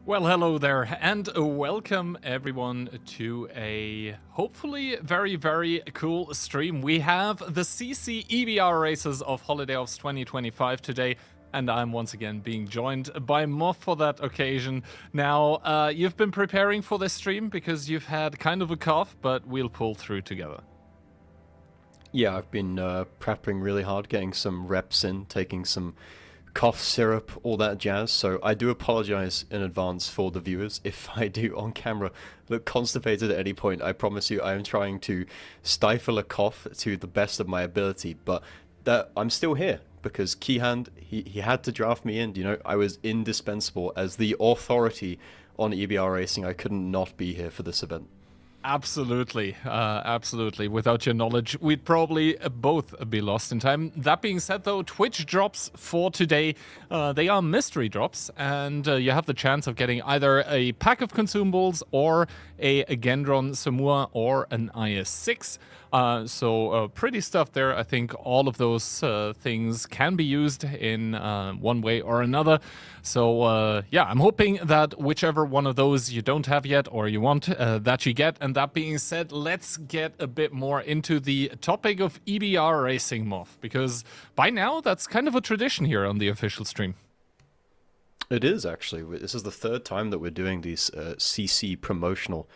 Well, hello there, and welcome everyone to a hopefully very cool stream. We have the CC EBR Races of Holiday Ops 2025 today, and I'm once again being joined by Moff for that occasion. Now, you've been preparing for this stream because you've had kind of a cough, but we'll pull through together. Yeah, I've been prepping really hard, getting some reps in, taking some cough syrup, all that jazz. So I do apologize in advance for the viewers if I do on camera look constipated at any point. I promise you I am trying to stifle a cough to the best of my ability, but I'm still here because Keyhand, he had to draft me in. You know, I was indispensable as the authority on EBR racing. I couldn't not be here for this event. Absolutely, absolutely. Without your knowledge, we'd probably both be lost in time. That being said, though, Twitch drops for today, they are mystery drops, and you have the chance of getting either a pack of consumables or a Gendron Samua or an IS-6. So pretty stuff there. I think all of those things can be used in one way or another. So yeah, I'm hoping that whichever one of those you don't have yet or you want, that you get. And that being said, let's get a bit more into the topic of EBR racing, Moff, because by now that's kind of a tradition here on the official stream. It is, actually. This is the third time that we're doing these CC promotional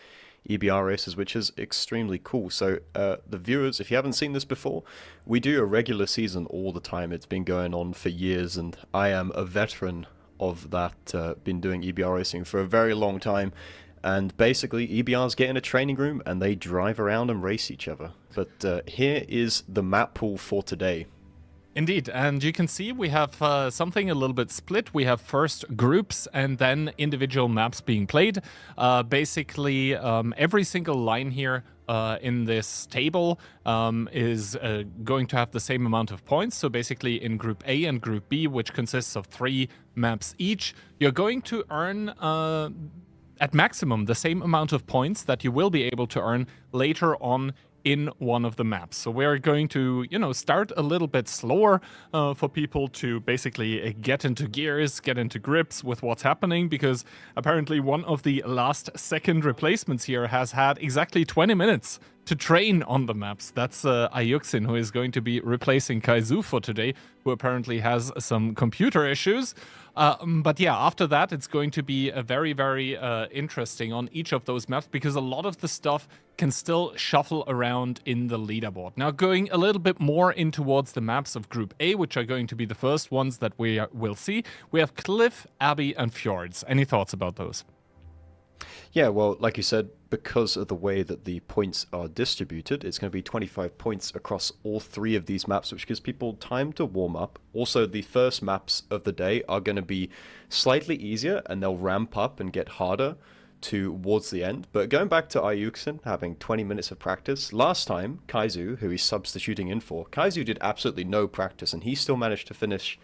EBR races, which is extremely cool. So the viewers, if you haven't seen this before, we do a regular season all the time. It's been going on for years, and I am a veteran of that, been doing EBR racing for a very long time. And basically, EBRs get in a training room and they drive around and race each other. But here is the map pool for today. Indeed, and you can see we have something a little bit split. We have first groups and then individual maps being played. Basically, every single line here in this table is going to have the same amount of points. So basically in Group A and Group B, which consists of 3 maps each, you're going to earn at maximum the same amount of points that you will be able to earn later on in one of the maps. So we're going to, start a little bit slower for people to basically get into gears, get into grips with what's happening, because apparently one of the last second replacements here has had exactly 20 minutes to train on the maps. That's Ayuxin, who is going to be replacing Kaizu for today, who apparently has some computer issues. But yeah, after that, it's going to be a very interesting on each of those maps, because a lot of the stuff can still shuffle around in the leaderboard. Now, going a little bit more in towards the maps of Group A, which are going to be the first ones that we will see, we have Cliff, Abbey, and Fjords. Any thoughts about those? Yeah, well, like you said, because of the way that the points are distributed, it's going to be 25 points across all 3 of these maps, which gives people time to warm up. Also, the first maps of the day are going to be slightly easier, and they'll ramp up and get harder towards the end. But going back to Ayuxin having 20 minutes of practice, last time, Kaizu, who he's substituting in for, Kaizu did absolutely no practice, and he still managed to finish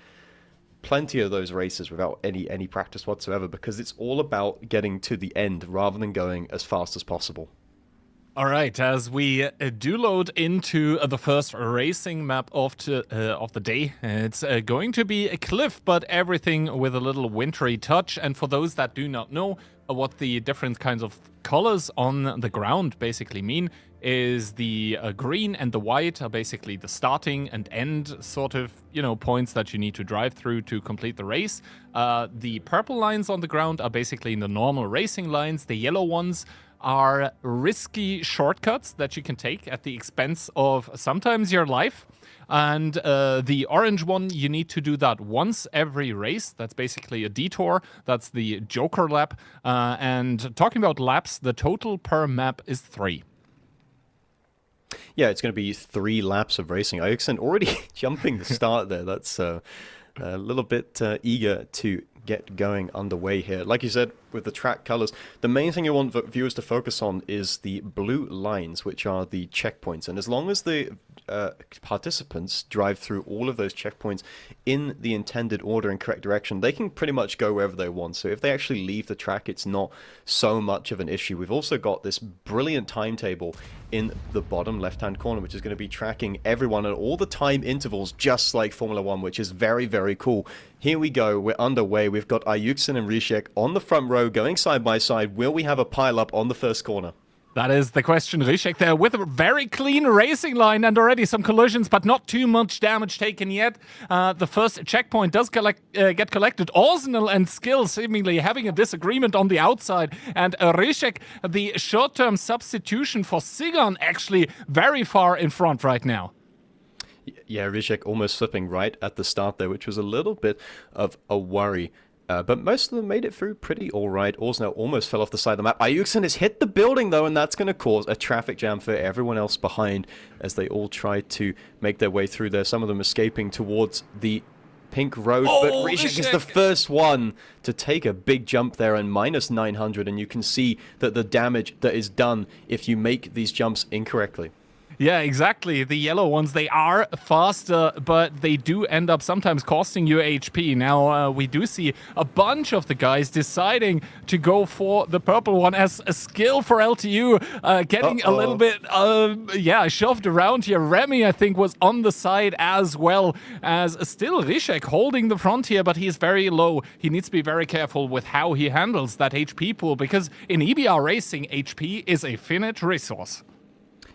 plenty of those races without any practice whatsoever, because it's all about getting to the end rather than going as fast as possible. All right, as we do load into the first racing map of the day, it's going to be a cliff, but everything with a little wintry touch. And for those that do not know what the different kinds of colors on the ground basically mean, is the green and the white are basically the starting and end sort of, points that you need to drive through to complete the race. The purple lines on the ground are basically the normal racing lines. The yellow ones are risky shortcuts that you can take at the expense of sometimes your life. And the orange one, you need to do that once every race. That's basically a detour. That's the Joker lap. And talking about laps, the total per map is 3. Yeah, it's going to be 3 laps of racing. Ayuxin already jumping the start there. That's a little bit eager to get going underway here. Like you said, with the track colors, the main thing you want viewers to focus on is the blue lines, which are the checkpoints. And as long as the participants drive through all of those checkpoints in the intended order and correct direction, they can pretty much go wherever they want. So if they actually leave the track, it's not so much of an issue. We've also got this brilliant timetable in the bottom left-hand corner, which is going to be tracking everyone at all the time intervals, just like Formula 1, which is very, very cool. Here we go. We're underway. We've got Ayuksen and Rishek on the front row going side by side. Will we have a pile-up on the first corner? That is the question. Rishek there with a very clean racing line and already some collisions, but not too much damage taken yet. The first checkpoint does get collected. Arsenal and Skill seemingly having a disagreement on the outside. And Rishek, the short-term substitution for Sigan, actually very far in front right now. Yeah, Rishek almost slipping right at the start there, which was a little bit of a worry. But most of them made it through pretty alright. Orsnell almost fell off the side of the map. Ayuksen has hit the building though, and that's going to cause a traffic jam for everyone else behind as they all try to make their way through there. Some of them escaping towards the pink road, but Rishek is the first one to take a big jump there and minus 900, and you can see that the damage that is done if you make these jumps incorrectly. Yeah, exactly. The yellow ones, they are faster, but they do end up sometimes costing you HP. Now, we do see a bunch of the guys deciding to go for the purple one as a skill for LTU, getting a little bit, shoved around here. Remy, I think, was on the side as well, as still Rishek holding the front here, but he's very low. He needs to be very careful with how he handles that HP pool, because in EBR Racing, HP is a finite resource.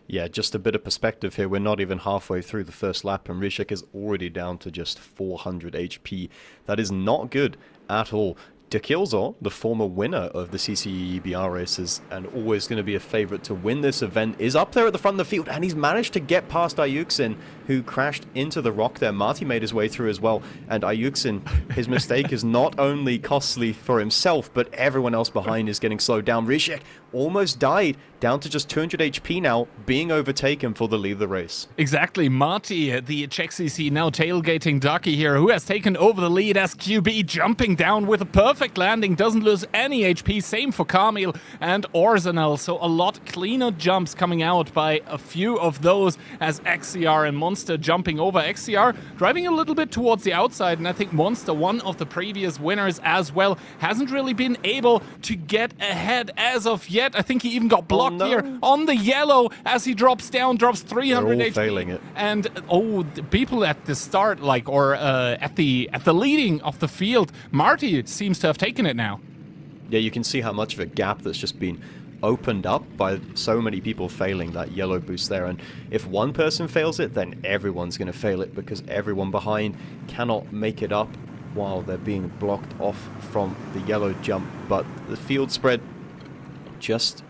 Yeah, just a bit of perspective here. We're not even halfway through the first lap, and Rishek is already down to just 400 HP. That is not good at all. Dekilzor, the former winner of the CCE EBR races and always going to be a favorite to win this event, is up there at the front of the field, and he's managed to get past Ayuksen, who crashed into the rock there. Marty made his way through as well, and Ayuksen, his mistake is not only costly for himself, but everyone else behind is getting slowed down. Rishek almost died, down to just 200 HP now, being overtaken for the lead of the race. Exactly. Marty, the Czech CC, now tailgating Ducky here, who has taken over the lead as QB, jumping down with a perfect landing, doesn't lose any HP. Same for Kamil and Orzenel, so a lot cleaner jumps coming out by a few of those, as XCR and Monster jumping over. XCR driving a little bit towards the outside, and I think Monster, one of the previous winners as well, hasn't really been able to get ahead as of yet. I think he even got blocked here on the yellow as he drops down, drops 300 They're all HP. failing it. And the people at the start, at the leading of the field, Marty seems to have taken it now. Yeah, you can see how much of a gap that's just been opened up by so many people failing that yellow boost there. And if one person fails it, then everyone's going to fail it, because everyone behind cannot make it up while they're being blocked off from the yellow jump. But the field spread just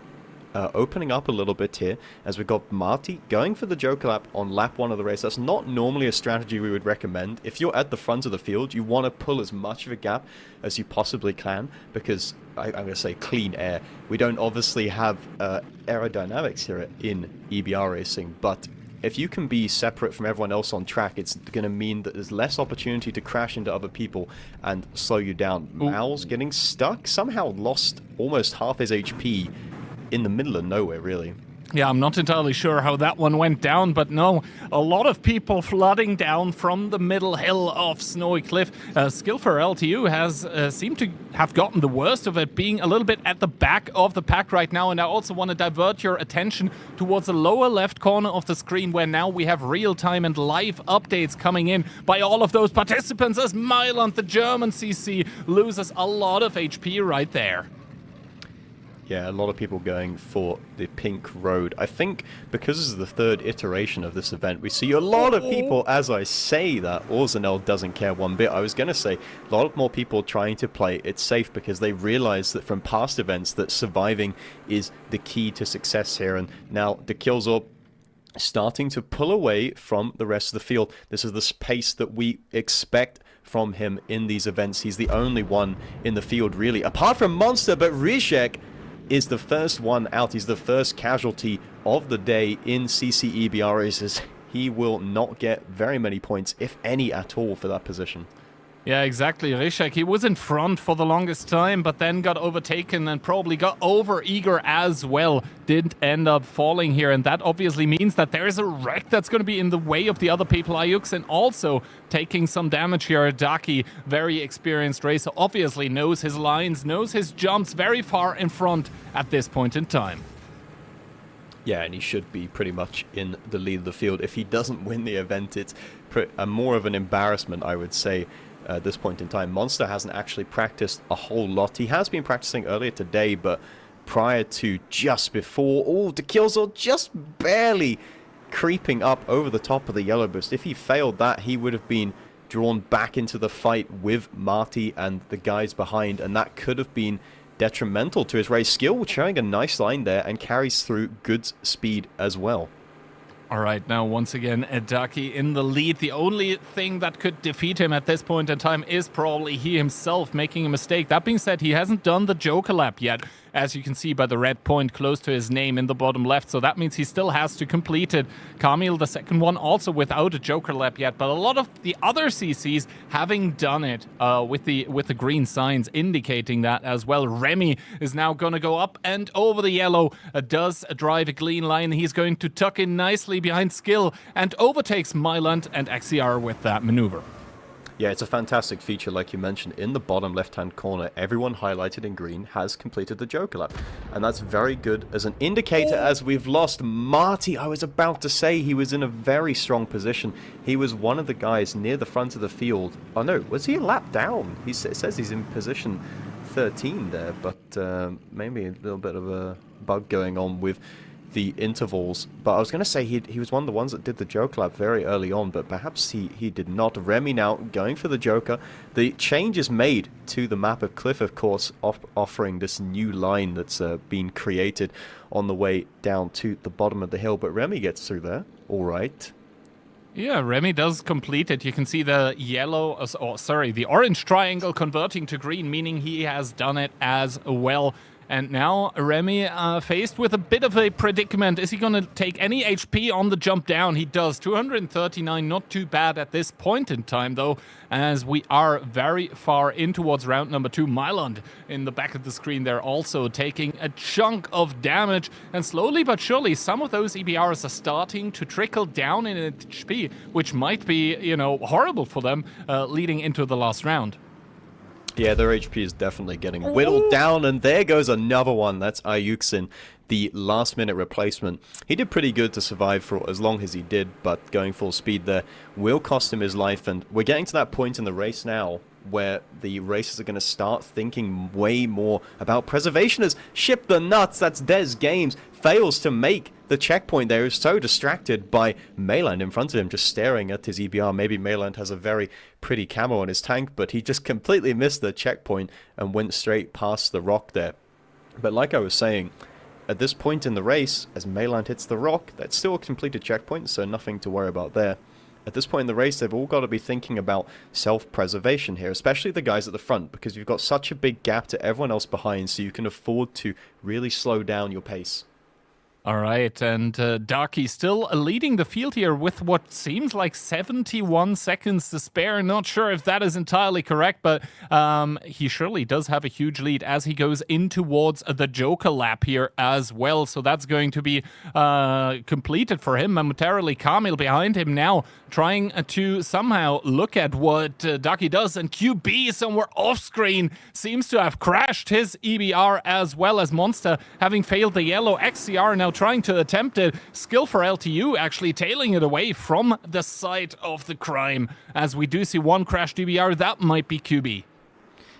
opening up a little bit here, as we've got Marty going for the Joker lap on lap 1 of the race. That's not normally a strategy we would recommend. If you're at the front of the field, you want to pull as much of a gap as you possibly can, because I'm going to say clean air. We don't obviously have aerodynamics here in EBR racing, but if you can be separate from everyone else on track, it's going to mean that there's less opportunity to crash into other people and slow you down. Mal's getting stuck, somehow lost almost half his HP in the middle of nowhere, really. Yeah, I'm not entirely sure how that one went down, but no, a lot of people flooding down from the middle hill of Snowy Cliff. Skill for LTU has seemed to have gotten the worst of it, being a little bit at the back of the pack right now. And I also want to divert your attention towards the lower left corner of the screen, where now we have real-time and live updates coming in by all of those participants, as Mailand, the German CC, loses a lot of HP right there. Yeah, a lot of people going for the pink road. I think because this is the third iteration of this event, we see a lot of people, as I say that, Orzenel doesn't care one bit. I was going to say, a lot more people trying to play it safe, because they realize that from past events that surviving is the key to success here. And now Dekilzor starting to pull away from the rest of the field. This is the pace that we expect from him in these events. He's the only one in the field, really, apart from Monster, but Rishek is the first one out. He's the first casualty of the day in CC EBR races. He will not get very many points, if any at all, for that position. Yeah, exactly. Ryszek, he was in front for the longest time, but then got overtaken and probably got over-eager as well. Didn't end up falling here, and that obviously means that there is a wreck that's going to be in the way of the other people. Ayux and also taking some damage here. Daki, very experienced racer, obviously knows his lines, knows his jumps, very far in front at this point in time. Yeah, and he should be pretty much in the lead of the field. If he doesn't win the event, it's more of an embarrassment, I would say, at this point in time. Monster hasn't actually practiced a whole lot. He has been practicing earlier today, but prior to just before, the kills are just barely creeping up over the top of the yellow boost. If he failed that, he would have been drawn back into the fight with Marty and the guys behind, and that could have been detrimental to his race. Skill showing a nice line there and carries through good speed as well. All right, now once again, Daki in the lead. The only thing that could defeat him at this point in time is probably he himself making a mistake. That being said, he hasn't done the Joker lap yet, as you can see by the red point close to his name in the bottom left. So that means he still has to complete it. Kamil, the second one, also without a Joker lap yet. But a lot of the other CCs having done it with the green signs indicating that as well. Remy is now going to go up and over the yellow. Does drive a clean line. He's going to tuck in nicely behind Skill and overtakes Myland and XCR with that maneuver. Yeah, it's a fantastic feature, like you mentioned. In the bottom left-hand corner, everyone highlighted in green has completed the Joker lap. And that's very good as an indicator, as we've lost Marty. I was about to say he was in a very strong position. He was one of the guys near the front of the field. Oh no, was he a lap down? It says he's in position 13 there, but maybe a little bit of a bug going on with the intervals. But I was going to say he was one of the ones that did the Joker lap very early on, but perhaps he did not. Remy now going for the Joker. The change is made to the map of Cliff, of course, offering this new line that's been created on the way down to the bottom of the hill, but Remy gets through there. All right. Yeah, Remy does complete it. You can see the the orange triangle converting to green, meaning he has done it as well. And now Remy faced with a bit of a predicament. Is he going to take any HP on the jump down? He does. 239, not too bad at this point in time, though, as we are very far in towards round number 2. Myland in the back of the screen there also taking a chunk of damage. And slowly but surely, some of those EBRs are starting to trickle down in HP, which might be, horrible for them leading into the last round. Yeah, their HP is definitely getting whittled down, and there goes another one. That's Ayuxin, the last-minute replacement. He did pretty good to survive for as long as he did, but going full speed there will cost him his life, and we're getting to that point in the race now where the racers are going to start thinking way more about preservation as Ship the Nuts, that's Des Games, fails to make the checkpoint there. Is so distracted by Mayland in front of him, just staring at his EBR. Maybe Mayland has a very pretty camo on his tank, but he just completely missed the checkpoint and went straight past the rock there. But like I was saying, at this point in the race, as Mayland hits the rock, that's still a completed checkpoint, so nothing to worry about there. At this point in the race, they've all got to be thinking about self-preservation here, especially the guys at the front, because you've got such a big gap to everyone else behind, so you can afford to really slow down your pace. All right, and Darky still leading the field here with what seems like 71 seconds to spare. Not sure if that is entirely correct, but he surely does have a huge lead as he goes in towards the Joker lap here as well. So that's going to be completed for him momentarily. Kamil behind him now trying to somehow look at what Darky does, and QB somewhere off screen seems to have crashed his EBR as well as Monster having failed the yellow. XCR now trying to attempt it. Skill for LTU actually tailing it away from the site of the crime, as we do see one crashed EBR. That might be QB.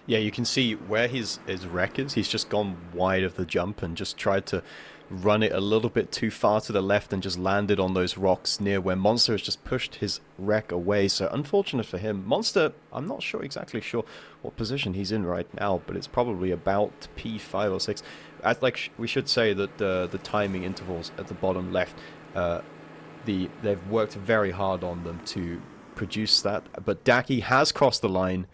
Yeah, you can see where his wreck is. He's just gone wide of the jump and just tried to run it a little bit too far to the left and just landed on those rocks near where Monster has just pushed his wreck away. So unfortunate for him. Monster, I'm not exactly sure what position he's in right now, but it's probably about P5 or 6. We should say that the timing intervals at the bottom left, they've worked very hard on them to produce that. But Daki has crossed the line,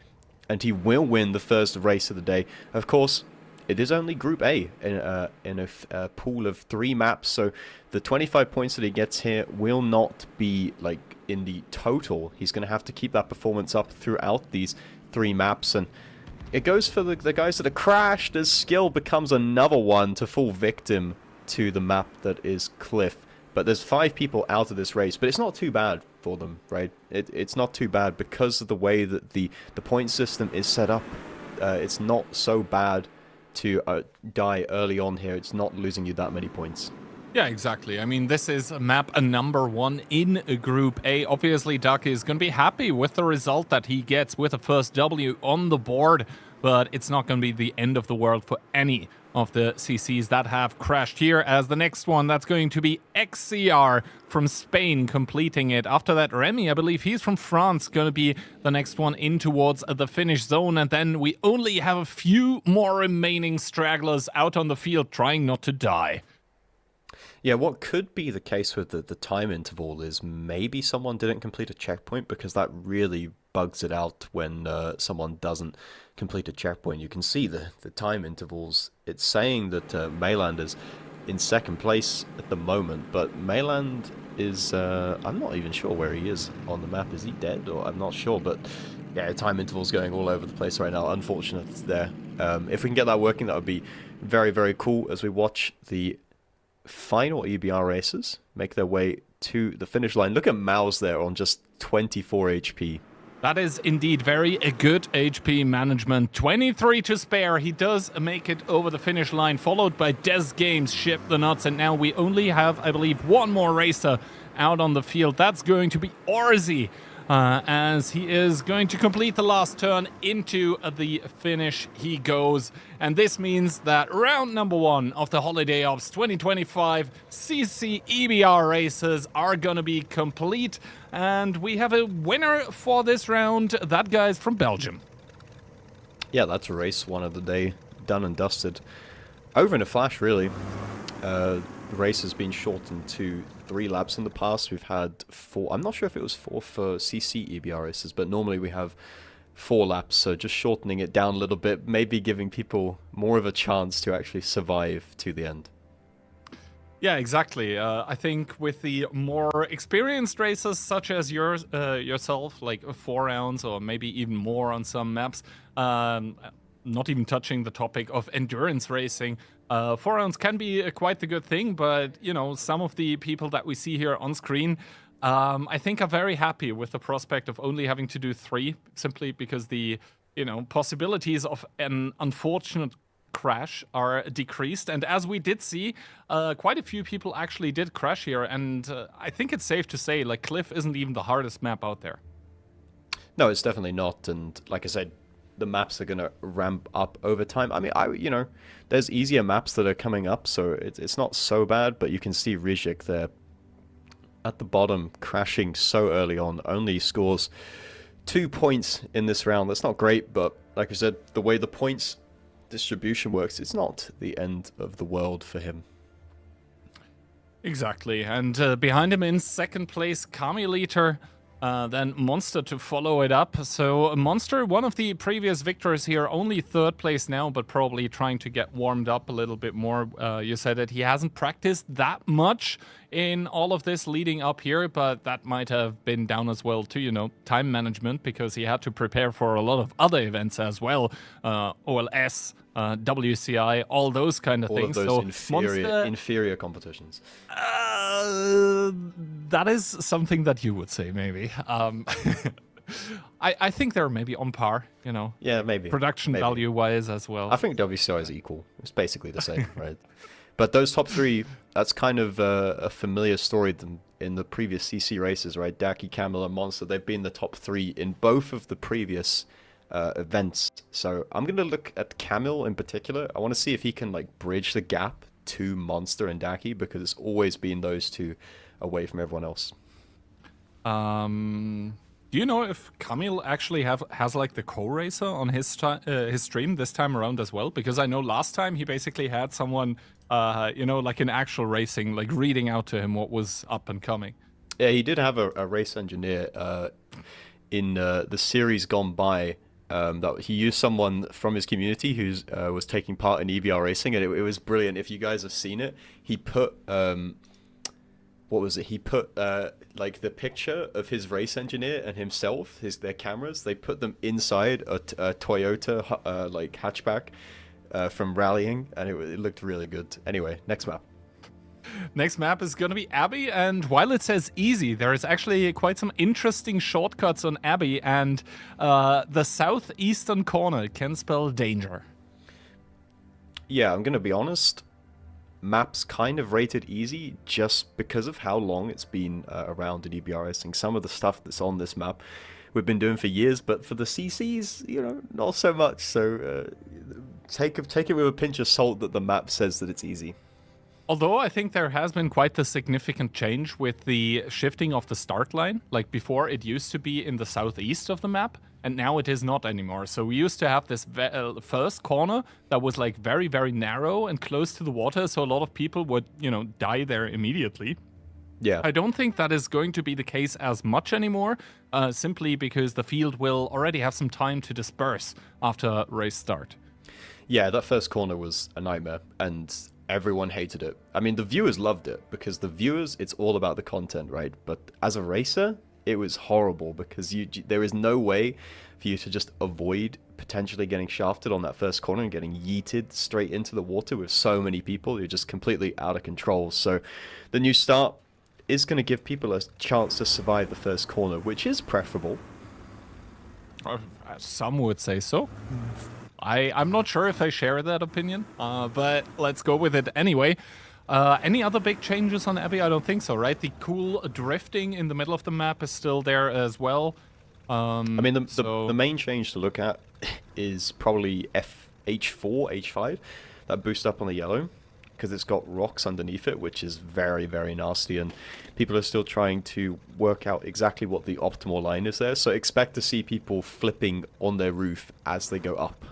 and he will win the first race of the day. Of course, it is only Group A in a pool of 3 maps, so the 25 points that he gets here will not be like in the total. He's going to have to keep that performance up throughout these 3 maps, and it goes for the guys that are crashed as Skill becomes another one to fall victim to the map that is Cliff. But there's 5 people out of this race, but it's not too bad for them, right? It's not too bad because of the way that the point system is set up. It's not so bad to die early on here. It's not losing you that many points. Yeah, exactly. I mean, this is map number 1 in Group A. Obviously, Ducky is going to be happy with the result that he gets with the first W on the board, but it's not going to be the end of the world for any of the CCs that have crashed here, as the next one, that's going to be XCR from Spain completing it. After that, Remy, I believe he's from France, going to be the next one in towards the finish zone, and then we only have a few more remaining stragglers out on the field trying not to die. Yeah, what could be the case with the time interval is maybe someone didn't complete a checkpoint, because that really bugs it out when someone doesn't complete a checkpoint. You can see the time intervals. It's saying that Mayland is in 2nd place at the moment, but Mayland is, I'm not even sure where he is on the map. Is he dead? Or I'm not sure, but yeah, time interval's going all over the place right now. Unfortunate it's there. If we can get that working, that would be very, very cool as we watch the final EBR races make their way to the finish line. Look at Mouse there on just 24 HP. That is indeed very good HP management. 23 to spare. He does make it over the finish line, followed by Des Games, Ship the Nuts, and now we only have, I believe, one more racer out on the field. That's going to be Orzi, as he is going to complete the last turn. Into the finish he goes. And this means that round number 1 of the Holiday Ops 2025 CC EBR races are going to be complete. And we have a winner for this round. That guy is from Belgium. Yeah, that's race 1 of the day. Done and dusted. Over in a flash, really. The race has been shortened to 3 laps in the past. We've had 4. I'm not sure if it was 4 for CC EBR races, but normally we have 4 laps. So just shortening it down a little bit, maybe giving people more of a chance to actually survive to the end. Yeah, exactly. I think with the more experienced racers, such as yourself, like 4 rounds or maybe even more on some maps, not even touching the topic of endurance racing, 4 rounds can be quite the good thing, but, you know, some of the people that we see here on screen, I think are very happy with the prospect of only having to do 3, simply because the, you know, possibilities of an unfortunate crash are decreased. And as we did see, quite a few people actually did crash here, and I think it's safe to say, like, Cliff isn't even the hardest map out there. No, it's definitely not, and like I said, the maps are going to ramp up over time. I mean, you know, there's easier maps that are coming up, so it's not so bad, but you can see Rijik there at the bottom crashing so early on, only scores 2 points in this round. That's not great, but like I said, the way the points distribution works, it's not the end of the world for him. Exactly, and behind him in 2nd place, Kamiliter, then Monster to follow it up. So Monster, one of the previous victors here, only 3rd place now, but probably trying to get warmed up a little bit more. You said that he hasn't practiced that much in all of this leading up here, but that might have been down as well to, you know, time management, because he had to prepare for a lot of other events as well, OLS, WCI, all those kind of things. All of those inferior competitions. That is something that you would say, maybe. I think they're maybe on par, you know. Yeah, maybe. Production value-wise as well. I think WCI is equal. It's basically the same, right? But those top 3, that's kind of a familiar story in the previous CC races, right? Daki, Camel, and Monster, they've been the top 3 in both of the previous events. So I'm going to look at Camel in particular. I want to see if he can, like, bridge the gap to Monster and Daki, because it's always been those 2 away from everyone else. Do you know if Kamil actually has like the co-racer on his stream this time around as well? Because I know last time he basically had someone, you know, like in actual racing, like reading out to him what was up and coming. Yeah, he did have a race engineer in the series gone by. That he used someone from his community who was taking part in EBR racing, and it was brilliant. If you guys have seen it, he put what was it? He put like the picture of his race engineer and himself, their cameras. They put them inside a Toyota like hatchback from rallying, and it looked really good. Anyway, next map. Next map is going to be Abbey, and while it says easy, there is actually quite some interesting shortcuts on Abbey, and the southeastern corner can spell danger. Yeah, I'm going to be honest. Map's kind of rated easy just because of how long it's been around in EBR Racing. Some of the stuff that's on this map we've been doing for years, but for the CCs, you know, not so much. So take it with a pinch of salt that the map says that it's easy. Although I think there has been quite the significant change with the shifting of the start line. Like before, it used to be in the southeast of the map, and now it is not anymore. So we used to have this first corner that was like very, very narrow and close to the water, so a lot of people would, you know, die there immediately. Yeah. I don't think that is going to be the case as much anymore, simply because the field will already have some time to disperse after race start. Yeah, that first corner was a nightmare, and everyone hated it. I mean, the viewers loved it, because the viewers, it's all about the content, right? But as a racer, it was horrible, because there is no way for you to just avoid potentially getting shafted on that first corner and getting yeeted straight into the water with so many people. You're just completely out of control. So the new start is going to give people a chance to survive the first corner, which is preferable. Some would say so. I'm not sure if I share that opinion, but let's go with it anyway. Any other big changes on Abbey? I don't think so, right? The cool drifting in the middle of the map is still there as well. I mean, the main change to look at is probably H4, H5, that boost up on the yellow, because it's got rocks underneath it, which is very, very nasty, and people are still trying to work out exactly what the optimal line is there, so expect to see people flipping on their roof as they go up.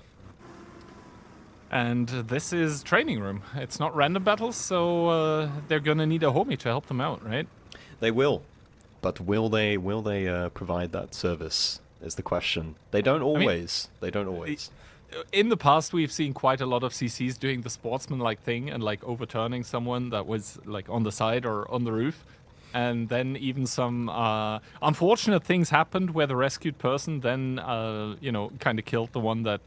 And this is training room. It's not random battles, so they're gonna need a homie to help them out, right? They will, but will they provide that service is the question. They don't always. They don't always. In the past, we've seen quite a lot of CCs doing the sportsman-like thing and like overturning someone that was like on the side or on the roof. And then even some unfortunate things happened where the rescued person then, you know, kind of killed the one that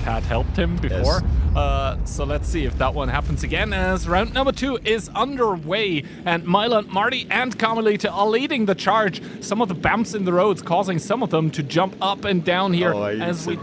had helped him before. Yes. So let's see if that one happens again, as round number 2 is underway, and Myland, Marty, and Karelia are leading the charge. Some of the bumps in the roads causing some of them to jump up and down here as we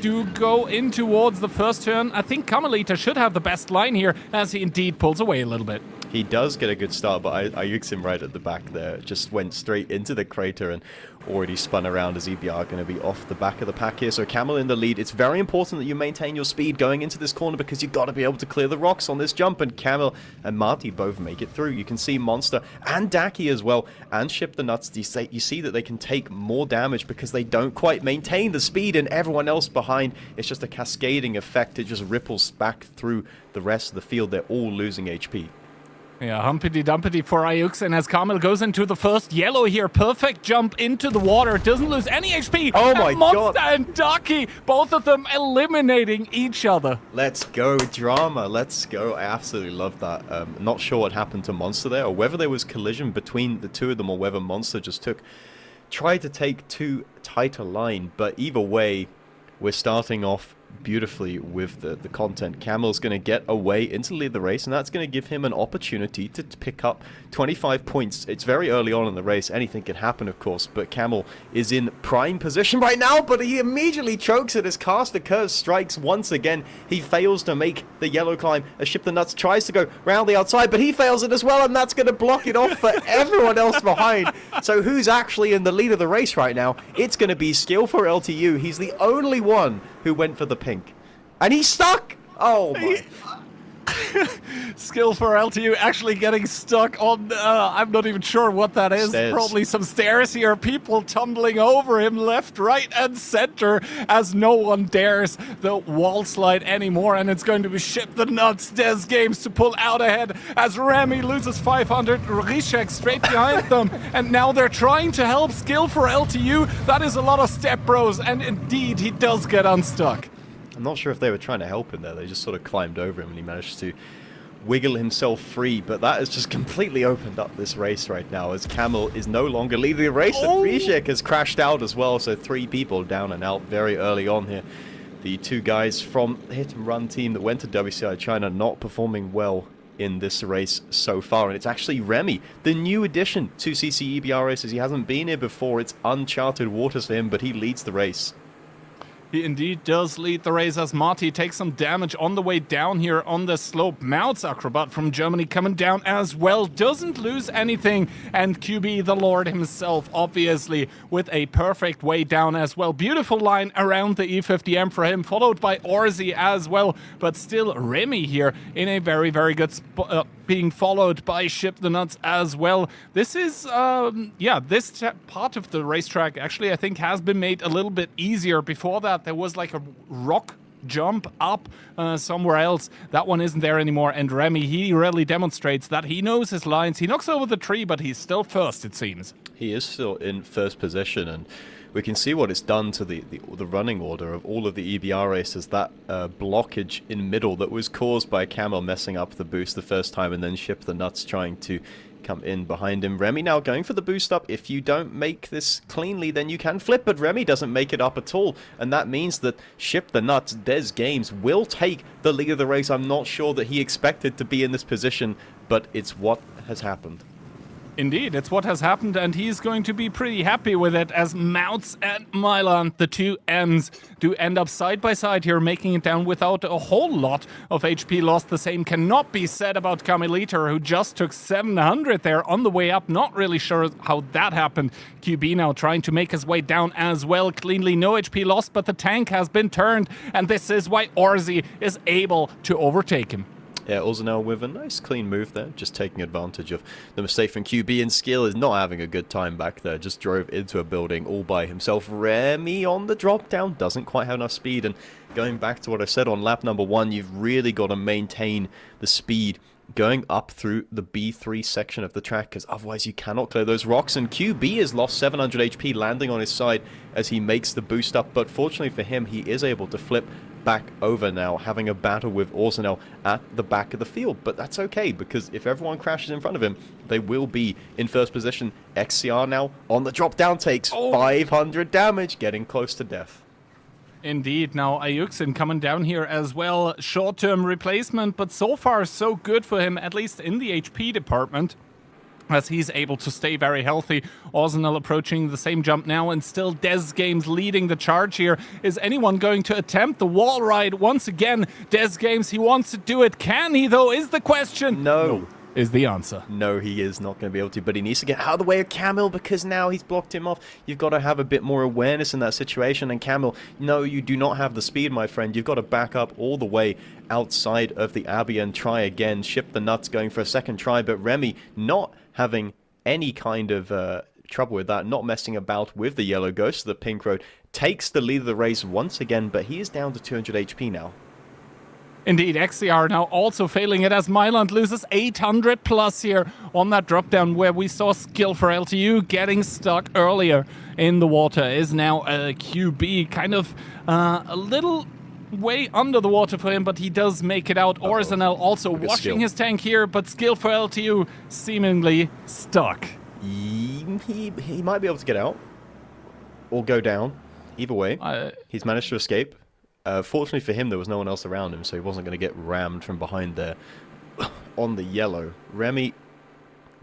do go in towards the first turn. I think Karelia should have the best line here, as he indeed pulls away a little bit. He does get a good start, but I uked him right at the back there. Just went straight into the crater and already spun around, as EBR going to be off the back of the pack here. So Camel in the lead. It's very important that you maintain your speed going into this corner, because you've got to be able to clear the rocks on this jump. And Camel and Marty both make it through. You can see Monster and Daki as well, and Ship the Nuts. You see that they can take more damage because they don't quite maintain the speed, and everyone else behind, it's just a cascading effect. It just ripples back through the rest of the field. They're all losing HP. Yeah, humpity dumpity for Ayux, and as Kamil goes into the first yellow here, perfect jump into the water, doesn't lose any HP. Oh my Monster god. and Daki, both of them eliminating each other. Let's go, drama, let's go. I absolutely love that. Not sure what happened to Monster there, or whether there was collision between the two of them, or whether Monster just tried to take too tight a line, but either way, we're starting off beautifully with the content. Camel's going to get away into the lead of the race, and that's going to give him an opportunity to pick up 25 points. It's very early on in the race. Anything can happen, of course, but Camel is in prime position right now, but he immediately chokes it as Caster Curse strikes once again. He fails to make the yellow climb as Ship the Nuts tries to go round the outside, but he fails it as well, and that's going to block it off for everyone else behind. So who's actually in the lead of the race right now? It's going to be Skill for LTU. He's the only one who went for the pink. And he's stuck! Oh my... Skill for LTU actually getting stuck on, I'm not even sure what that is. Stairs. Probably some stairs here. People tumbling over him left, right, and center as no one dares the wall slide anymore. And it's going to be Ship the Nuts, Des Games to pull out ahead as Remy loses 500. Rishek straight behind them. And now they're trying to help Skill for LTU. That is a lot of step bros. And indeed, he does get unstuck. I'm not sure if they were trying to help him there. They just sort of climbed over him, and he managed to wiggle himself free, but that has just completely opened up this race right now as Camel is no longer leading the race, and Rijek has crashed out as well, so 3 people down and out very early on here. The 2 guys from the Hit and Run team that went to WCI China not performing well in this race so far, and it's actually Remy, the new addition to CC EBR Races. He hasn't been here before, it's uncharted waters for him, but he leads the race. He indeed does lead the race as Marty takes some damage on the way down here on the slope. Mouts Acrobat from Germany coming down as well. Doesn't lose anything. And QB, the Lord himself, obviously, with a perfect way down as well. Beautiful line around the E50M for him, followed by Orzi as well. But still, Remy here in a very, very good spot. Being followed by Ship the Nuts as well. This is, this part of the racetrack actually I think has been made a little bit easier. Before that there was like a rock jump up somewhere else. That one isn't there anymore, and Remy, he really demonstrates that he knows his lines. He knocks over the tree, but he's still first, it seems. He is still in first position, and we can see what it's done to the running order of all of the EBR races. That blockage in middle that was caused by Camel messing up the boost the first time, and then Ship the Nuts trying to come in behind him. Remy now going for the boost up. If you don't make this cleanly, then you can flip, but Remy doesn't make it up at all, and that means that Ship the Nuts, Des Games, will take the lead of the race. I'm not sure that he expected to be in this position, but it's what has happened. Indeed, it's what has happened, and he's going to be pretty happy with it as Mouts and Milan, the 2 M's, do end up side by side here, making it down without a whole lot of HP lost. The same cannot be said about Carmeliter, who just took 700 there on the way up. Not really sure how that happened. QB now trying to make his way down as well. Cleanly, no HP lost, but the tank has been turned, and this is why Orzi is able to overtake him. Yeah, Ozanel with a nice clean move there, just taking advantage of the mistake from QB, and Skill is not having a good time back there, just drove into a building all by himself. Remy on the drop down, doesn't quite have enough speed, and going back to what I said on lap number 1, you've really got to maintain the speed going up through the B3 section of the track, because otherwise you cannot clear those rocks, and QB has lost 700 HP landing on his side as he makes the boost up, but fortunately for him, he is able to flip back over now, having a battle with Orsanel at the back of the field. But that's okay, because if everyone crashes in front of him, they will be in first position. XCR now on the drop down takes 500 damage, getting close to death. Indeed. Now Ayuxin coming down here as well. Short-term replacement, but so far so good for him, at least in the HP department, as he's able to stay very healthy. Orsanel approaching the same jump now, and still Des Games leading the charge here. Is anyone going to attempt the wall ride once again? Des Games, he wants to do it. Can he, though, is the question. No. Is the answer. No, he is not going to be able to, but he needs to get out of the way of Camel, because now he's blocked him off. You've got to have a bit more awareness in that situation, and Camel, no, you do not have the speed, my friend. You've got to back up all the way outside of the Abbey and try again. Ship the Nuts going for a second try, but Remy not having any kind of trouble with that, not messing about with the yellow, goes to the pink road, takes the lead of the race once again, but he is down to 200 HP now. Indeed, XCR now also failing it as Myland loses 800 plus here on that drop down, where we saw Skill for LTU getting stuck earlier in the water. Is now a QB, kind of a little way under the water for him, but he does make it out. Orsanel also washing his tank here, but Skill for LTU seemingly stuck. He might be able to get out or go down. Either way, he's managed to escape. Fortunately for him, there was no one else around him, so he wasn't going to get rammed from behind there on the yellow. Remy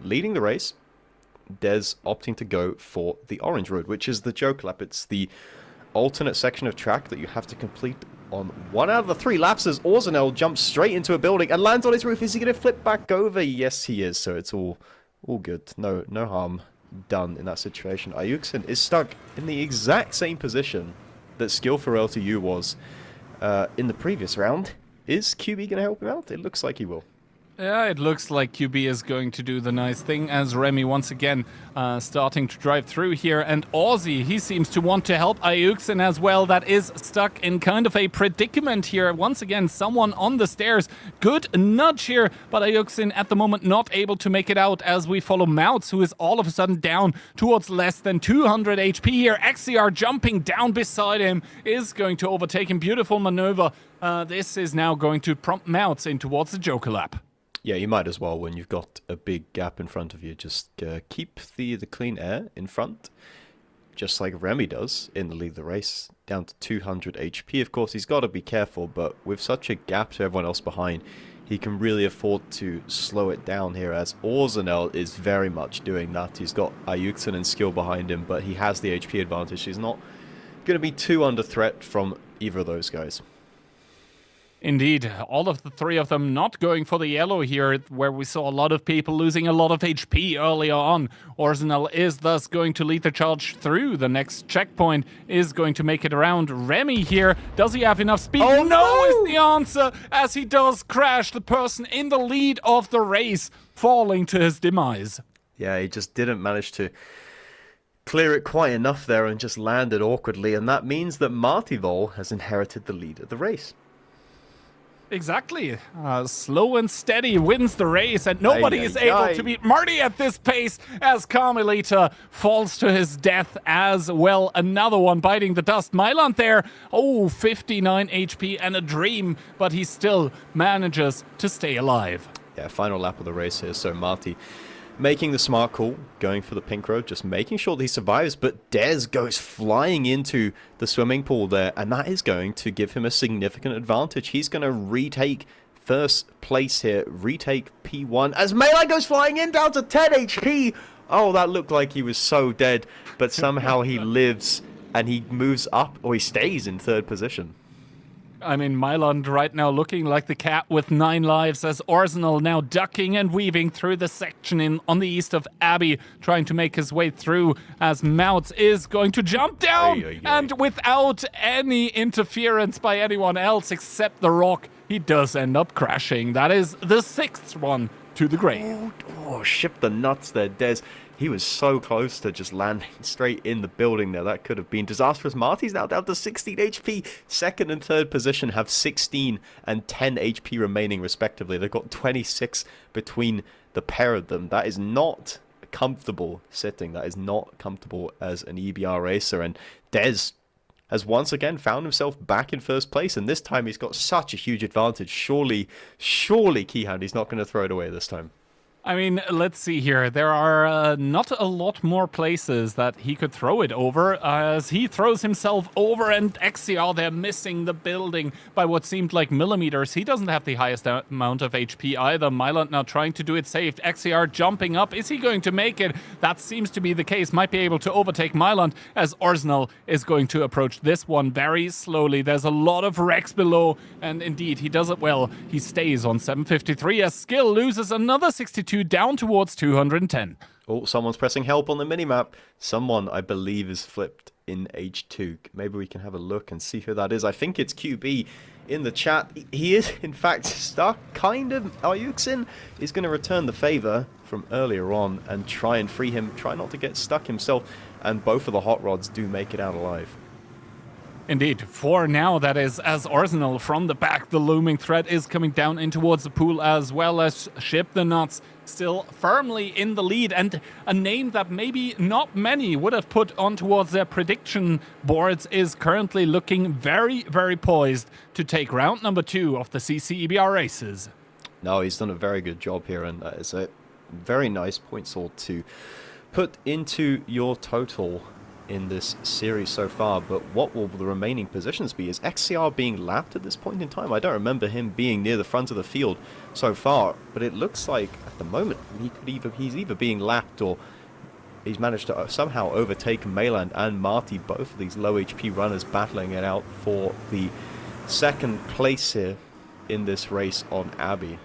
leading the race. Des opting to go for the orange road, which is the joke lap. It's the alternate section of track that you have to complete on 1 out of the 3 laps, as Orsanel jumps straight into a building and lands on his roof. Is he going to flip back over? Yes, he is. So it's all good. No harm done in that situation. Ayuxin is stuck in the exact same position that Skill for LTU was in the previous round. Is QB going to help him out? It looks like he will. Yeah, it looks like QB is going to do the nice thing, as Remy once again starting to drive through here. And Aussie, he seems to want to help Ayuxin as well. That is stuck in kind of a predicament here. Once again, someone on the stairs. Good nudge here, but Ayuxin at the moment not able to make it out, as we follow Mouts, who is all of a sudden down towards less than 200 HP here. XCR jumping down beside him is going to overtake him. Beautiful maneuver. This is now going to prompt Mouts in towards the Joker lap. Yeah, you might as well when you've got a big gap in front of you. Just keep the clean air in front, just like Remy does in the lead of the race, down to 200 HP. Of course, he's got to be careful, but with such a gap to everyone else behind, he can really afford to slow it down here, as Orzenel is very much doing that. He's got Ayuksen and skill behind him, but he has the HP advantage. He's not going to be too under threat from either of those guys. Indeed, all of the three of them not going for the yellow here, where we saw a lot of people losing a lot of HP earlier on. Orzenel is thus going to lead the charge through the next checkpoint, is going to make it around. Remy here, does he have enough speed? Oh, no! Is the answer, as he does crash the person in the lead of the race, falling to his demise. Yeah, he just didn't manage to clear it quite enough there and just landed awkwardly, and that means that Martivol has inherited the lead of the race. Exactly. Slow and steady wins the race, and nobody is able to beat Marty at this pace as Carmelita falls to his death as well. Another one biting the dust. Myland there, 59 HP and a dream, but he still manages to stay alive. Yeah, final lap of the race here, so Marty making the smart call, going for the pink road, just making sure that he survives, but Dez goes flying into the swimming pool there, and that is going to give him a significant advantage. He's going to retake first place here, retake P1, as Melee goes flying in down to 10 HP. Oh, that looked like he was so dead, but somehow he lives, and he moves up, or he stays in third position. I mean, Myland right now looking like the cat with 9 lives, as Orzenel now ducking and weaving through the section on the east of Abbey, trying to make his way through, as Mouts is going to jump down, and without any interference by anyone else except the rock, he does end up crashing. That is the 6th one to the grave. Oh, ship the nuts there, Dez. He was so close to just landing straight in the building there. That could have been disastrous. Marty's now down to 16 HP. Second and third position have 16 and 10 HP remaining respectively. They've got 26 between the pair of them. That is not comfortable sitting. That is not comfortable as an EBR racer. And Dez has once again found himself back in first place. And this time he's got such a huge advantage. Surely Keyhound, he's not going to throw it away this time. I mean, let's see here. There are not a lot more places that he could throw it over, as he throws himself over, and XCR, they're missing the building by what seemed like millimeters. He doesn't have the highest amount of HP either. Myland now trying to do it safe. XCR jumping up. Is he going to make it? That seems to be the case. Might be able to overtake Myland, as Orzenel is going to approach this one very slowly. There's a lot of wrecks below, and indeed, he does it well. He stays on 753 as Skill loses another 62 down towards 210. Oh, someone's pressing help on the minimap. Someone, I believe, is flipped in H2. Maybe we can have a look and see who that is. I think it's QB in the chat. He is, in fact, stuck, kind of. Ayuksen is going to return the favor from earlier on and try and free him. Try not to get stuck himself. And both of the hot rods do make it out alive. Indeed, 4 now, that is, as Orzenel from the back, the looming threat is coming down in towards the pool, as well as Ship the Nuts still firmly in the lead, and a name that maybe not many would have put on towards their prediction boards is currently looking very, very poised to take round number 2 of the CC EBR races. No, he's done a very good job here, and that is a very nice point sort to put into your total in this series so far. But what will the remaining positions be? Is XCR being lapped at this point in time? I don't remember him being near the front of the field so far, but it looks like at the moment he's either being lapped or he's managed to somehow overtake Mayland and Marty, both of these low HP runners battling it out for the second place here in this race on Abbey.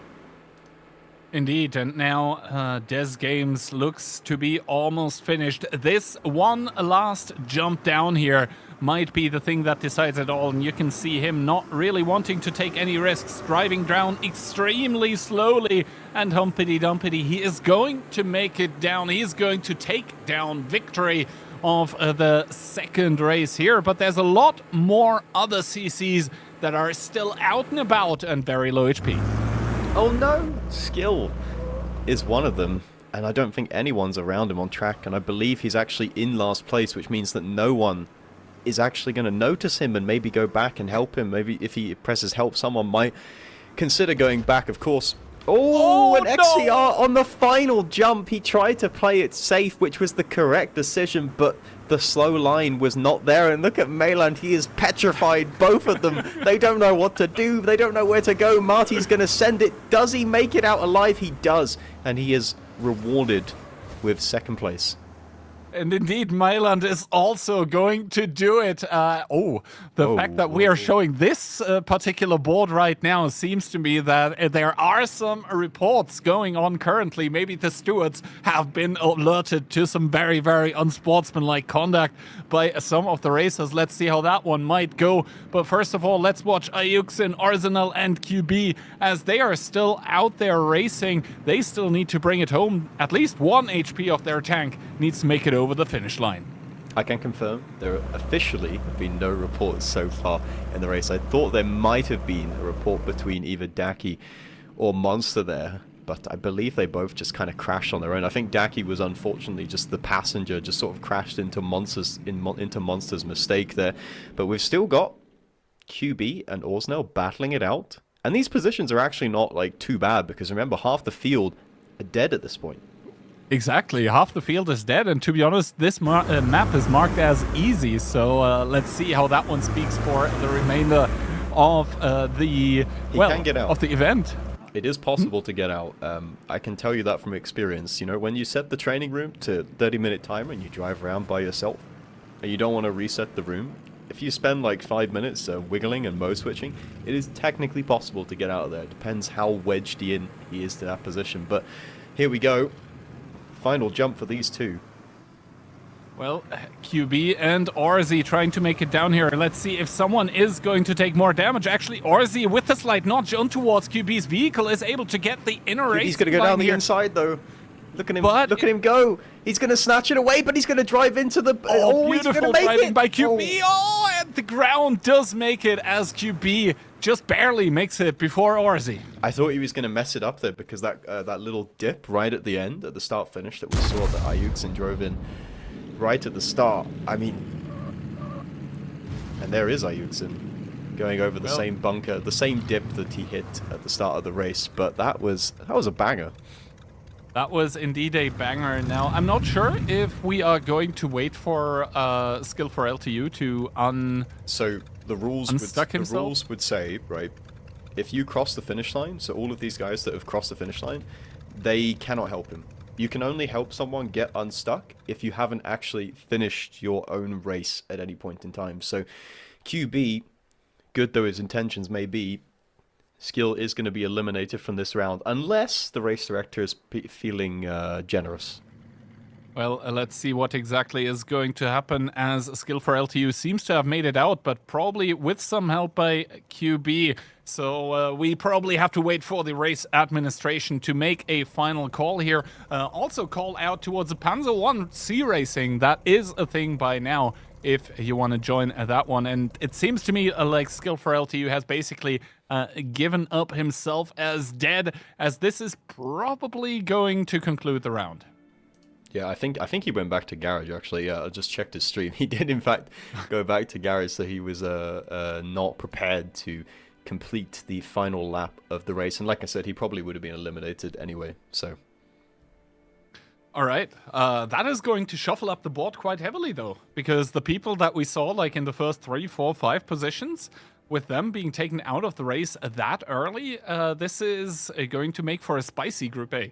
Indeed, and now Des Games looks to be almost finished. This one last jump down here might be the thing that decides it all, and you can see him not really wanting to take any risks, driving down extremely slowly, and Humpity Dumpity, he is going to make it down. He is going to take down victory of the second race here, but there's a lot more other CCs that are still out and about and very low HP. Oh no! Skill is one of them, and I don't think anyone's around him on track, and I believe he's actually in last place, which means that no one is actually going to notice him and maybe go back and help him. Maybe if he presses help, someone might consider going back. Of course, Oh, an no! XCR on the final jump. He tried to play it safe, which was the correct decision, but the slow line was not there. And look at Mayland, he is petrified, both of them. They don't know what to do. They don't know where to go. Marty's going to send it. Does he make it out alive? He does. And he is rewarded with second place. And indeed, Mailand is also going to do it. The fact that we are showing this particular board right now seems to me that there are some reports going on currently. Maybe the stewards have been alerted to some very, very unsportsmanlike conduct by some of the racers. Let's see how that one might go. But first of all, let's watch Ayuxin, Arsenal, and QB as they are still out there racing. They still need to bring it home. At least 1 HP of their tank needs to make it over the finish line. I can confirm there officially have been no reports so far in the race. I thought there might have been a report between either Daki or Monster there, but I believe they both just kind of crashed on their own. I think Daki was unfortunately just the passenger, just sort of crashed into Monster's mistake there. But we've still got QB and Orsnell battling it out. And these positions are actually not like too bad, because remember, half the field are dead at this point. Exactly, half the field is dead, and to be honest, this map is marked as easy, so let's see how that one speaks for the remainder of of the event. It is possible to get out. I can tell you that from experience. You know, when you set the training room to 30-minute timer and you drive around by yourself, and you don't want to reset the room, if you spend like 5 minutes wiggling and mode switching, it is technically possible to get out of there. It depends how wedged in he is to that position, but here we go. Final jump for these two. Well, QB and Orzi trying to make it down here. Let's see if someone is going to take more damage. Actually, Orzi with the slight notch on towards QB's vehicle is able to get the inner race. He's going to go down the inside though. Look at him! Look at him go! He's going to snatch it away, but he's going to drive into the. Beautiful driving by QB! And the ground does make it as QB just barely makes it before Orzi. I thought he was going to mess it up there, because that little dip right at the end, at the start finish that we saw that Ayuxin drove in right at the start. I mean, and there is Ayuxin going over the same bunker, the same dip that he hit at the start of the race. But that was a banger. That was indeed a banger. Now, I'm not sure if we are going to wait for Skill for LTU to So the rules would say, right, if you cross the finish line, so all of these guys that have crossed the finish line, they cannot help him. You can only help someone get unstuck if you haven't actually finished your own race at any point in time. So QB, good though his intentions may be, Skill is going to be eliminated from this round, unless the race director is feeling generous. Well, let's see what exactly is going to happen, as Skill for LTU seems to have made it out, but probably with some help by QB. So we probably have to wait for the race administration to make a final call here. Also call out towards the Panzer 1 C Racing. That is a thing by now, if you want to join that one. And it seems to me like Skill for LTU has basically given up himself as dead, as this is probably going to conclude the round. Yeah, I think he went back to garage, actually. I just checked his stream. He did, in fact, go back to garage, so he was not prepared to complete the final lap of the race. And like I said, he probably would have been eliminated anyway, so... All right, that is going to shuffle up the board quite heavily, though, because the people that we saw, like in the first 3, 4, 5 positions, with them being taken out of the race that early, this is going to make for a spicy Group A.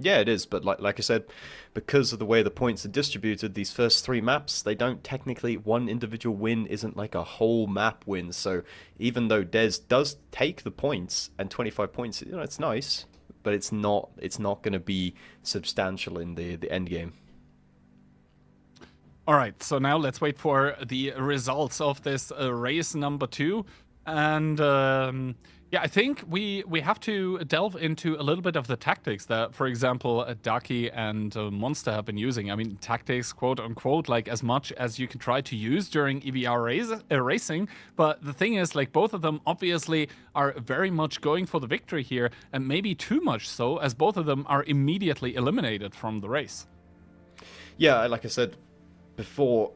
Yeah, it is, but like I said, because of the way the points are distributed, these first 3 maps, they don't technically, one individual win isn't like a whole map win, so even though Dez does take the points, and 25 points, you know, it's nice, but it's not going to be substantial in the end game. All right, so now let's wait for the results of this race number 2, and yeah, I think we have to delve into a little bit of the tactics that, for example, Daki and Monster have been using. I mean, tactics, quote unquote, like as much as you can try to use during EBR racing. But the thing is, like, both of them obviously are very much going for the victory here, and maybe too much so, as both of them are immediately eliminated from the race. Yeah, like I said, before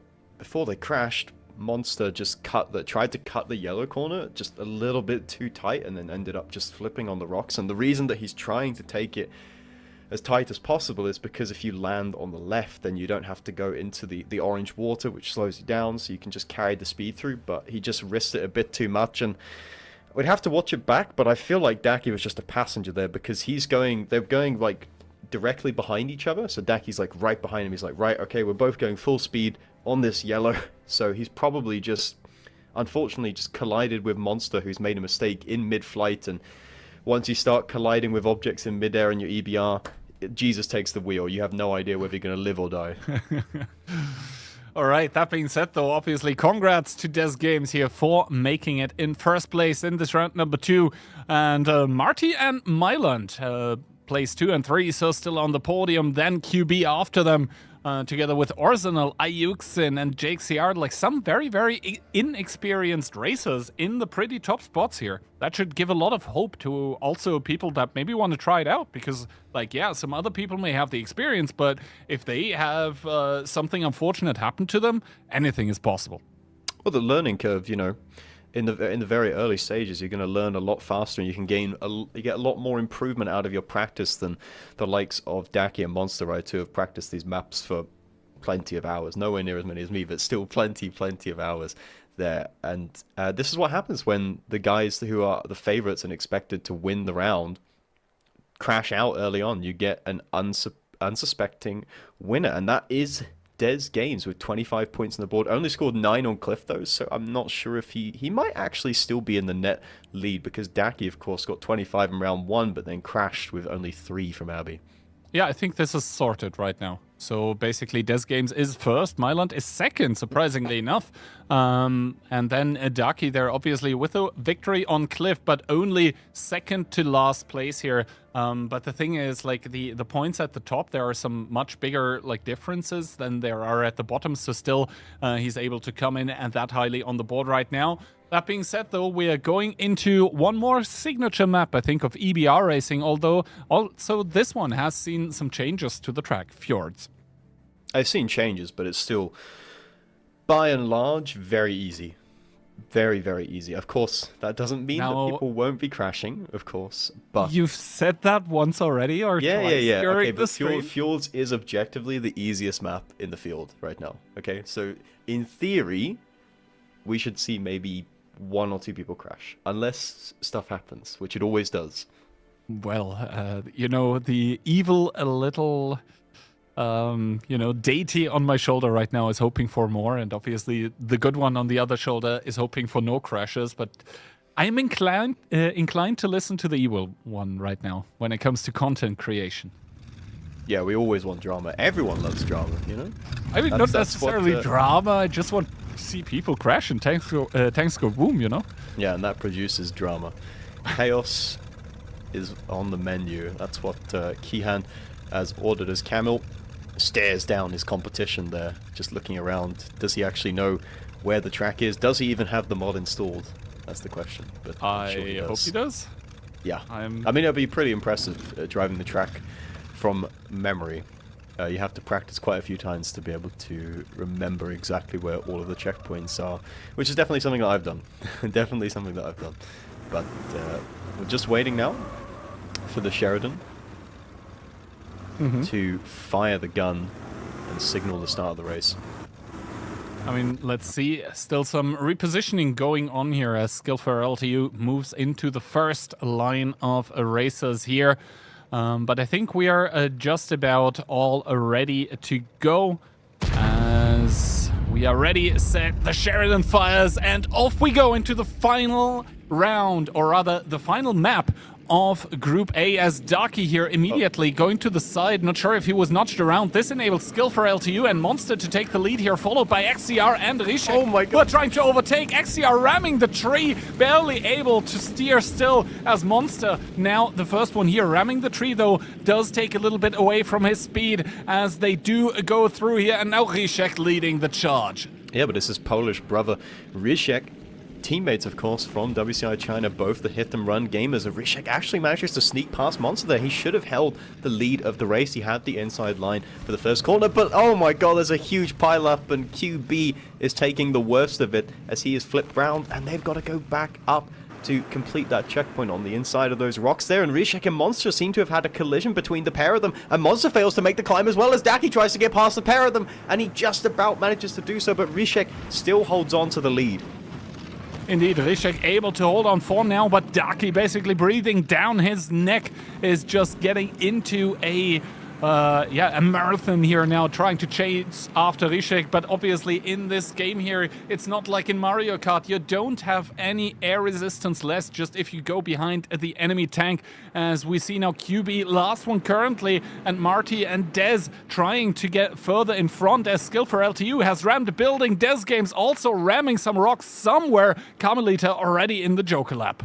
they crashed, Monster just tried to cut the yellow corner just a little bit too tight and then ended up just flipping on the rocks. And the reason that he's trying to take it as tight as possible is because if you land on the left, then you don't have to go into the orange water, which slows you down, so you can just carry the speed through. But he just risked it a bit too much, and we'd have to watch it back, but I feel like Daki was just a passenger there because they're going like directly behind each other. So Daki's like right behind him. He's like, right, okay, we're both going full speed on this yellow. So he's probably just, unfortunately, just collided with Monster, who's made a mistake in mid-flight. And once you start colliding with objects in mid-air in your EBR, Jesus takes the wheel. You have no idea whether you're going to live or die. All right, that being said, though, obviously, congrats to Des Games here for making it in first place in this round number 2. And Marty and Myland, place 2 and 3, so still on the podium. Then QB after them, together with Arsenal, Ayuxin, and Jake CR, like some very, very inexperienced racers in the pretty top spots here. That should give a lot of hope to also people that maybe want to try it out, because, like, yeah, some other people may have the experience, but if they have something unfortunate happen to them, anything is possible. Well, the learning curve, you know, in the very early stages, you're going to learn a lot faster, and you can you get a lot more improvement out of your practice than the likes of Daki and Monster, right, who have practiced these maps for plenty of hours. Nowhere near as many as me, but still plenty of hours there. And this is what happens when the guys who are the favorites and expected to win the round crash out early on. You get an unsuspecting winner, and that is Des Games with 25 points on the board. Only scored 9 on Cliff, though, so I'm not sure if he might actually still be in the net lead, because Daki, of course, got 25 in round 1, but then crashed with only 3 from Abbey. Yeah, I think this is sorted right now. So basically, Des Games is first, Myland is second, surprisingly enough. And then Daki there, obviously, with a victory on Cliff, but only second to last place here. But the thing is, like, the points at the top, there are some much bigger, like, differences than there are at the bottom. So still, he's able to come in and that highly on the board right now. That being said, though, we are going into one more signature map, I think, of EBR Racing, although also this one has seen some changes to the track, Fjords. I've seen changes, but it's still, by and large, very easy. Very, very easy. Of course, that doesn't mean that people won't be crashing, of course, but... You've said that once already, or twice? Yeah. Okay, but Fjords is objectively the easiest map in the field right now, okay? So, in theory, we should see maybe 1 or 2 people crash, unless stuff happens, which it always does. Well, you know, the evil little... you know, deity on my shoulder right now is hoping for more, and obviously the good one on the other shoulder is hoping for no crashes, but I'm inclined to listen to the evil one right now when it comes to content creation. Yeah, we always want drama. Everyone loves drama, you know? I mean, not necessarily drama, I just want to see people crash and tanks go boom, you know? Yeah, and that produces drama. Chaos is on the menu. That's what Kihan has ordered as Camille stares down his competition there, just looking around. Does he actually know where the track is? Does he even have the mod installed? That's the question. But I hope he does. Yeah. I mean, it'll be pretty impressive driving the track from memory. You have to practice quite a few times to be able to remember exactly where all of the checkpoints are, which is definitely something that I've done. Definitely something that I've done. But we're just waiting now for the Sheridan to fire the gun and signal the start of the race. I mean, let's see. Still some repositioning going on here as Skillful LTU moves into the first line of racers here. But I think we are just about all ready to go. As we are ready, set, the Sheridan fires, and off we go into the final round, or rather the final map of Group A, as Daki here immediately going to the side. Not sure if he was notched around. This enables Skill for LTU and Monster to take the lead here, followed by XCR and Rishek. Oh my god. Who are trying to overtake. XCR ramming the tree, barely able to steer still as Monster. Now the first one here ramming the tree, though, does take a little bit away from his speed as they do go through here, and now Rishek leading the charge. Yeah, but this is Polish brother Rishek teammates, of course, from WCI China, both the hit-and-run gamers. Rishek actually manages to sneak past Monster there. He should have held the lead of the race. He had the inside line for the first corner, but oh my god, there's a huge pile-up, and QB is taking the worst of it as he is flipped round, and they've got to go back up to complete that checkpoint on the inside of those rocks there. And Rishek and Monster seem to have had a collision between the pair of them, and Monster fails to make the climb as well as Daki tries to get past the pair of them, and he just about manages to do so, but Rishek still holds on to the lead. Indeed, Rishek able to hold on for now, but Daki basically breathing down his neck is just getting into a marathon here now, trying to chase after Rishek. But obviously in this game here, it's not like in Mario Kart. You don't have any air resistance less, just if you go behind the enemy tank. As we see now QB last one currently, and Marty and Dez trying to get further in front as Skill for LTU has rammed the building. Dez Games also ramming some rocks somewhere. Carmelita already in the Joker lap.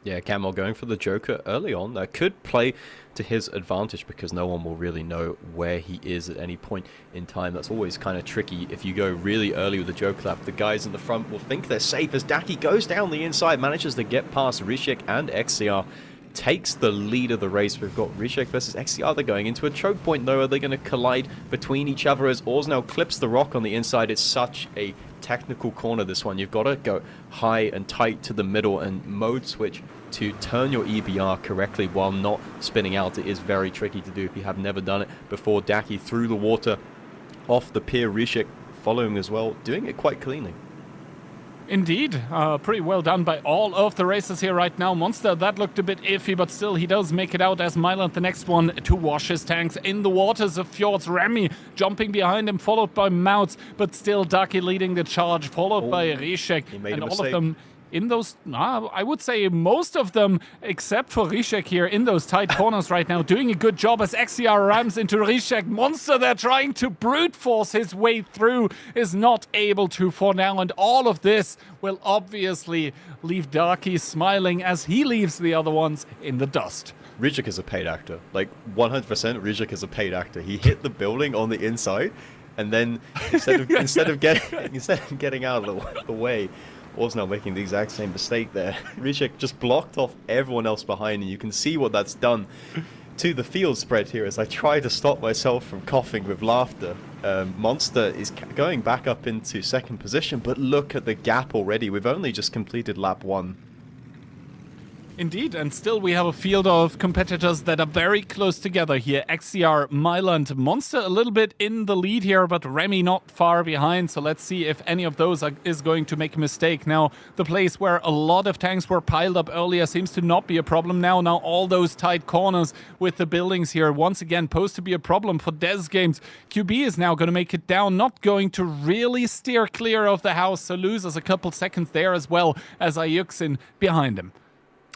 Yeah, Camel going for the Joker early on. That could play to his advantage because no one will really know where he is at any point in time. That's always kind of tricky. If you go really early with the Joker lap, the guys in the front will think they're safe as Daki goes down the inside, manages to get past Rishek, and XCR takes the lead of the race. We've got Rishek versus XCR. They're going into a choke point though. Are they going to collide between each other as Ors now clips the rock on the inside? It's such a technical corner, this one. You've got to go high and tight to the middle and mode switch to turn your EBR correctly while not spinning out. It is very tricky to do if you have never done it before. Daki through the water off the pier. Rishek following as well, doing it quite cleanly. Indeed, pretty well done by all of the racers here right now. Monster, that looked a bit iffy, but still he does make it out as Myland, the next one to wash his tanks in the waters of Fjords. Remy jumping behind him, followed by Mouts, but still Daki leading the charge, followed by Rishek. And all of them in those, I would say most of them, except for Rishek here, in those tight corners right now, doing a good job as XCR rams into Rishek. Monster there trying to brute force his way through, is not able to for now, and all of this will obviously leave Daki smiling as he leaves the other ones in the dust. Rishek is a paid actor, like 100% Rishek is a paid actor. He hit the building on the inside, and then instead of getting out of the way, was now making the exact same mistake there. Rishek just blocked off everyone else behind, and you can see what that's done to the field spread here as I try to stop myself from coughing with laughter. Monster is going back up into second position, but look at the gap already. We've only just completed lap 1. Indeed, and still we have a field of competitors that are very close together here. XCR, Myland, Monster a little bit in the lead here, but Remy not far behind. So let's see if any of those is going to make a mistake. Now, the place where a lot of tanks were piled up earlier seems to not be a problem now. Now all those tight corners with the buildings here once again posed to be a problem for Des Games. QB is now going to make it down, not going to really steer clear of the house, so loses a couple seconds there as well as Ayuxin behind him.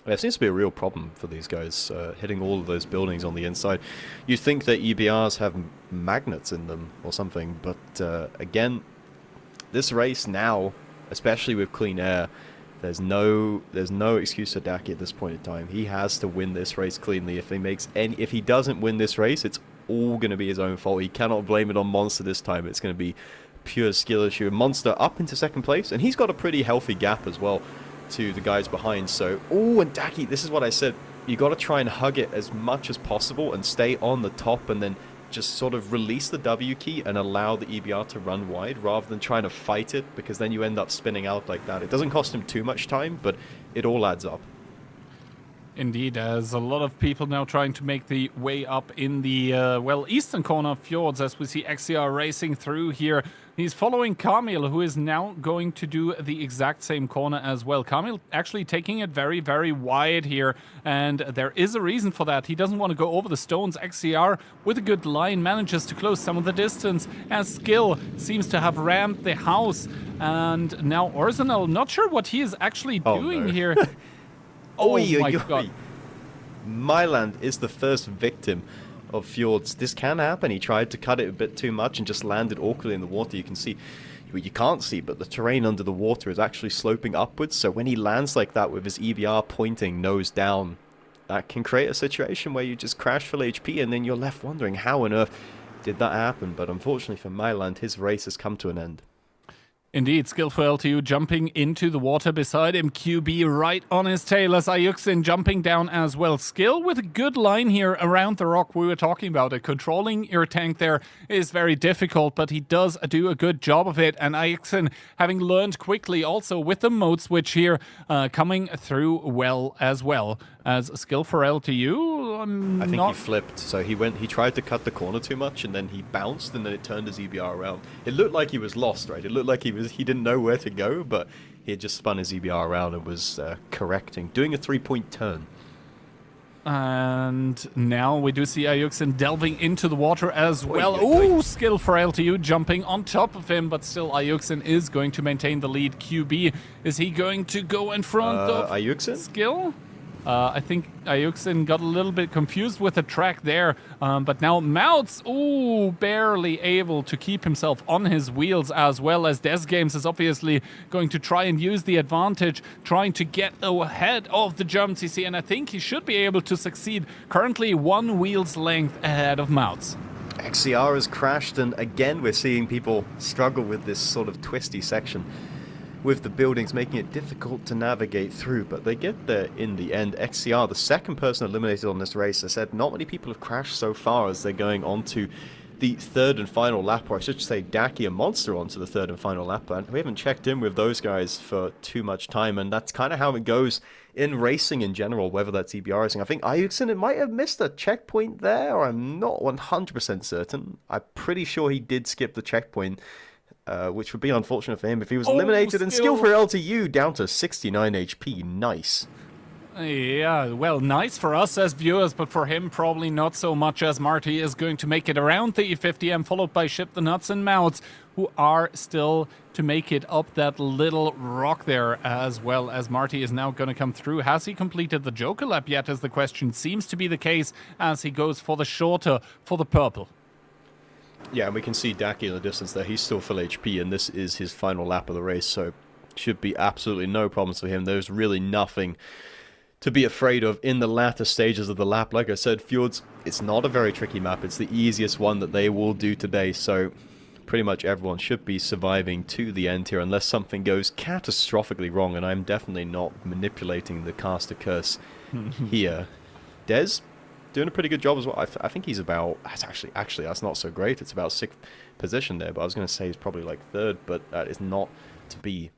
It seems to be a real problem for these guys, hitting all of those buildings on the inside. You'd think that EBRs have magnets in them or something, but again, this race now, especially with clean air, there's no excuse for Daki at this point in time. He has to win this race cleanly. If he doesn't win this race, it's all going to be his own fault. He cannot blame it on Monster this time. It's going to be pure skill issue. Monster up into second place, and he's got a pretty healthy gap as well to the guys behind. So, and Daki, this is what I said. You got to try and hug it as much as possible and stay on the top, and then just sort of release the W key and allow the EBR to run wide rather than trying to fight it, because then you end up spinning out like that. It doesn't cost him too much time, but it all adds up. Indeed, as a lot of people now trying to make the way up in the, eastern corner of Fjords, as we see XCR racing through here. He's following Kamil, who is now going to do the exact same corner as well. Kamil actually taking it very, very wide here, and there is a reason for that. He doesn't want to go over the stones. XCR, with a good line, manages to close some of the distance, as Skill seems to have rammed the house. And now Arsenal, not sure what he is actually doing here. Oh my god. Myland is the first victim of Fjords. This can happen. He tried to cut it a bit too much and just landed awkwardly in the water. You can see, well, you can't see, but the terrain under the water is actually sloping upwards. So when he lands like that with his EBR pointing nose down, that can create a situation where you just crash full HP and then you're left wondering how on earth did that happen. But unfortunately for Myland, his race has come to an end. Indeed, skillful LTU jumping into the water beside him. QB right on his tail as Ayuxin jumping down as well. Skill with a good line here around the rock we were talking about. Controlling your tank there is very difficult, but he does do a good job of it. And Ayuxin having learned quickly also with the mode switch here coming through well as well. As skill for LTU, I think he flipped. So he tried to cut the corner too much, and then he bounced, and then it turned his EBR around. It looked like he was lost, right? It looked like he didn't know where to go, but he had just spun his EBR around and was correcting, doing a 3-point turn. And now we do see Ayuxin delving into the water as well. Ooh, skill for LTU jumping on top of him, but still Ayuxin is going to maintain the lead. QB, is he going to go in front of Ayuxin? Skill? I think Ayuxin got a little bit confused with the track there, but now Mouts, ooh, barely able to keep himself on his wheels, as well as Des Games is obviously going to try and use the advantage, trying to get ahead of the jumps you see, and I think he should be able to succeed. Currently 1 wheel's length ahead of Mouts. XCR has crashed, and again we're seeing people struggle with this sort of twisty section, with the buildings making it difficult to navigate through, but they get there in the end. XCR, the second person eliminated on this race, I said not many people have crashed so far as they're going on to the third and final lap, or I should say Daki and Monster onto the third and final lap, and we haven't checked in with those guys for too much time, and that's kind of how it goes in racing in general, whether that's EBR racing. I think Ayuxin might have missed a checkpoint there, or I'm not 100% certain. I'm pretty sure he did skip the checkpoint, which would be unfortunate for him if he was eliminated. And skill for LTU down to 69 HP. Nice. Yeah, well, nice for us as viewers, but for him probably not so much, as Marty is going to make it around the E50M, followed by Ship the Nuts and Mouths, who are still to make it up that little rock there, as well as Marty is now going to come through. Has he completed the Joker lap yet, as the question seems to be the case, as he goes for the shorter, for the purple. Yeah, and we can see Daki in the distance there. He's still full HP, and this is his final lap of the race, so should be absolutely no problems for him. There's really nothing to be afraid of in the latter stages of the lap. Like I said, Fjords, it's not a very tricky map. It's the easiest one that they will do today, so pretty much everyone should be surviving to the end here, unless something goes catastrophically wrong, and I'm definitely not manipulating the caster curse here. Des? Doing a pretty good job as well. I think he's about... Actually, that's not so great. It's about 6th position there, but I was going to say he's probably like 3rd, but that is not to be.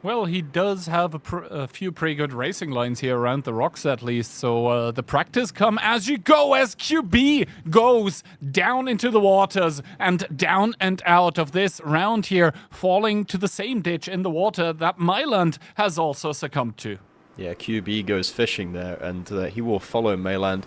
Well, he does have a few pretty good racing lines here around the rocks at least, so the practice come as you go, as QB goes down into the waters and down and out of this round here, falling to the same ditch in the water that Myland has also succumbed to. Yeah, QB goes fishing there, and he will follow Mayland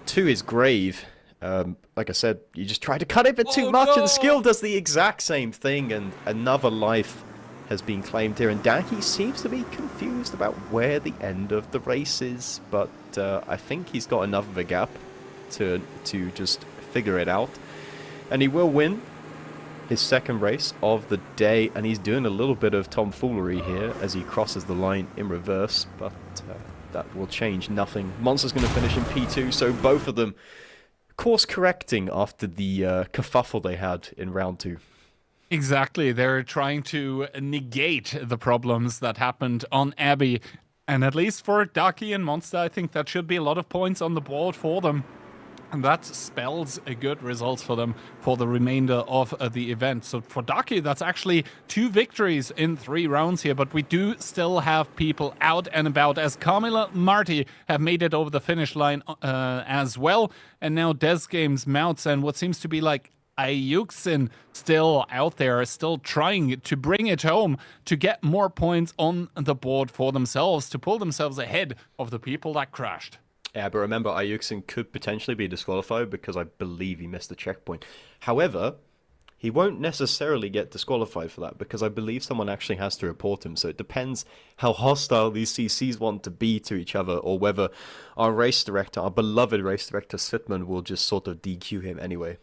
to his grave. Like I said, you just try to cut it a bit too much, and Skill does the exact same thing, and another life has been claimed here. And Daki seems to be confused about where the end of the race is, but I think he's got enough of a gap to just figure it out. And he will win his second race of the day, and he's doing a little bit of tomfoolery here as he crosses the line in reverse, but that will change nothing. Monster's going to finish in P2, so both of them course correcting after the kerfuffle they had in round 2. Exactly, they're trying to negate the problems that happened on Abbey, and at least for Daki and Monster, I think that should be a lot of points on the board for them. And that spells a good result for them for the remainder of the event. So for Daki, that's actually 2 victories in 3 rounds here. But we do still have people out and about, as Carmela Marty have made it over the finish line as well. And now Des Games, Mouts, and what seems to be like Ayuxin still out there, still trying to bring it home to get more points on the board for themselves, to pull themselves ahead of the people that crashed. Yeah, but remember, Ayuxin could potentially be disqualified because I believe he missed the checkpoint. However, he won't necessarily get disqualified for that because I believe someone actually has to report him. So it depends how hostile these CCs want to be to each other, or whether our race director, our beloved race director, Sitman, will just sort of DQ him anyway.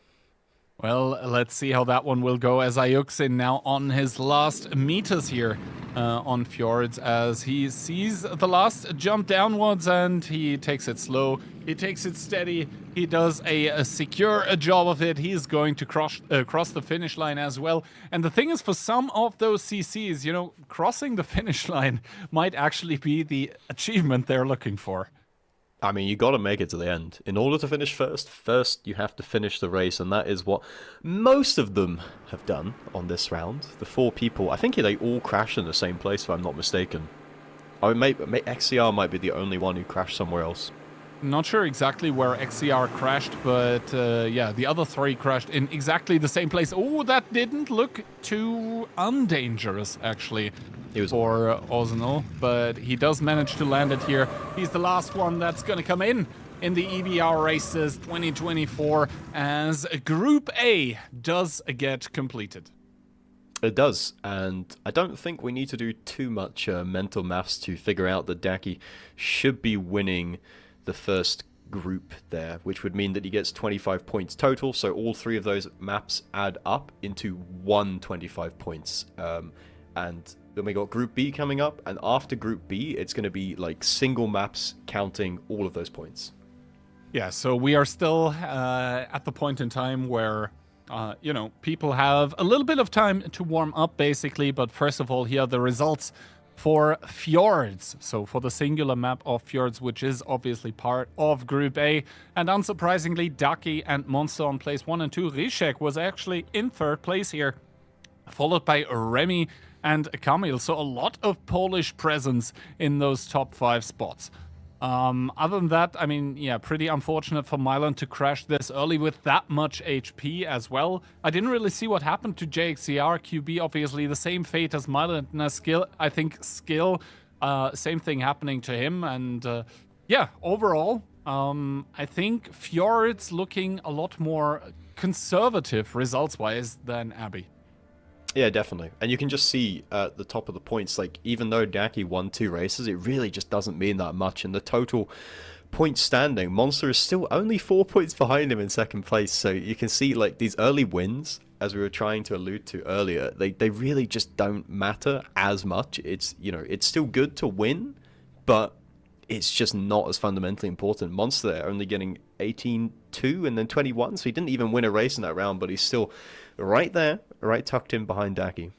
Well, let's see how that one will go, as Ayuxin now on his last meters here on Fjords, as he sees the last jump downwards and he takes it slow. He takes it steady. He does a secure job of it. He is going to cross the finish line as well. And the thing is, for some of those CCs, you know, crossing the finish line might actually be the achievement they're looking for. I mean, you got to make it to the end. In order to finish first you have to finish the race, and that is what most of them have done on this round. The 4 people, I think they all crashed in the same place, if I'm not mistaken. I mean, XCR might be the only one who crashed somewhere else. Not sure exactly where XCR crashed, but yeah, the other 3 crashed in exactly the same place. Oh, that didn't look too undangerous, actually, for Ozanol, but he does manage to land it here. He's the last one that's going to come in the EBR Races 2024 as Group A does get completed. It does, and I don't think we need to do too much mental maths to figure out that Daki should be winning the first group there, which would mean that he gets 25 points total, so all 3 of those maps add up into 125 points. And then we got Group B coming up, and after Group B, it's going to be like single maps counting all of those points. Yeah, so we are still at the point in time where you know, people have a little bit of time to warm up, basically. But first of all, here are the results for Fjords. So for the singular map of Fjords, which is obviously part of Group A. And unsurprisingly, Daki and Monster on place 1 and 2. Rishek was actually in 3rd place here, followed by Remy and Kamil. So a lot of Polish presence in those top 5 spots. Other than that, I mean, yeah, pretty unfortunate for Milan to crash this early with that much HP as well. I didn't really see what happened to JXCR. QB, obviously the same fate as Milan. Skill, I think Skill, same thing happening to him. And yeah, overall, I think Fjords looking a lot more conservative results-wise than Abbey. Yeah, definitely. And you can just see at the top of the points, like, even though Daki won 2 races, it really just doesn't mean that much. In the total point standing, Monster is still only 4 points behind him in 2nd place. So you can see, like, these early wins, as we were trying to allude to earlier, they really just don't matter as much. It's, you know, it's still good to win, but it's just not as fundamentally important. Monster only getting 18-2 and then 21, so he didn't even win a race in that round, but he's still right there, right tucked in behind Daki.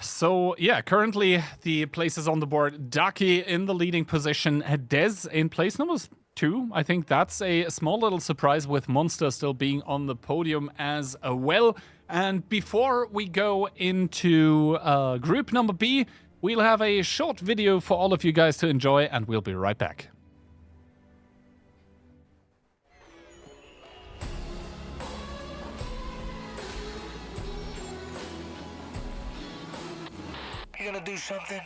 So, yeah, currently the places on the board. Daki in the leading position, Dez in place number 2. I think that's a small little surprise with Monster still being on the podium as well. And before we go into group number B, we'll have a short video for all of you guys to enjoy, and we'll be right back. You gonna do something?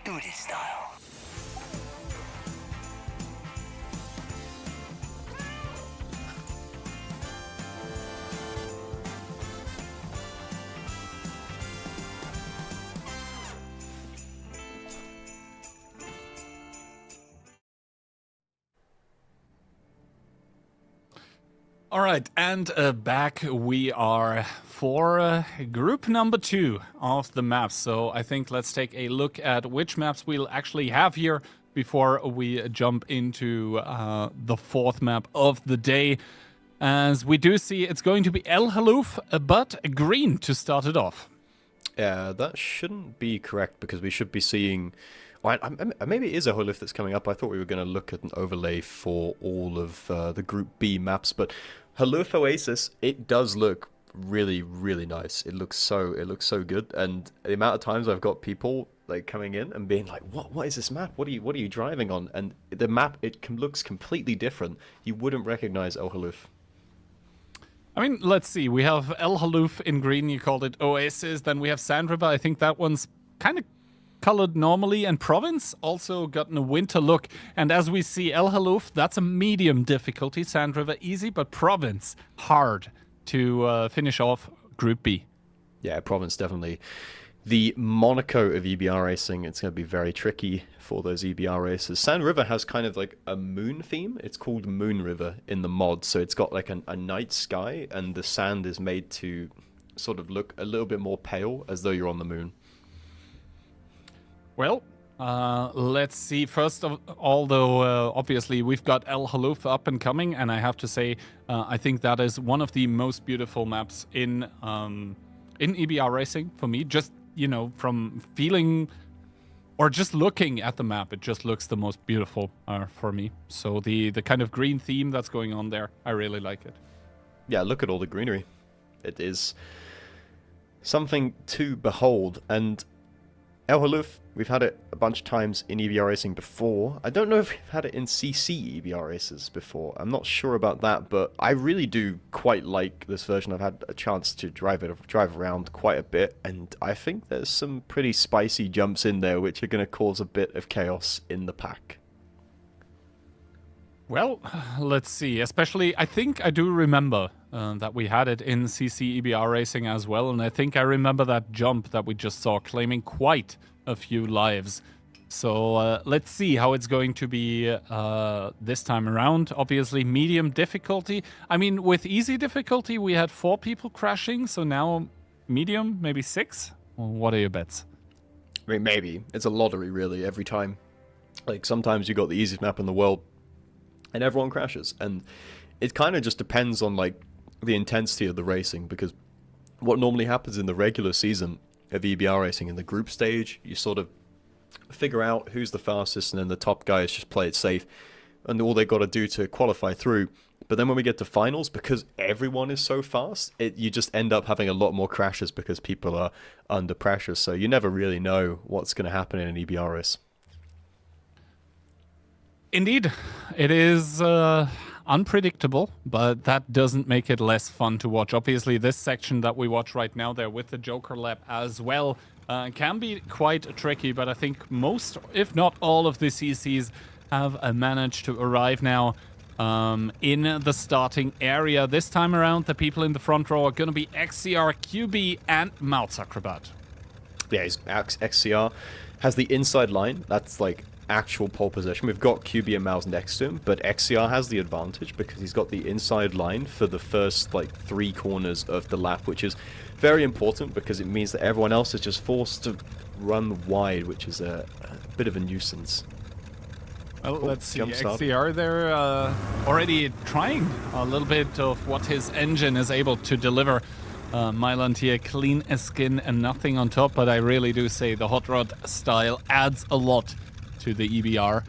Do it in style. All right, and back we are for group number 2 of the maps. So I think let's take a look at which maps we'll actually have here before we jump into the 4th map of the day. As we do see, it's going to be El Halluf, but green to start it off. Yeah, that shouldn't be correct, because we should be seeing... Well, maybe it is a Halluf that's coming up. I thought we were going to look at an overlay for all of the Group B maps, but Halluf Oasis, it does look really, really nice. It looks so good, and the amount of times I've got people like coming in and being like, "What is this map? What are you driving on?" And the map, looks completely different. You wouldn't recognize El Halluf. I mean, let's see. We have El Halluf in green. You called it Oasis. Then we have Sand River. I think that one's kind of colored normally, and Province also gotten a winter look. And as we see, El Halluf, that's a medium difficulty. Sand River easy, but Province hard to finish off Group B. Yeah, Province definitely the Monaco of EBR racing. It's going to be very tricky for those EBR races. Sand River has kind of like a moon theme. It's called Moon River in the mod, so it's got like a night sky, and the sand is made to sort of look a little bit more pale, as though you're on the moon. Well, Let's see. First of all, though, obviously we've got El Halluf up and coming, and I have to say, I think that is one of the most beautiful maps in EBR Racing for me. Just, you know, from feeling or just looking at the map, it just looks the most beautiful for me. So the kind of green theme that's going on there, I really like it. Yeah, look at all the greenery. It is something to behold, and El Halluf, we've had it a bunch of times in EBR Racing before. I don't know if we've had it in CC EBR Races before. I'm not sure about that, but I really do quite like this version. I've had a chance to drive around quite a bit, and I think there's some pretty spicy jumps in there which are going to cause a bit of chaos in the pack. Well, let's see. Especially, I think I do remember that we had it in CC EBR Racing as well, and I think I remember that jump that we just saw claiming quite a few lives. So let's see how it's going to be this time around. Obviously, medium difficulty. I mean, with easy difficulty, we had 4 people crashing, so now medium, maybe 6? Well, what are your bets? I mean, maybe. It's a lottery, really, every time. Like, sometimes you got the easiest map in the world, and everyone crashes, and it kind of just depends on like the intensity of the racing, because what normally happens in the regular season of EBR Racing in the group stage, you sort of figure out who's the fastest, and then the top guys just play it safe, and all they got to do to qualify through. But then when we get to finals, because everyone is so fast, you just end up having a lot more crashes because people are under pressure, so you never really know what's going to happen in an EBR race. Indeed, it is unpredictable, but that doesn't make it less fun to watch. Obviously, this section that we watch right now there with the Joker lap as well can be quite tricky, but I think most, if not all, of the CCs have managed to arrive now in the starting area. This time around, the people in the front row are going to be XCR, QB, and Mouse Acrobat. Yeah, XCR has the inside line. That's like actual pole position. We've got QB and Mouse next to him, but XCR has the advantage because he's got the inside line for the first like 3 corners of the lap, which is very important because it means that everyone else is just forced to run wide, which is a bit of a nuisance. Well, let's see. XCR there already trying a little bit of what his engine is able to deliver. Myland here, clean as skin and nothing on top, but I really do say the hot rod style adds a lot to the EBR.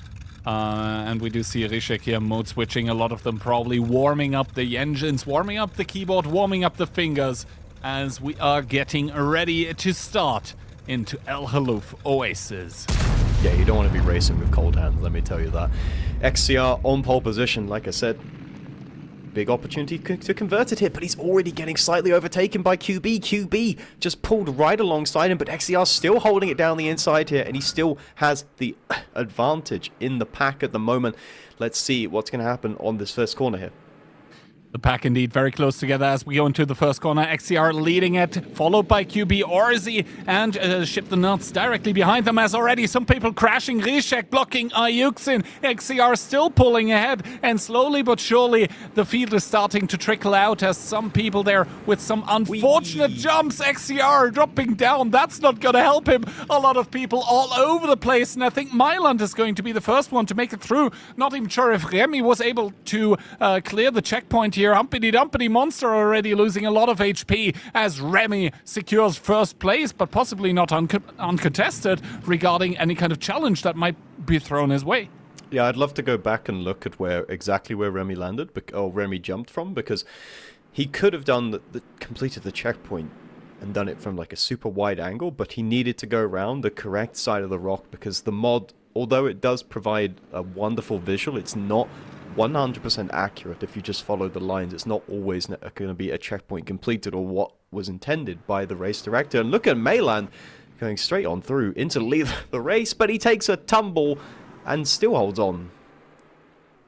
And we do see Rishek here mode switching, a lot of them probably warming up the engines, warming up the keyboard, warming up the fingers as we are getting ready to start into El Halluf Oasis. Yeah, you don't want to be racing with cold hands, let me tell you that. XCR on pole position, like I said. Big opportunity to convert it here, but he's already getting slightly overtaken by QB. QB just pulled right alongside him, but XCR still holding it down the inside here, and he still has the advantage in the pack at the moment. Let's see what's going to happen on this first corner here. The pack indeed very close together as we go into the first corner. XCR leading it, followed by QB Orzi and Ship the Nuts directly behind them as already some people crashing. Rishek blocking Ayuxin. XCR still pulling ahead, and slowly but surely the field is starting to trickle out as some people there with some unfortunate jumps. XCR dropping down. That's not going to help him. A lot of people all over the place, and I think Myland is going to be the first one to make it through. Not even sure if Remy was able to clear the checkpoint here. Humpity Dumpity Monster already losing a lot of HP as Remy secures first place, but possibly not uncontested regarding any kind of challenge that might be thrown his way. Yeah, I'd love to go back and look at exactly where Remy landed, or Remy jumped from, because he could have done completed the checkpoint and done it from like a super wide angle, but he needed to go around the correct side of the rock because the mod, although it does provide a wonderful visual, it's not 100% accurate. If you just follow the lines, it's not always going to be a checkpoint completed or what was intended by the race director. And look at Mayland going straight on through into the race, but he takes a tumble and still holds on.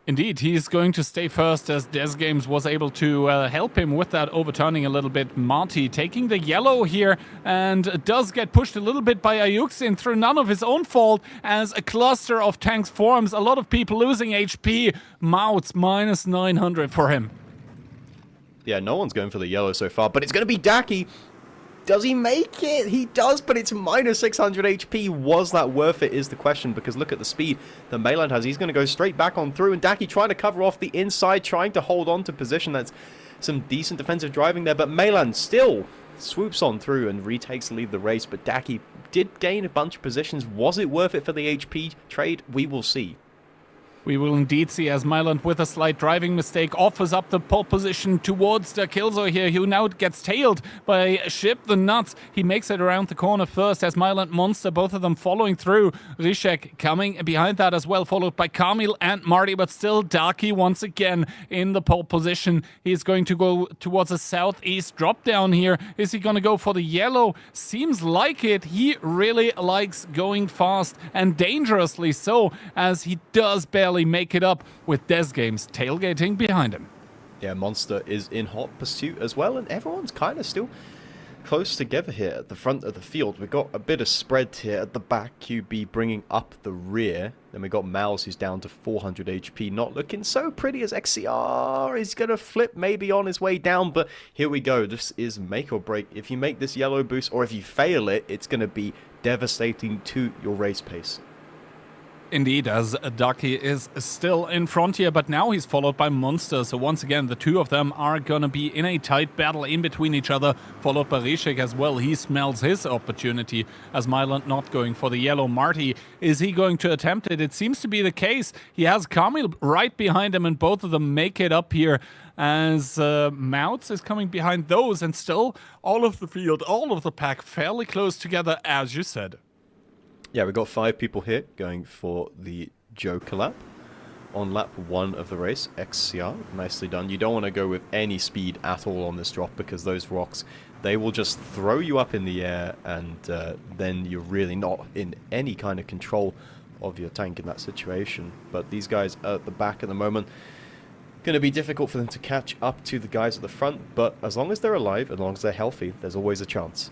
Indeed, he's going to stay first as Des Games was able to help him with that overturning a little bit. Marty taking the yellow here and does get pushed a little bit by Ayuxin through none of his own fault as a cluster of tanks forms. A lot of people losing HP. Mouts minus 900 for him. Yeah, no one's going for the yellow so far, but it's going to be Daki. Does he make it? He does, but it's minus 600 HP. Was that worth it is the question, because look at the speed that Mayland has. He's going to go straight back on through, and Daki trying to cover off the inside, trying to hold on to position. That's some decent defensive driving there, but Mayland still swoops on through and retakes the lead of the race, but Daki did gain a bunch of positions. Was it worth it for the HP trade? We will see. We will indeed see, as Myland, with a slight driving mistake, offers up the pole position towards the Killzo here, who now gets tailed by Ship the Nuts. He makes it around the corner first, as Myland Monster, both of them following through. Rishek coming behind that as well, followed by Kamil and Marty, but still Daki once again in the pole position. He's going to go towards a southeast drop down here. Is he going to go for the yellow? Seems like it. He really likes going fast, and dangerously so, as he does barely make it up with Des Games tailgating behind him. Yeah, Monster is in hot pursuit as well, and everyone's kind of still close together here at the front of the field. We've got a bit of spread here at the back, QB bringing up the rear. Then we've got Mouse, who's down to 400 HP, not looking so pretty as XCR is going to flip maybe on his way down, but here we go. This is make or break. If you make this yellow boost, or if you fail it, it's going to be devastating to your race pace. Indeed, as Daki is still in front here, but now he's followed by Monster. So once again, the two of them are going to be in a tight battle in between each other, followed by Rishek as well. He smells his opportunity, as Myland not going for the yellow. Marty, is he going to attempt it? It seems to be the case. He has Kamil right behind him, and both of them make it up here, as Mouts is coming behind those, and still all of the field, all of the pack fairly close together, as you said. Yeah, we've got 5 people here going for the Joker lap. On lap 1 of the race, XCR, nicely done. You don't want to go with any speed at all on this drop, because those rocks, they will just throw you up in the air, and then you're really not in any kind of control of your tank in that situation. But these guys at the back at the moment, going to be difficult for them to catch up to the guys at the front, but as long as they're alive, as long as they're healthy, there's always a chance.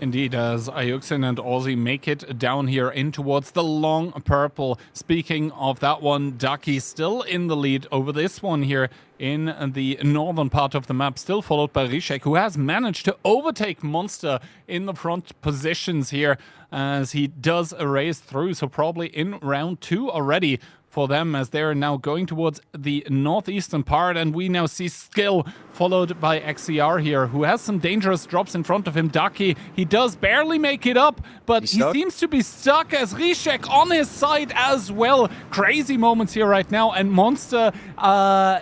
Indeed, as Ayuxin and Aussie make it down here in towards the long purple. Speaking of that one, Daki still in the lead over this one here in the northern part of the map, still followed by Rishek, who has managed to overtake Monster in the front positions here, as he does a race through, so probably in round 2 already for them, as they're now going towards the northeastern part. And we now see Skill followed by XCR here, who has some dangerous drops in front of him. Daki, he does barely make it up, but he seems to be stuck, as Rishek on his side as well. Crazy moments here right now, and Monster,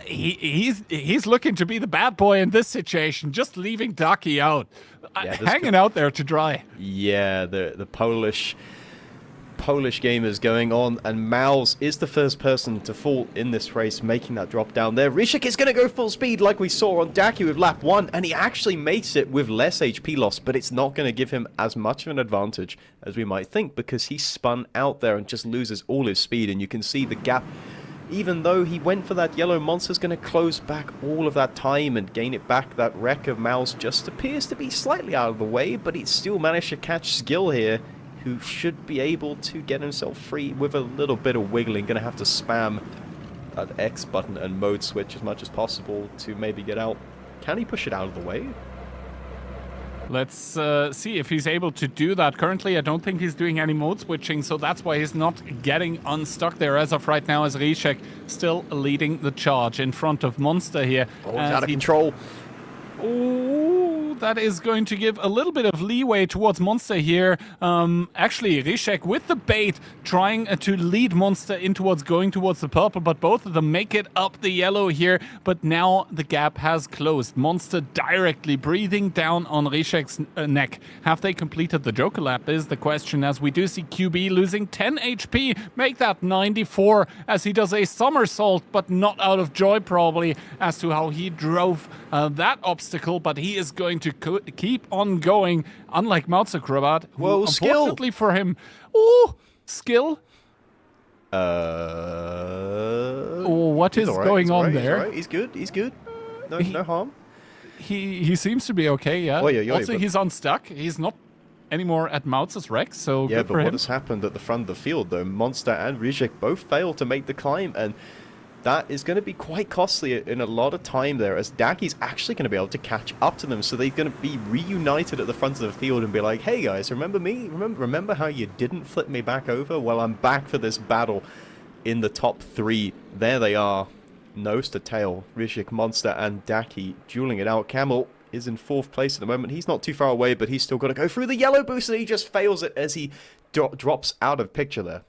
he's looking to be the bad boy in this situation, just leaving Daki out, hanging out there to dry. Yeah, the Polish game is going on, and Mouse is the first person to fall in this race, making that drop down there. Rishik is going to go full speed like we saw on Daki with lap 1, and he actually makes it with less HP loss, but it's not going to give him as much of an advantage as we might think, because he spun out there and just loses all his speed, and you can see the gap. Even though he went for that yellow, Monster's going to close back all of that time and gain it back. That wreck of Mouse just appears to be slightly out of the way, but he still managed to catch Skill here, who should be able to get himself free with a little bit of wiggling. Going to have to spam that X button and mode switch as much as possible to maybe get out. Can he push it out of the way? Let's see if he's able to do that. Currently, I don't think he's doing any mode switching, so that's why he's not getting unstuck there as of right now, as Rishek still leading the charge in front of Monster here. Oh, he's out of control. Oh, that is going to give a little bit of leeway towards Monster here. Actually, Rishek with the bait trying to lead Monster in towards going towards the purple, but both of them make it up the yellow here. But now the gap has closed. Monster directly breathing down on Rishek's neck. Have they completed the Joker lap is the question, as we do see QB losing 10 HP, make that 94 as he does a somersault, but not out of joy probably as to how he drove that obstacle, but he is going to keep on going, unlike Mouse-Acrobat, who, whoa, unfortunately Skill. for him... Oh, Skill? What is going on there? He's good, he's good. No harm. He seems to be okay, yeah. Also, he's unstuck. He's not anymore at Moutz's wreck, so yeah, good for him. What has happened at the front of the field, though? Monster and Rishik both failed to make the climb, and that is going to be quite costly in a lot of time there, as Daki's actually going to be able to catch up to them. So they're going to be reunited at the front of the field and be like, hey guys, remember me? Remember how you didn't flip me back over? Well, I'm back for this battle in the top 3. There they are, nose to tail. Rishik, Monster, and Daki dueling it out. Camel is in 4th place at the moment. He's not too far away, but he's still got to go through the yellow boost, and he just fails it as he drops out of picture there.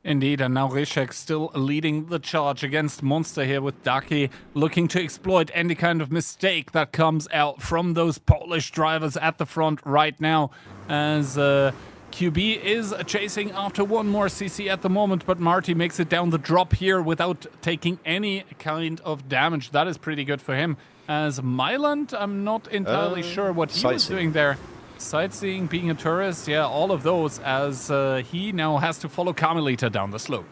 Indeed, and now Rishek still leading the charge against Monster here, with Daki looking to exploit any kind of mistake that comes out from those Polish drivers at the front right now, as QB is chasing after one more CC at the moment, but Marty makes it down the drop here without taking any kind of damage. That is pretty good for him. As Myland, I'm not entirely sure what he was doing there. Sightseeing, being a tourist, yeah, all of those, as he now has to follow Carmelita down the slope.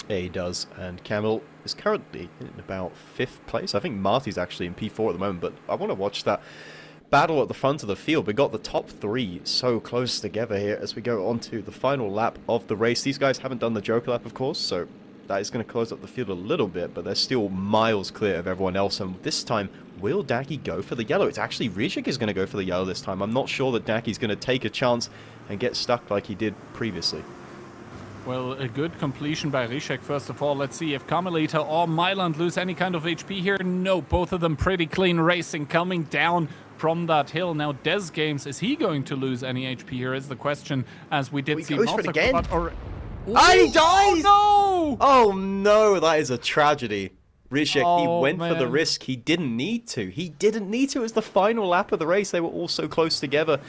Yeah, he does, and Camel is currently in about 5th place. I think Marty's actually in P4 at the moment, but I want to watch that battle at the front of the field. We got the top 3 so close together here as we go on to the final lap of the race. These guys haven't done the Joker lap, of course, so that is going to close up the field a little bit, but they're still miles clear of everyone else. And this time, will Daki go for the yellow? It's actually Rishik is going to go for the yellow this time. I'm not sure that Daki's going to take a chance and get stuck like he did previously. Well, a good completion by Rishek, first of all. Let's see if Carmelita or Myland lose any kind of HP here. No, both of them pretty clean racing, coming down from that hill. Now, Des Games, is he going to lose any HP here is the question, as we did see goes for it again. He dies! Oh, no! Oh no, that is a tragedy. Rishik, he went for the man. risk. He didn't need to. He didn't need to. It was the final lap of the race. They were all so close together,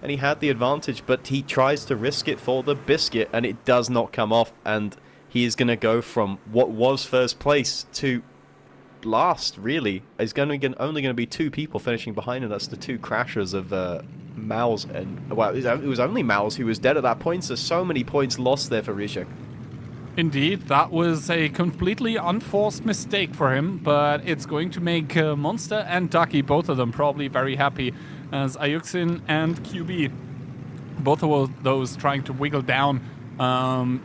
and he had the advantage, but he tries to risk it for the biscuit, and it does not come off, and he is going to go from what was 1st place to last, really. There's only going to be 2 people finishing behind him. That's the 2 crashers of Mouse, and well, it was only Mouse who was dead at that point, so many points lost there for Rishik. Indeed, that was a completely unforced mistake for him, but it's going to make Monster and Daki, both of them, probably very happy, as Ayuxin and QB, both of those trying to wiggle down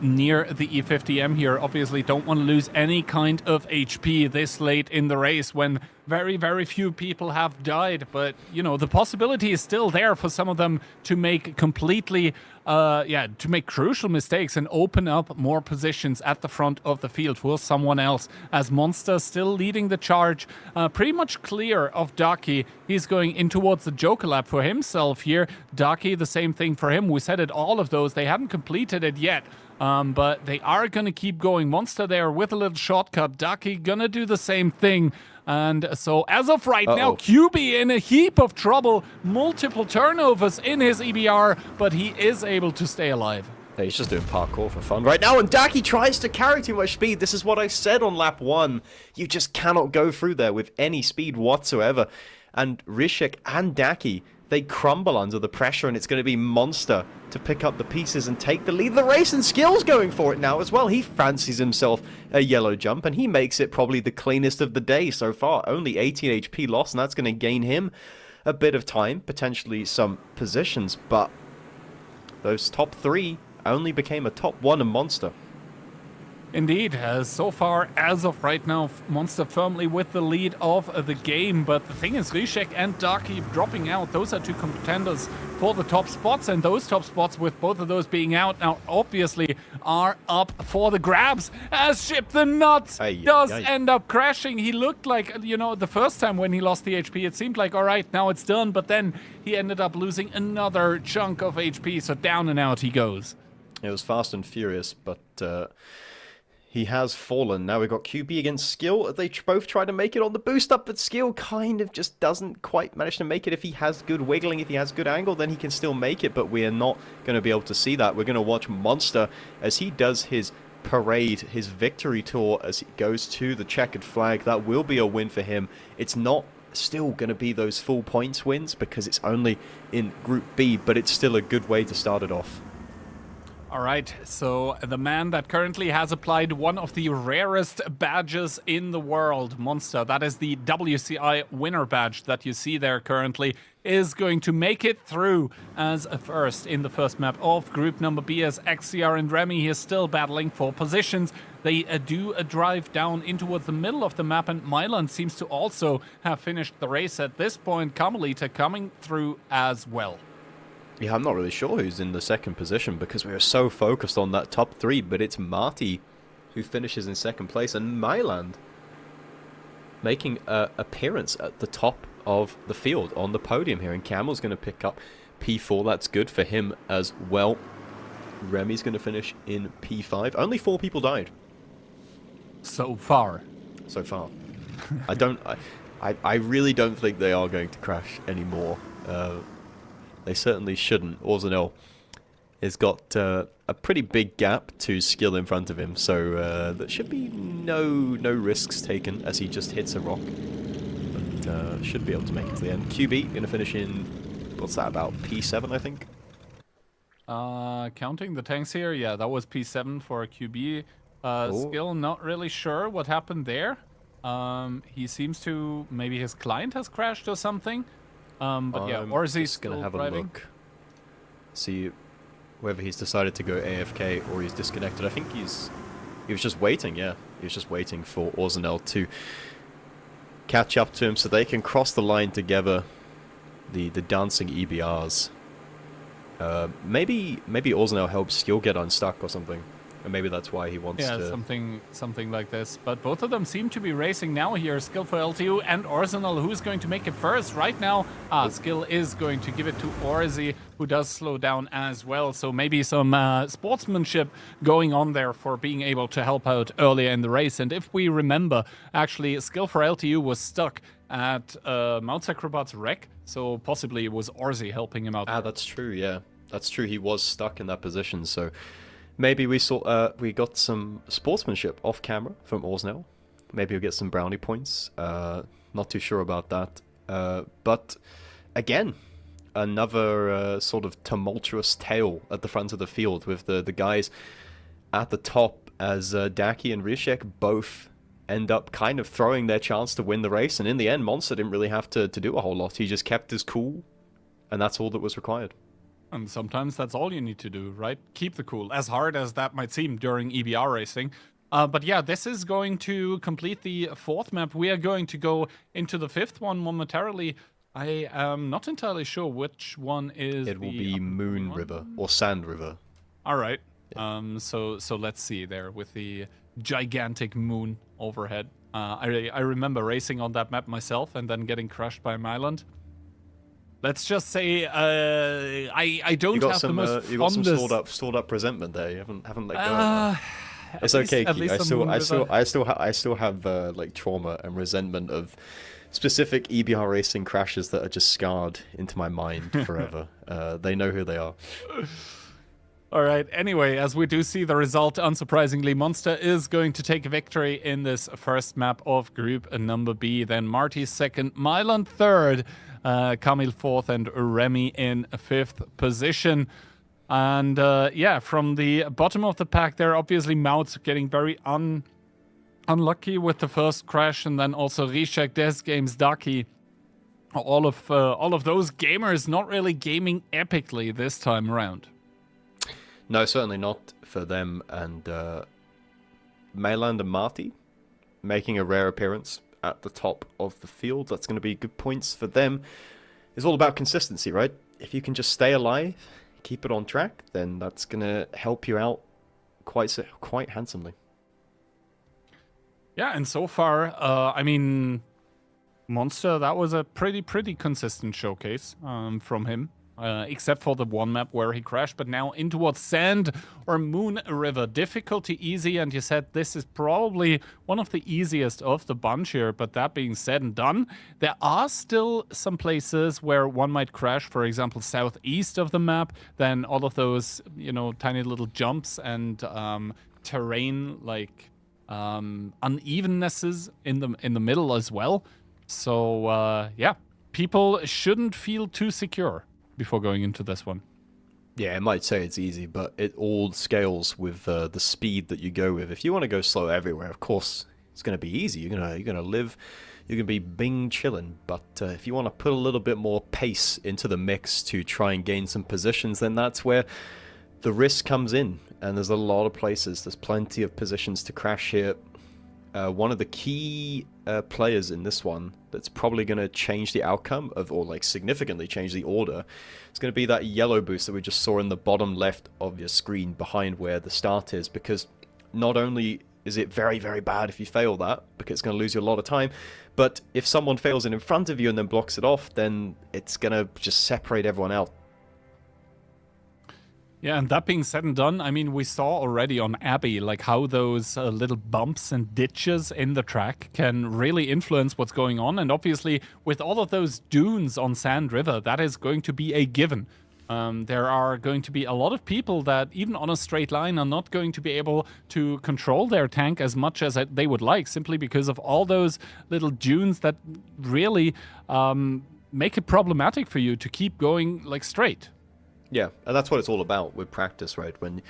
near the E50M here. Obviously don't want to lose any kind of HP this late in the race when very, very few people have died. But, you know, the possibility is still there for some of them to make completely, to make crucial mistakes and open up more positions at the front of the field for someone else. As Monster still leading the charge, pretty much clear of Daki. He's going in towards the Joker lap for himself here. Daki, the same thing for him. We said it, all of those. They haven't completed it yet. But they are going to keep going. Monster there with a little shortcut. Daki gonna do the same thing. And so as of right now, QB in a heap of trouble. Multiple turnovers in his EBR, but he is able to stay alive. Yeah, he's just doing parkour for fun right now, and Daki tries to carry too much speed. This is what I said on lap 1. You just cannot go through there with any speed whatsoever. And Rishik and Daki, they crumble under the pressure, and it's going to be Monster to pick up the pieces and take the lead of the race, and Skill's going for it now as well. He fancies himself a yellow jump, and he makes it probably the cleanest of the day so far. Only 18 HP lost, and that's going to gain him a bit of time, potentially some positions, but those top 3 only became a top 1 in Monster. Indeed, so far, as of right now, Monster firmly with the lead of the game. But the thing is, Rishek and Daki dropping out. Those are 2 contenders for the top spots, and those top spots, with both of those being out now, obviously are up for the grabs. As Ship the Nuts does end up crashing. He looked like, you know, the first time when he lost the HP, it seemed like, all right, now it's done. But then he ended up losing another chunk of HP, so down and out he goes. It was fast and furious, but he has fallen. Now we've got QB against Skill. They both try to make it on the boost up, but Skill kind of just doesn't quite manage to make it. If he has good wiggling, if he has good angle, then he can still make it, but we are not going to be able to see that. We're going to watch Monster as he does his parade, his victory tour, as he goes to the checkered flag. That will be a win for him. It's not still going to be those full points wins because it's only in Group B, but it's still a good way to start it off. All right, so the man that currently has applied one of the rarest badges in the world, Monster, that is the WCI winner badge that you see there currently, is going to make it through as a first in the first map of Group number B, as XCR and Remy is still battling for positions. They do a drive down in towards the middle of the map, and Milan seems to also have finished the race at this point. Karelia coming through as well. Yeah, I'm not really sure who's in the second position because we were so focused on that top 3, but it's Marty who finishes in second place, and Milan making an appearance at the top of the field on the podium here, and Camel's going to pick up P4. That's good for him as well. Remy's going to finish in P5. Only 4 people died. So far. So far. I really don't think they are going to crash anymore. They certainly shouldn't. Orzenel has got a pretty big gap to skill in front of him, so there should be no risks taken as he just hits a rock. But should be able to make it to the end. QB going to finish in, what's that, about P7, I think? Counting the tanks here, yeah, that was P7 for a QB. Skill, not really sure what happened there. He seems to, maybe his client has crashed or something. But yeah, Orzi's just gonna still have driving. a look. See whether he's decided to go AFK or he's disconnected. I think he was just waiting, yeah. He was just waiting for Orzenel to catch up to him so they can cross the line together. The dancing EBRs. Maybe Orzenel helps Skill get unstuck or something. And maybe that's why he wants to... Yeah, something like this. But both of them seem to be racing now here. Skill for LTU and Orzenel. Who's going to make it first? Right now, Skill is going to give it to Orzi, who does slow down as well. So maybe some sportsmanship going on there for being able to help out earlier in the race. And if we remember, actually, Skill for LTU was stuck at Mount Acrobat's wreck. So possibly it was Orzi helping him out. That's true, yeah. That's true. He was stuck in that position, so... Maybe we got some sportsmanship off camera from Orzenel. Maybe we'll get some brownie points. Not too sure about that. But again, another sort of tumultuous tale at the front of the field with the guys at the top as Daki and Rishek both end up kind of throwing their chance to win the race. And in the end, Monster didn't really have to do a whole lot. He just kept his cool, and that's all that was required. And sometimes that's all you need to do, right? Keep the cool, as hard as that might seem during EBR racing. But yeah, this is going to complete the 4th map. We are going to go into the 5th one momentarily. I am not entirely sure which one is It will be Moon River or Sand River. All right. Yeah. So let's see there with the gigantic moon overhead. I remember racing on that map myself and then getting crushed by an island. Let's just say I don't have the most you got some stored up resentment there. You haven't let go of that. It's okay, Keith. I still have like trauma and resentment of specific EBR racing crashes that are just scarred into my mind forever. They know who they are. All right. Anyway, as we do see the result, unsurprisingly, Monster is going to take a victory in this first map of Group number B. Then Marty 2nd, Milan 3rd, Kamil 4th, and Remy in 5th position. And yeah, from the bottom of the pack there, obviously Mouts getting very unlucky with the first crash, and then also Rishek, Des Games, Daki. All of those gamers not really gaming epically this time around. No, certainly not for them. And Mayland and Marty making a rare appearance at the top of the field. That's going to be good points for them. It's all about consistency, right? If you can just stay alive, keep it on track, then that's going to help you out quite handsomely. Yeah, and so far, I mean, Monster, that was a pretty consistent showcase from him. Except for the one map where he crashed, but now in towards Sand or Moon River. Difficulty easy, and you said this is probably one of the easiest of the bunch here, but that being said and done, there are still some places where one might crash, for example, southeast of the map, then all of those, you know, tiny little jumps and terrain, like unevennesses in the middle as well. So, yeah, people shouldn't feel too secure before going into this one. Yeah, I might say it's easy, but it all scales with the speed that you go with. If you want to go slow everywhere, of course, it's going to be easy. You're gonna live, you're gonna be bing chilling. But if you want to put a little bit more pace into the mix to try and gain some positions, then that's where the risk comes in. and there's a lot of places. There's plenty of positions to crash here. One of the key players in this one that's probably going to change the outcome of, or like significantly change the order, it's going to be that yellow boost that we just saw in the bottom left of your screen behind where the start is, because not only is it very, very bad if you fail that, because it's going to lose you a lot of time, but if someone fails it in front of you and then blocks it off, then it's going to just separate everyone out. Yeah, and that being said and done, I mean, we saw already on Abbey, like how those little bumps and ditches in the track can really influence what's going on. And obviously, with all of those dunes on Sand River, that is going to be a given. There are going to be a lot of people that, even on a straight line, are not going to be able to control their tank as much as they would like, simply because of all those little dunes that really make it problematic for you to keep going like straight. Yeah, and that's what it's all about with practice, right? When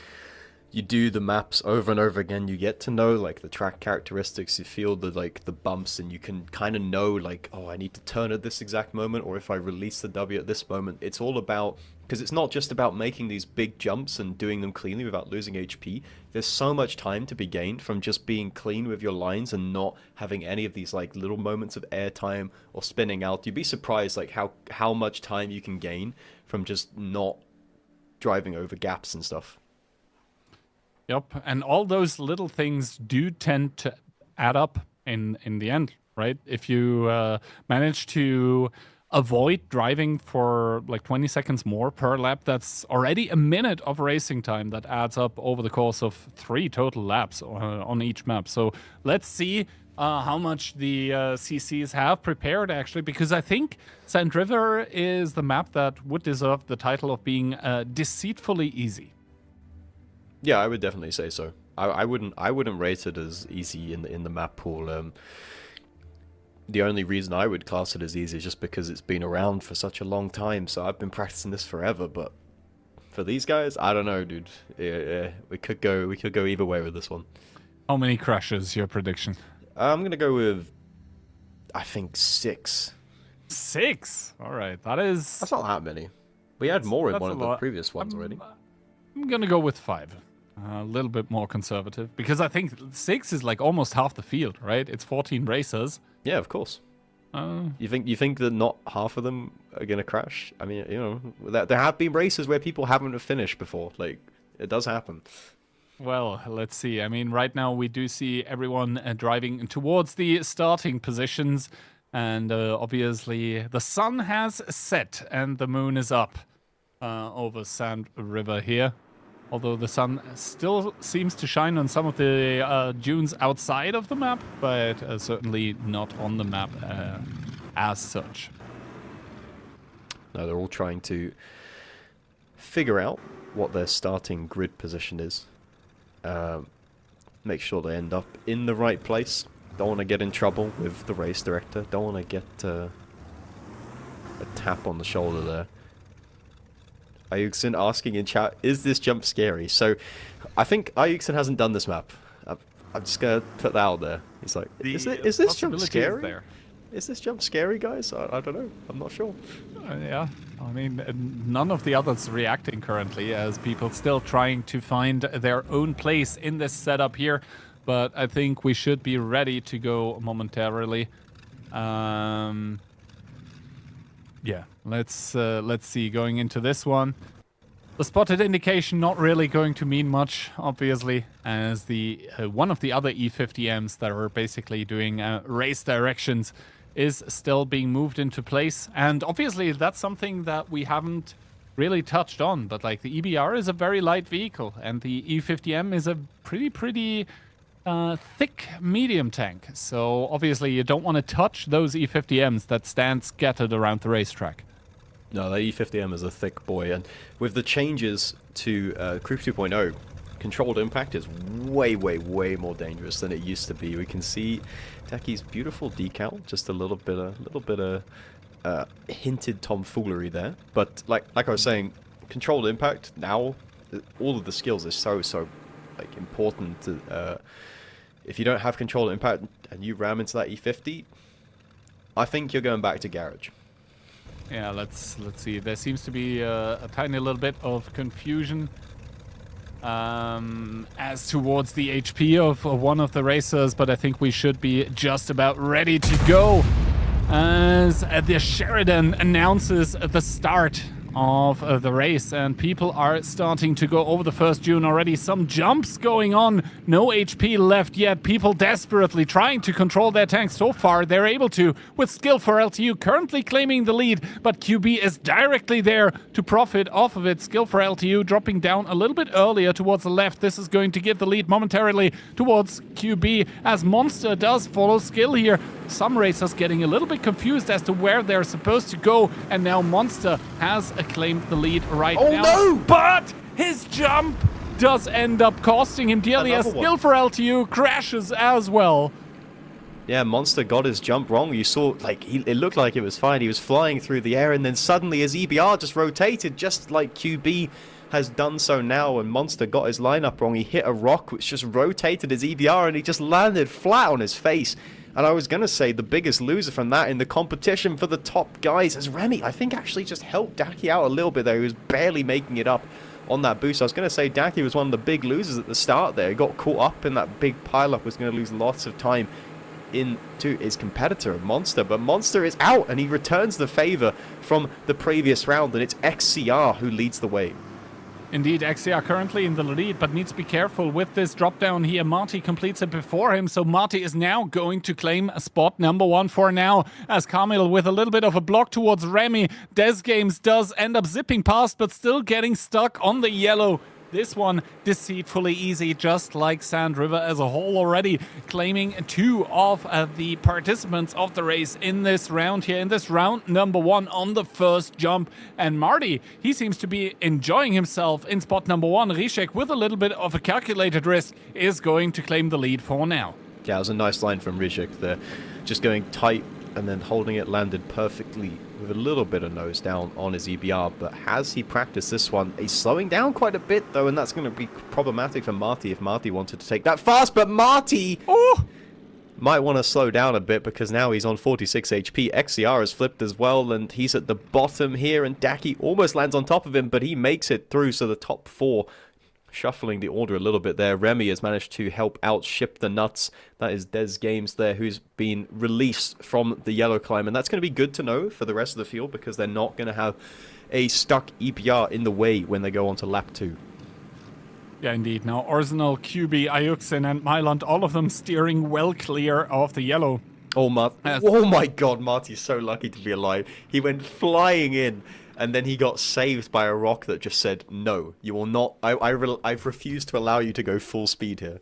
you do the maps over and over again, you get to know like the track characteristics, you feel the the bumps, and you can kind of know like, oh, I need to turn at this exact moment, or if I release the W at this moment. It's all about, because it's not just about making these big jumps and doing them cleanly without losing HP. There's so much time to be gained from just being clean with your lines and not having any of these like little moments of airtime or spinning out. You'd be surprised like how much time you can gain from just not driving over gaps and stuff. Yep, and all those little things do tend to add up in the end, right? If you manage to avoid driving for like 20 seconds more per lap, that's already a minute of racing time that adds up over the course of 3 total laps on each map. So let's see how much the CCs have prepared, actually, because I think Sand River is the map that would deserve the title of being deceitfully easy. Yeah, I would definitely say so. I wouldn't rate it as easy in the map pool. The only reason I would class it as easy is just because it's been around for such a long time. So I've been practicing this forever, but for these guys, I don't know, dude. Yeah, we could go either way with this one. How many crashes? Your prediction? I'm gonna go with, I think 6. 6. All right, that's not that many. We had more in one of the lot. previous ones already. I'm gonna go with 5. A little bit more conservative, because I think 6 is like almost half the field, right? It's 14 racers. Yeah, of course. You think that not half of them are gonna crash? I mean, you know, there have been races where people haven't finished before. Like, it does happen. Well, let's see. I mean, right now we do see everyone driving towards the starting positions, and obviously the sun has set and the moon is up over Sand River here. Although the sun still seems to shine on some of the dunes outside of the map, but certainly not on the map as such. No, they're all trying to figure out what their starting grid position is. Make sure they end up in the right place. Don't want to get in trouble with the race director. Don't want to get a tap on the shoulder there. Ayuksen asking in chat, is this jump scary? So, I think Ayuksen hasn't done this map. I'm just going to put that out there. He's like, is this jump scary? There. Is this jump scary, guys? I don't know. I'm not sure. Yeah, I mean, none of the others reacting currently, as people still trying to find their own place in this setup here. But I think we should be ready to go momentarily. Yeah, let's see. Going into this one, the spotted indication not really going to mean much, obviously, as the one of the other E50Ms that are basically doing race directions is still being moved into place. And obviously that's something that we haven't really touched on, but like the EBR is a very light vehicle and the E50M is a pretty thick medium tank. So obviously you don't want to touch those E50Ms that stand scattered around the racetrack. No, the E50M is a thick boy, and with the changes to Creep 2.0, controlled impact is way more dangerous than it used to be. We can see Techie's beautiful decal, just a little bit of hinted tomfoolery there. But like I was saying, controlled impact now, all of the skills are so like important. If you don't have controlled impact and you ram into that E50, I think you're going back to garage. Yeah, let's see. There seems to be a tiny little bit of confusion. as towards the HP of one of the racers, but I think we should be just about ready to go as the Sheridan announces the start of the race, and people are starting to go over the first dune already. Some jumps going on, no HP left yet. People desperately trying to control their tanks. So far they're able to, with skill for LTU currently claiming the lead, but QB is directly there to profit off of it. Skill for LTU dropping down a little bit earlier towards the left. This is going to give the lead momentarily towards QB as Monster does follow skill here. Some racers getting a little bit confused as to where they're supposed to go, and now Monster has claimed the lead right now. No! But his jump does end up costing him dearly as skill for LTU crashes as well. Yeah, Monster got his jump wrong. You saw, like, it looked like it was fine. He was flying through the air, and then suddenly his EBR just rotated, just like QB has done so now, and Monster got his lineup wrong. He hit a rock which just rotated his EBR, and he just landed flat on his face. And I was going to say the biggest loser from that in the competition for the top guys as Remy, I think, actually just helped Daki out a little bit there. He was barely making it up on that boost. I was going to say Daki was one of the big losers at the start there. He got caught up in that big pileup, was going to lose lots of time into his competitor, Monster. But Monster is out, and he returns the favor from the previous round, and it's XCR who leads the way. Indeed, XCR currently in the lead, but needs to be careful with this drop down here. Marty completes it before him, so Marty is now going to claim spot number 1 for now, as Kamil with a little bit of a block towards Remy. Des Games does end up zipping past, but still getting stuck on the yellow. This one deceitfully easy, just like Sand River as a whole already, claiming 2 of the participants of the race in this round here, in this round number 1 on the first jump. And Marty, he seems to be enjoying himself in spot number 1. Rishek, with a little bit of a calculated risk, is going to claim the lead for now. Yeah, it was a nice line from Rishek there. Just going tight and then holding it, landed perfectly with a little bit of nose down on his EBR. But has he practiced this one? He's slowing down quite a bit, though, and that's going to be problematic for Marty if Marty wanted to take that fast. But Marty might want to slow down a bit because now he's on 46 HP. XCR has flipped as well, and he's at the bottom here, and Daki almost lands on top of him, but he makes it through, so the top 4 shuffling the order a little bit there. Remy has managed to help outship the nuts. That is Des Games there, who's been released from the yellow climb, and that's going to be good to know for the rest of the field because they're not going to have a stuck EBR in the way when they go on to lap 2. Yeah, indeed. Now, Arsenal, QB, Ayuxin, and Myland, all of them steering well clear of the yellow. Oh my god, Marty's so lucky to be alive. He went flying in, and then he got saved by a rock that just said, no, you will not, I've refused to allow you to go full speed here.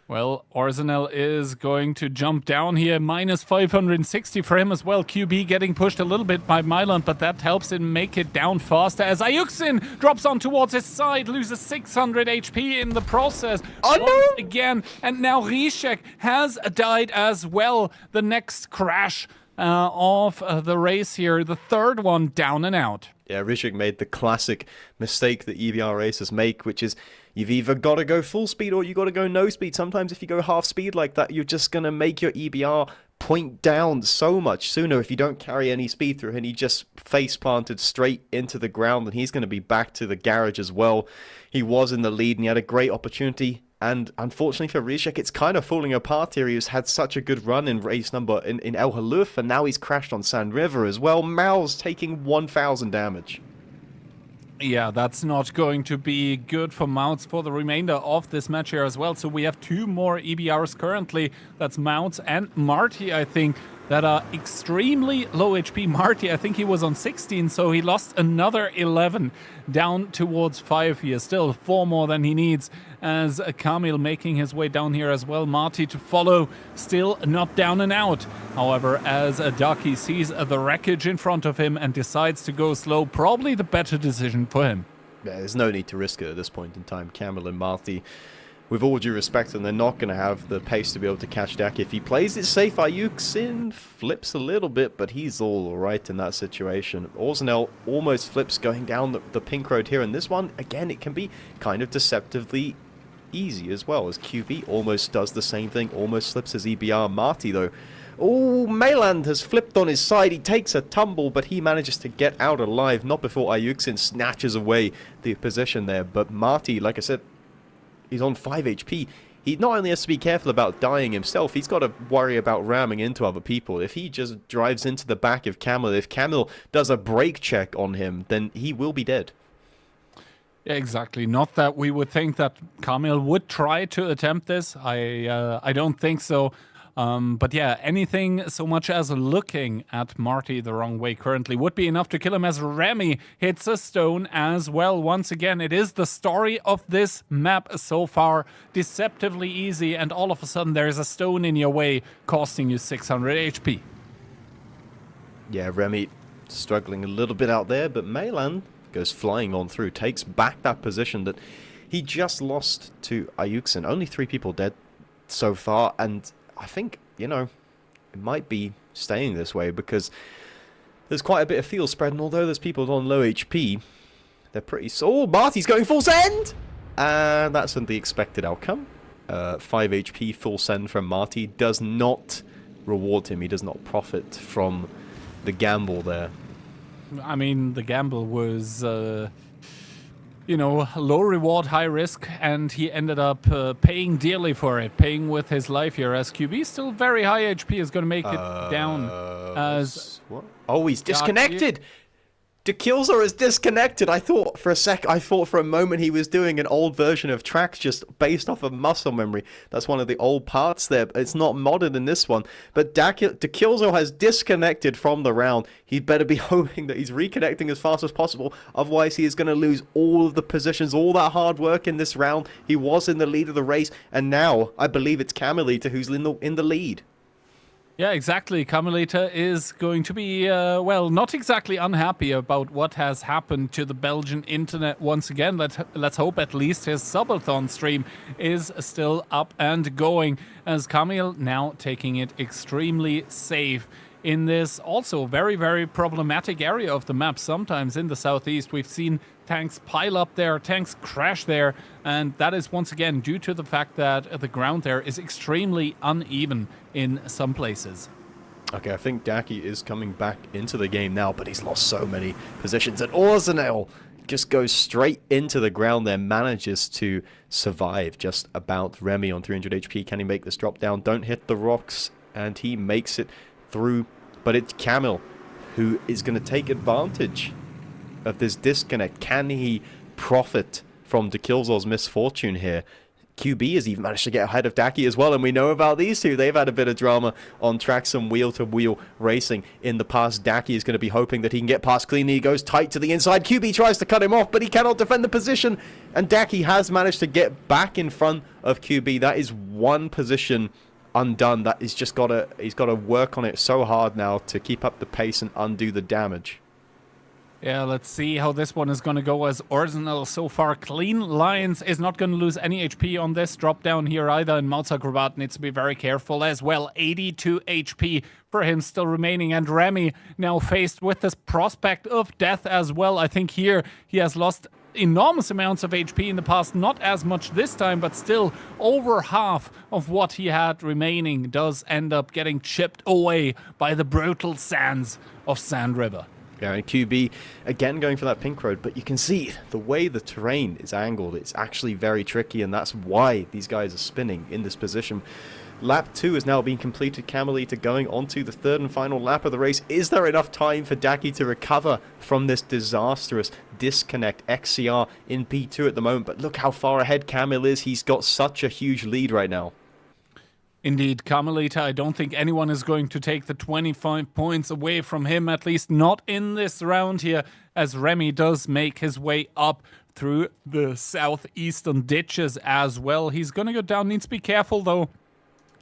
Well, Arsenal is going to jump down here, minus 560 for him as well. QB getting pushed a little bit by Myland, but that helps him make it down faster as Ayuxin drops on towards his side, loses 600 HP in the process. Once again, and now Rishek has died as well. The next crash of the race here, the third one down and out. Yeah, Rishik made the classic mistake that EBR Races make, which is you've either got to go full speed or you got to go no speed. Sometimes if you go half speed like that, you're just going to make your EBR point down so much sooner if you don't carry any speed through. And he just face planted straight into the ground, and he's going to be back to the garage as well. He was in the lead and he had a great opportunity. And unfortunately for Rishek, it's kind of falling apart here. He's had such a good run in race number in El Halluf, and now he's crashed on Sand River as well. Mal's taking 1,000 damage. Yeah, that's not going to be good for Mounts for the remainder of this match here as well. So we have 2 more EBRs currently. That's Mounts and Marty, I think, that are extremely low HP. Marty, I think he was on 16, so he lost another 11 down towards 5 here. Still 4 more than he needs as Kamil making his way down here as well. Marty to follow, still not down and out. However, as Daki sees the wreckage in front of him and decides to go slow, probably the better decision for him. Yeah, there's no need to risk it at this point in time. Kamil and Marty, with all due respect, and they're not going to have the pace to be able to catch Daki. If he plays it safe, Ayuxin flips a little bit, but he's all right in that situation. Orsenel almost flips going down the pink road here, and this one, again, it can be kind of deceptively easy as well, as QB almost does the same thing, almost slips his EBR. Marty, though, Oh, Mayland has flipped on his side. He takes a tumble, but he manages to get out alive. Not before Ayuksin snatches away the position there. But Marty, like I said, he's on 5 HP. He not only has to be careful about dying himself, he's got to worry about ramming into other people. If he just drives into the back of Camel, if Camel does a brake check on him, then he will be dead. Yeah, exactly. Not that we would think that Kamil would try to attempt this. I don't think so. But yeah, anything so much as looking at Marty the wrong way currently would be enough to kill him, as Remy hits a stone as well. Once again, it is the story of this map so far. Deceptively easy, and all of a sudden there's a stone in your way, costing you 600 HP. Yeah, Remy struggling a little bit out there, but Mayland goes flying on through, takes back that position that he just lost to Ayuksin. Only 3 people dead so far, and I think, you know, it might be staying this way because there's quite a bit of field spread, and although there's people on low HP, they're pretty... Oh, Marty's going full send! And that's the expected outcome. 5 HP full send from Marty does not reward him. He does not profit from the gamble there. I mean, the gamble was, you know, low reward, high risk, and he ended up paying dearly for it, paying with his life here, as QB still very high HP is going to make it down as... What? Oh, he's disconnected! DeKilzer is disconnected. I thought for a moment he was doing an old version of tracks just based off of muscle memory. That's one of the old parts there. It's not modded in this one. But DeKilzer has disconnected from the round. He'd better be hoping that he's reconnecting as fast as possible. Otherwise, he is going to lose all of the positions, all that hard work in this round. He was in the lead of the race, and now I believe it's Kamelita who's in the lead. Yeah, exactly. Kamelita is going to be, well, not exactly unhappy about what has happened to the Belgian internet once again. Let's hope at least his subathon stream is still up and going, as Kamil now taking it extremely safe in this also very, very problematic area of the map. Sometimes in the southeast we've seen tanks pile up there, tanks crash there, and that is once again due to the fact that the ground there is extremely uneven in some places. Okay, I think Daki is coming back into the game now, but he's lost so many positions, and Orzenel just goes straight into the ground there, manages to survive just about. Remy on 300 HP, can he make this drop down? Don't hit the rocks, and he makes it through, but it's Camil who is going to take advantage of this disconnect. Can he profit from DeKilzor's misfortune here? QB has even managed to get ahead of Daki as well, and we know about these two. They've had a bit of drama on tracks and wheel-to-wheel racing in the past. Daki is going to be hoping that he can get past cleanly. He goes tight to the inside. QB tries to cut him off, but he cannot defend the position, and Daki has managed to get back in front of QB. That is one position undone. That is just he's got to work on it so hard now to keep up the pace and undo the damage. Yeah, let's see how this one is going to go, as Orzenel so far clean lines, is not going to lose any HP on this drop down here either, and Malzakrobat needs to be very careful as well. 82 HP for him still remaining, and Remy now faced with this prospect of death as well. I think here he has lost enormous amounts of HP in the past, not as much this time, but still over half of what he had remaining does end up getting chipped away by the brutal sands of Sand River. Yeah, and QB again going for that pink road, but you can see the way the terrain is angled, it's actually very tricky, and that's why these guys are spinning in this position. Lap 2 has now been completed. Kamelita going on to the third and final lap of the race. Is there enough time for Daki to recover from this disastrous disconnect? XCR in P2 at the moment, but look how far ahead Kamil is. He's got such a huge lead right now. Indeed, Kamelita, I don't think anyone is going to take the 25 points away from him, at least not in this round here, as Remy does make his way up through the southeastern ditches as well. He's going to go down, needs to be careful though.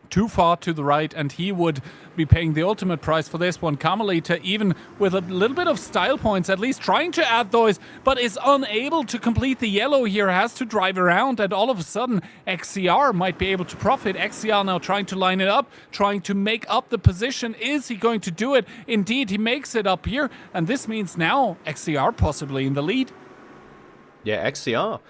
Too far to the right, and he would be paying the ultimate price for this one. Kamelita, even with a little bit of style points, at least trying to add those, but is unable to complete the yellow here, has to drive around, and all of a sudden XCR might be able to profit. XCR now trying to line it up, trying to make up the position. Is he going to do it? Indeed, he makes it up here, and this means now XCR possibly in the lead. Yeah, XCR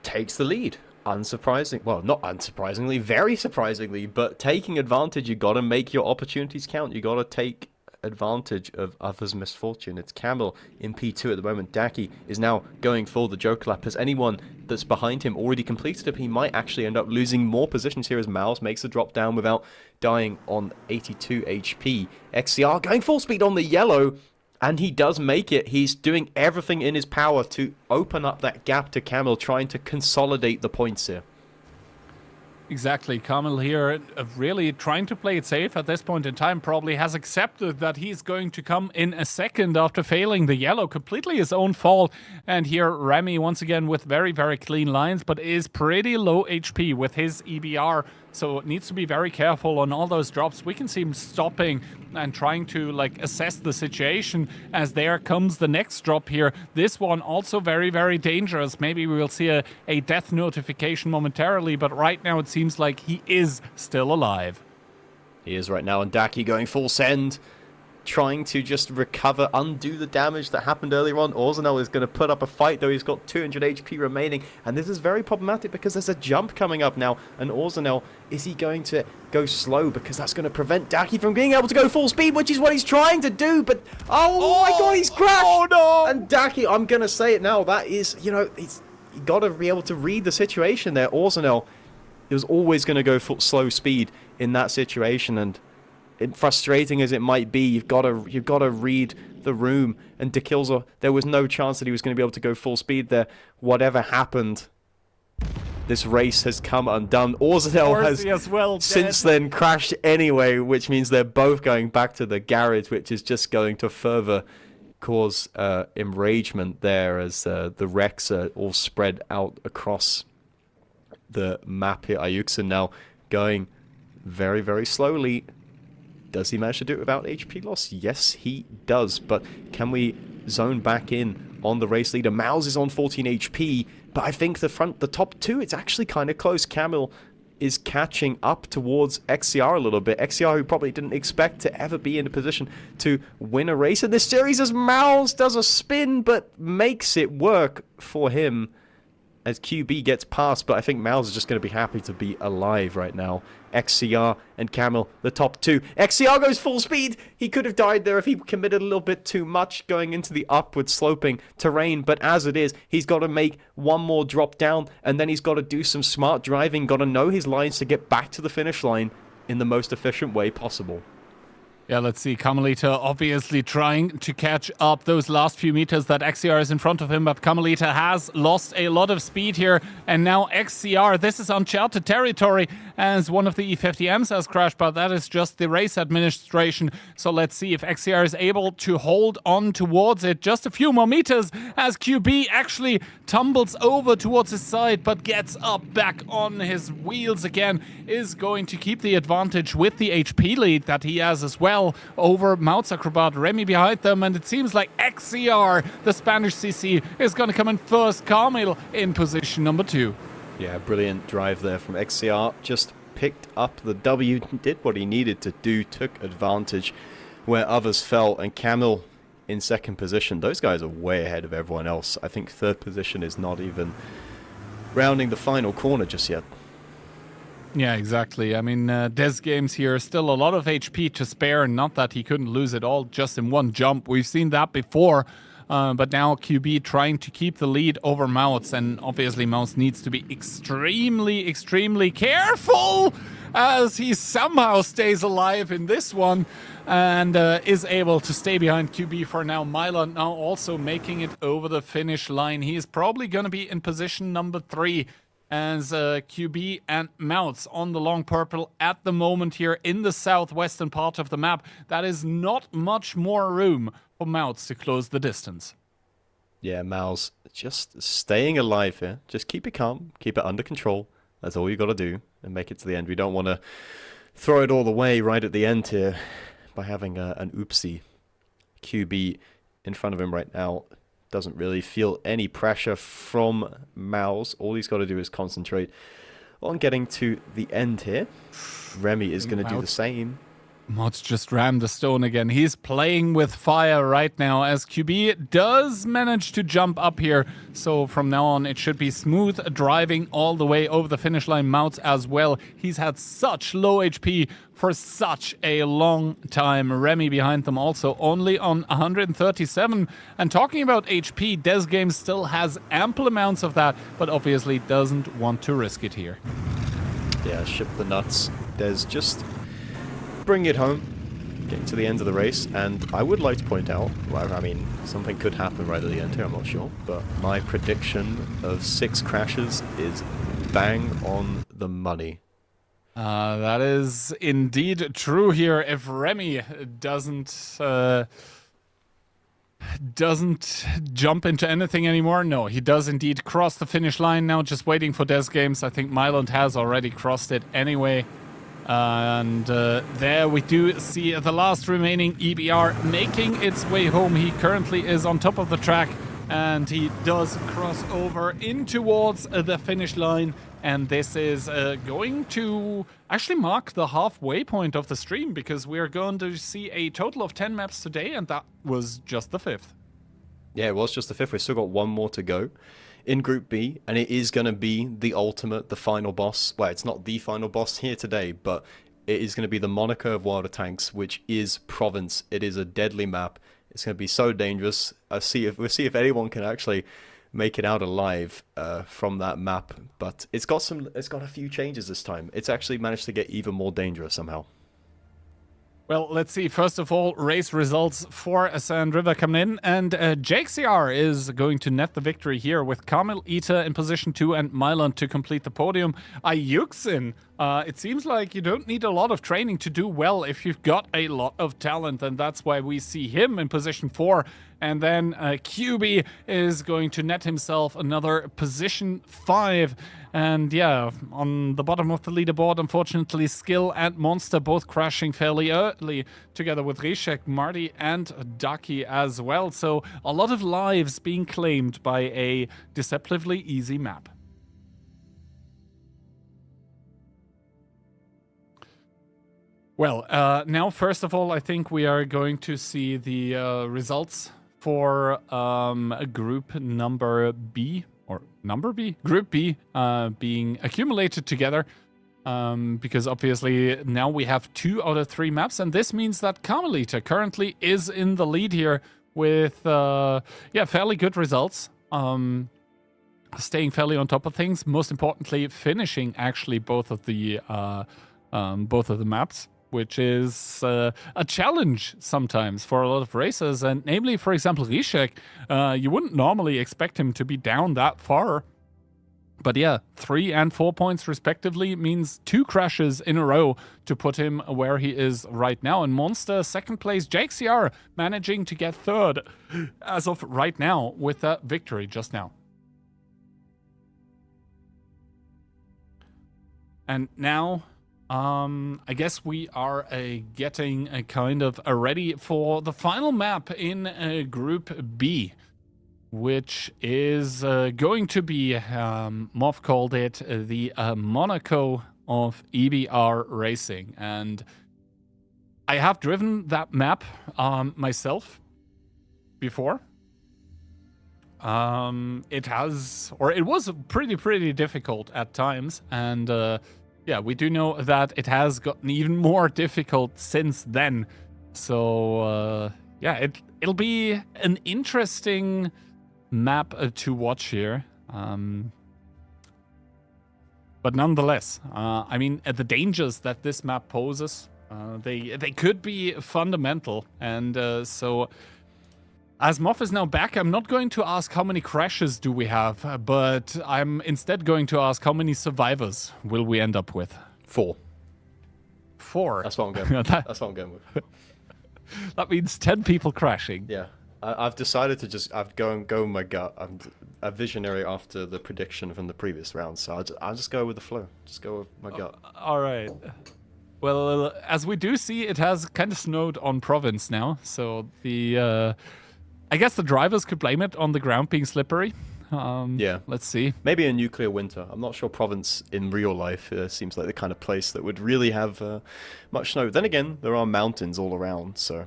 takes the lead. unsurprising, well, not unsurprisingly, very surprisingly, but taking advantage, you got to make your opportunities count. You got to take advantage of others' misfortune. It's Camel in P2 at the moment. Daki is now going for the Joker lap. Has anyone that's behind him already completed it? He might actually end up losing more positions here as Miles makes the drop down without dying on 82 HP. XCR going full speed on the yellow, and he does make it. He's doing everything in his power to open up that gap to Camel, trying to consolidate the points here. Exactly. Kamil here really trying to play it safe at this point in time, probably has accepted that he's going to come in a second after failing the yellow. Completely his own fault. And here Remy once again with very, very clean lines, but is pretty low HP with his EBR. So needs to be very careful on all those drops. We can see him stopping and trying to like assess the situation as there comes the next drop here. This one also very, very dangerous. Maybe we will see a death notification momentarily, but right now it seems like he is still alive. He is right now, and Daki going full send, trying to just recover, undo the damage that happened earlier on. Orzenel is going to put up a fight, though he's got 200 HP remaining, and this is very problematic because there's a jump coming up now, and Orzenel, is he going to go slow? Because that's going to prevent Daki from being able to go full speed, which is what he's trying to do, but oh my god, he's crashed! Oh no! And Daki, I'm going to say it now, that is, you know, you got to be able to read the situation there. Orzenel, he was always going to go full slow speed in that situation, and frustrating as it might be, you've got to read the room. And Dekilza, there was no chance that he was going to be able to go full speed there. Whatever happened, this race has come undone. Orzenel has since then crashed anyway, which means they're both going back to the garage, which is just going to further cause enragement there as the wrecks are all spread out across the map here. Ayuksen now going very, very slowly. Does he manage to do it without HP loss? Yes, he does. But can we zone back in on the race leader? Miles is on 14 HP, but I think the top two, it's actually kind of close. Camel is catching up towards XCR a little bit. XCR, who probably didn't expect to ever be in a position to win a race in this series, as Miles does a spin, but makes it work for him as QB gets past, but I think Miles is just going to be happy to be alive right now. XCR and Camel, the top two. XCR goes full speed. He could have died there if he committed a little bit too much going into the upward sloping terrain, but as it is, he's got to make one more drop down, and then he's got to do some smart driving, got to know his lines to get back to the finish line in the most efficient way possible. Yeah, let's see. Kamelita obviously trying to catch up those last few meters that XCR is in front of him, but Kamelita has lost a lot of speed here. And now XCR, this is uncharted territory as one of the E50Ms has crashed, but that is just the race administration. So let's see if XCR is able to hold on towards it. Just a few more meters as QB actually tumbles over towards his side, but gets up back on his wheels again, is going to keep the advantage with the HP lead that he has as well over Mounts Acrobat. Remy behind them, and it seems like XCR, the Spanish CC, is going to come in first. Kamil in position number 2. Yeah, brilliant drive there from XCR. Just picked up the W, did what he needed to do, took advantage where others fell, and Camel in second position. Those guys are way ahead of everyone else. I think third position is not even rounding the final corner just yet. Yeah, exactly. I mean, Des Games here, still a lot of HP to spare. Not that he couldn't lose it all just in one jump. We've seen that before. But now QB trying to keep the lead over Mouse. And obviously Mouse needs to be extremely, extremely careful as he somehow stays alive in this one. And is able to stay behind QB for now. Mylan now also making it over the finish line. He is probably going to be in position number 3. As QB and Mounts on the long purple at the moment here in the southwestern part of the map. That is not much more room for Mounts to close the distance. Yeah, Mouse just staying alive here. Just keep it calm, keep it under control. That's all you got to do and make it to the end. We don't want to throw it all away right at the end here by having an oopsie. QB in front of him right now doesn't really feel any pressure from Mouse. All he's got to do is concentrate on getting to the end here. Remy is going to do the same. Mods just rammed the stone again. He's playing with fire right now as QB does manage to jump up here. So from now on, it should be smooth driving all the way over the finish line. Mounts as well. He's had such low HP for such a long time. Remy behind them also only on 137. And talking about HP, Des Games still has ample amounts of that, but obviously doesn't want to risk it here. Yeah, ship the nuts. Des just bring it home, getting to the end of the race, and I would like to point out, well, I mean, something could happen right at the end here, I'm not sure, but my prediction of 6 crashes is bang on the money. That is indeed true here. If Remy doesn't jump into anything anymore, no, he does indeed cross the finish line now, just waiting for Des Games. I think Myland has already crossed it anyway. And there we do see the last remaining EBR making its way home. He currently is on top of the track, and he does cross over in towards the finish line. And this is going to actually mark the halfway point of the stream, because we're going to see a total of 10 maps today, and that was just the 5th. Yeah, it was just the 5th. We've still got one more to go in Group B, and it is going to be the ultimate, the final boss. Well, it's not the final boss here today, but it is going to be the moniker of World of Tanks, which is Province. It is a deadly map. It's going to be so dangerous. We'll see if anyone can actually make it out alive from that map. But it's got a few changes this time. It's actually managed to get even more dangerous somehow. Well, let's see. First of all, race results for Sand River coming in. And JXCR is going to net the victory here with Carmel Eater in position 2 and Myland to complete the podium. Ayuxin, it seems like you don't need a lot of training to do well if you've got a lot of talent. And that's why we see him in position 4. And then QB is going to net himself another position 5. And yeah, on the bottom of the leaderboard, unfortunately, Skill and Monster both crashing fairly early, together with Rishek, Marty, and Ducky as well. So a lot of lives being claimed by a deceptively easy map. Well, now, first of all, I think we are going to see the results for group number B. Or number B? Group B being accumulated together. Because obviously now we have 2 out of 3 maps. And this means that Carmelita currently is in the lead here with, fairly good results. Staying fairly on top of things. Most importantly, finishing actually both of the maps, which is a challenge sometimes for a lot of racers. And namely, for example, Rishek, you wouldn't normally expect him to be down that far. But yeah, 3 and 4 points respectively means 2 crashes in a row to put him where he is right now. And Monster, second place, JXCR managing to get 3rd as of right now with that victory just now. And now, I guess we are getting a kind of ready for the final map in Group B, which is going to be, Moff called it, the Monaco of EBR Racing. And I have driven that map myself before. It was pretty difficult at times, and yeah, we do know that it has gotten even more difficult since then. So yeah, it'll be an interesting map to watch here. But nonetheless, I mean, the dangers that this map poses, they could be fundamental, and so. As Moff is now back, I'm not going to ask how many crashes do we have, but I'm instead going to ask how many survivors will we end up with? 4. 4? That's what I'm going with. That's what I'm going with. That means 10 people crashing. Yeah. I've decided to just go with my gut. I'm a visionary after the prediction from the previous round, so I'll just go with the flow. Just go with my gut. All right. Well, as we do see, it has kind of snowed on Province now, so the... I guess the drivers could blame it on the ground being slippery. Yeah. Let's see. Maybe a nuclear winter. I'm not sure Provence in real life seems like the kind of place that would really have much snow. Then again, there are mountains all around, so...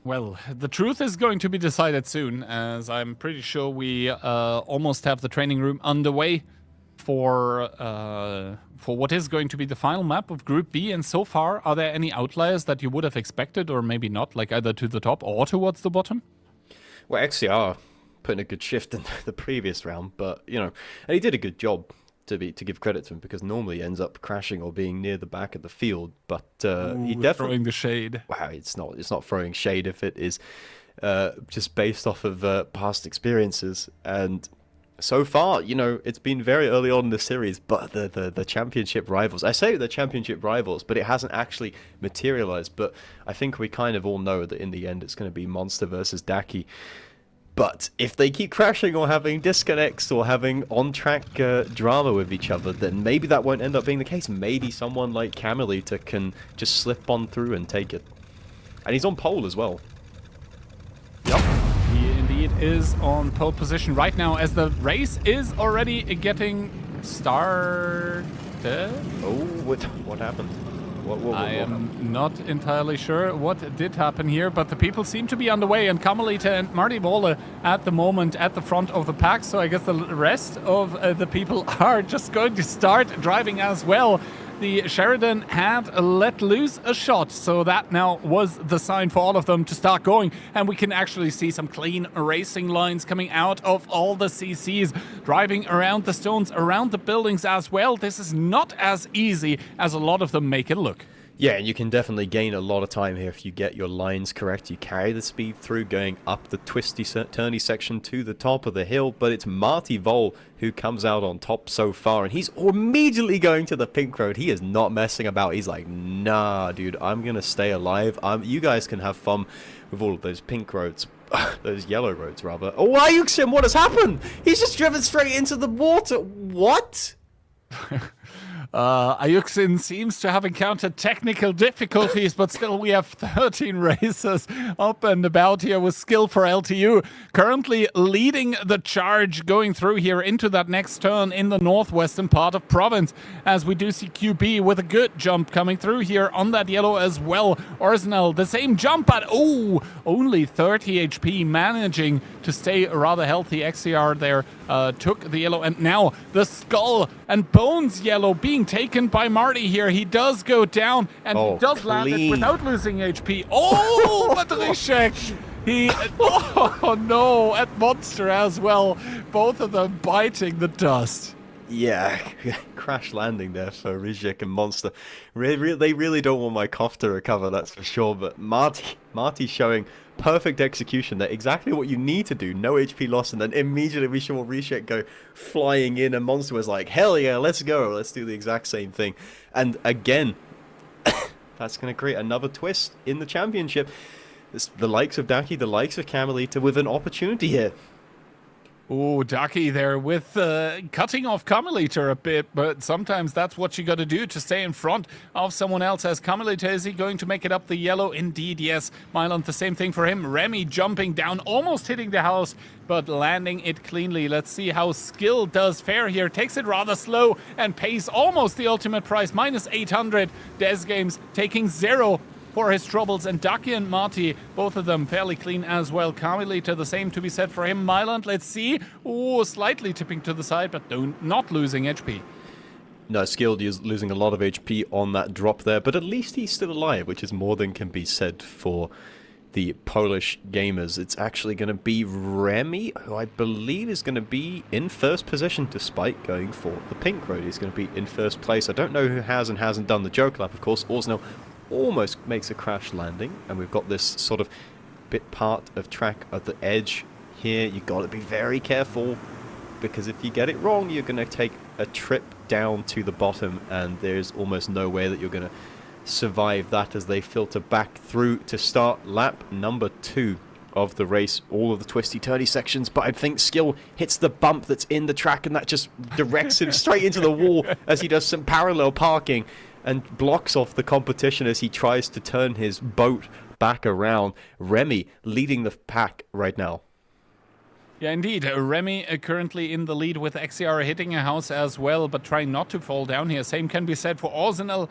Well, the truth is going to be decided soon, as I'm pretty sure we almost have the training room underway for what is going to be the final map of Group B. And so far, are there any outliers that you would have expected, or maybe not, like either to the top or towards the bottom? Well, XCR put in a good shift in the previous round, but, you know, and he did a good job, to give credit to him, because normally he ends up crashing or being near the back of the field, but he definitely... Throwing the shade. Wow, it's not throwing shade if it is just based off of past experiences. And so far, you know, it's been very early on in the series, but the championship rivals, I say the championship rivals, but it hasn't actually materialized. But I think we kind of all know that in the end it's going to be Monster versus Daki. But if they keep crashing or having disconnects or having on-track drama with each other, then maybe that won't end up being the case. Maybe someone like Karelia can just slip on through and take it. And he's on pole as well. Yep, he indeed is on pole position right now, as the race is already getting started. Oh, what happened? I am not entirely sure what did happen here, but the people seem to be underway, and Karelia and Marty Bolle at the moment at the front of the pack, so I guess the rest of the people are just going to start driving as well. The Sheridan had let loose a shot, so that now was the sign for all of them to start going, and we can actually see some clean racing lines coming out of all the CCs, driving around the stones, around the buildings as well. This is not as easy as a lot of them make it look. Yeah, and you can definitely gain a lot of time here if you get your lines correct. You carry the speed through, going up the twisty, turny section to the top of the hill, but it's Marty Vol who comes out on top so far, and he's immediately going to the pink road. He is not messing about. He's like, nah, dude, I'm going to stay alive. You guys can have fun with all of those pink roads. Those yellow roads, rather. Oh, Ayuxim, what has happened? He's just driven straight into the water. What? Ayuxin seems to have encountered technical difficulties, but still we have 13 racers up and about here with skill for LTU. Currently leading the charge going through here into that next turn in the northwestern part of Provence, as we do see QB with a good jump coming through here on that yellow as well. Arsenal, the same jump, but only 30 HP, managing to stay rather healthy. XCR there took the yellow, and now the skull and bones yellow being taken by Marty here. He does go down, and he does land it without losing HP. Oh, Patrichek! Oh no, at Monster as well. Both of them biting the dust. Yeah, crash landing there for Rizek and Monster. They really don't want my cough to recover, that's for sure. But Marty showing perfect execution there. Exactly what you need to do. No HP loss, and then immediately we saw Rizek go flying in, and Monster was like, hell yeah, let's go. Let's do the exact same thing. And again, that's going to create another twist in the championship. It's the likes of Daki, the likes of Karelia with an opportunity here. Oh, Daki there with cutting off Karelia a bit, but sometimes that's what you got to do to stay in front of someone else. As Karelia, is he going to make it up the yellow? Indeed, yes. Mylan, the same thing for him. Remy jumping down, almost hitting the house, but landing it cleanly. Let's see how Skill does fare here. Takes it rather slow and pays almost the ultimate price, minus 800. Des Games taking 0 for his troubles, and Daki and Marty, both of them fairly clean as well. Karelia, the same to be said for him. Myland, let's see. Oh, slightly tipping to the side, but not losing HP. No, Skilled is losing a lot of HP on that drop there, but at least he's still alive, which is more than can be said for the Polish gamers. It's actually going to be Remy, who I believe is going to be in first position despite going for the pink road. He's going to be in first place. I don't know who has and hasn't done the joke lap, of course. Orsnell almost makes a crash landing, and we've got this sort of bit part of track at the edge here. You've got to be very careful, because if you get it wrong, you're going to take a trip down to the bottom, and there's almost no way that you're going to survive that as they filter back through to start lap number 2 of the race. All of the twisty turny sections, but I think Skill hits the bump that's in the track, and that just directs him straight into the wall as he does some parallel parking and blocks off the competition as he tries to turn his boat back around. Remy leading the pack right now. Yeah, indeed. Remy currently in the lead with XCR hitting a house as well, but trying not to fall down here. Same can be said for Arsenal,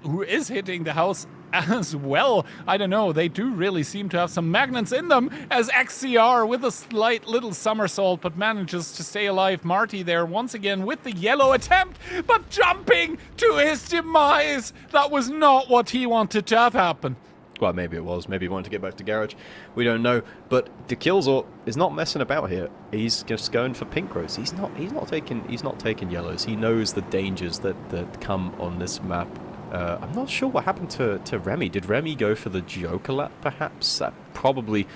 who is hitting the house as well. I don't know. They do really seem to have some magnets in them, as XCR with a slight little somersault, but manages to stay alive. Marty there once again with the yellow attempt, but jumping to his demise. That was not what he wanted to have happen. Well, maybe it was. Maybe he wanted to get back to garage. We don't know. But De Kilzor is not messing about here. He's just going for pink roads. He's not taking yellows. He knows the dangers that come on this map. I'm not sure what happened to Remy. Did Remy go for the Joker lap, perhaps? That probably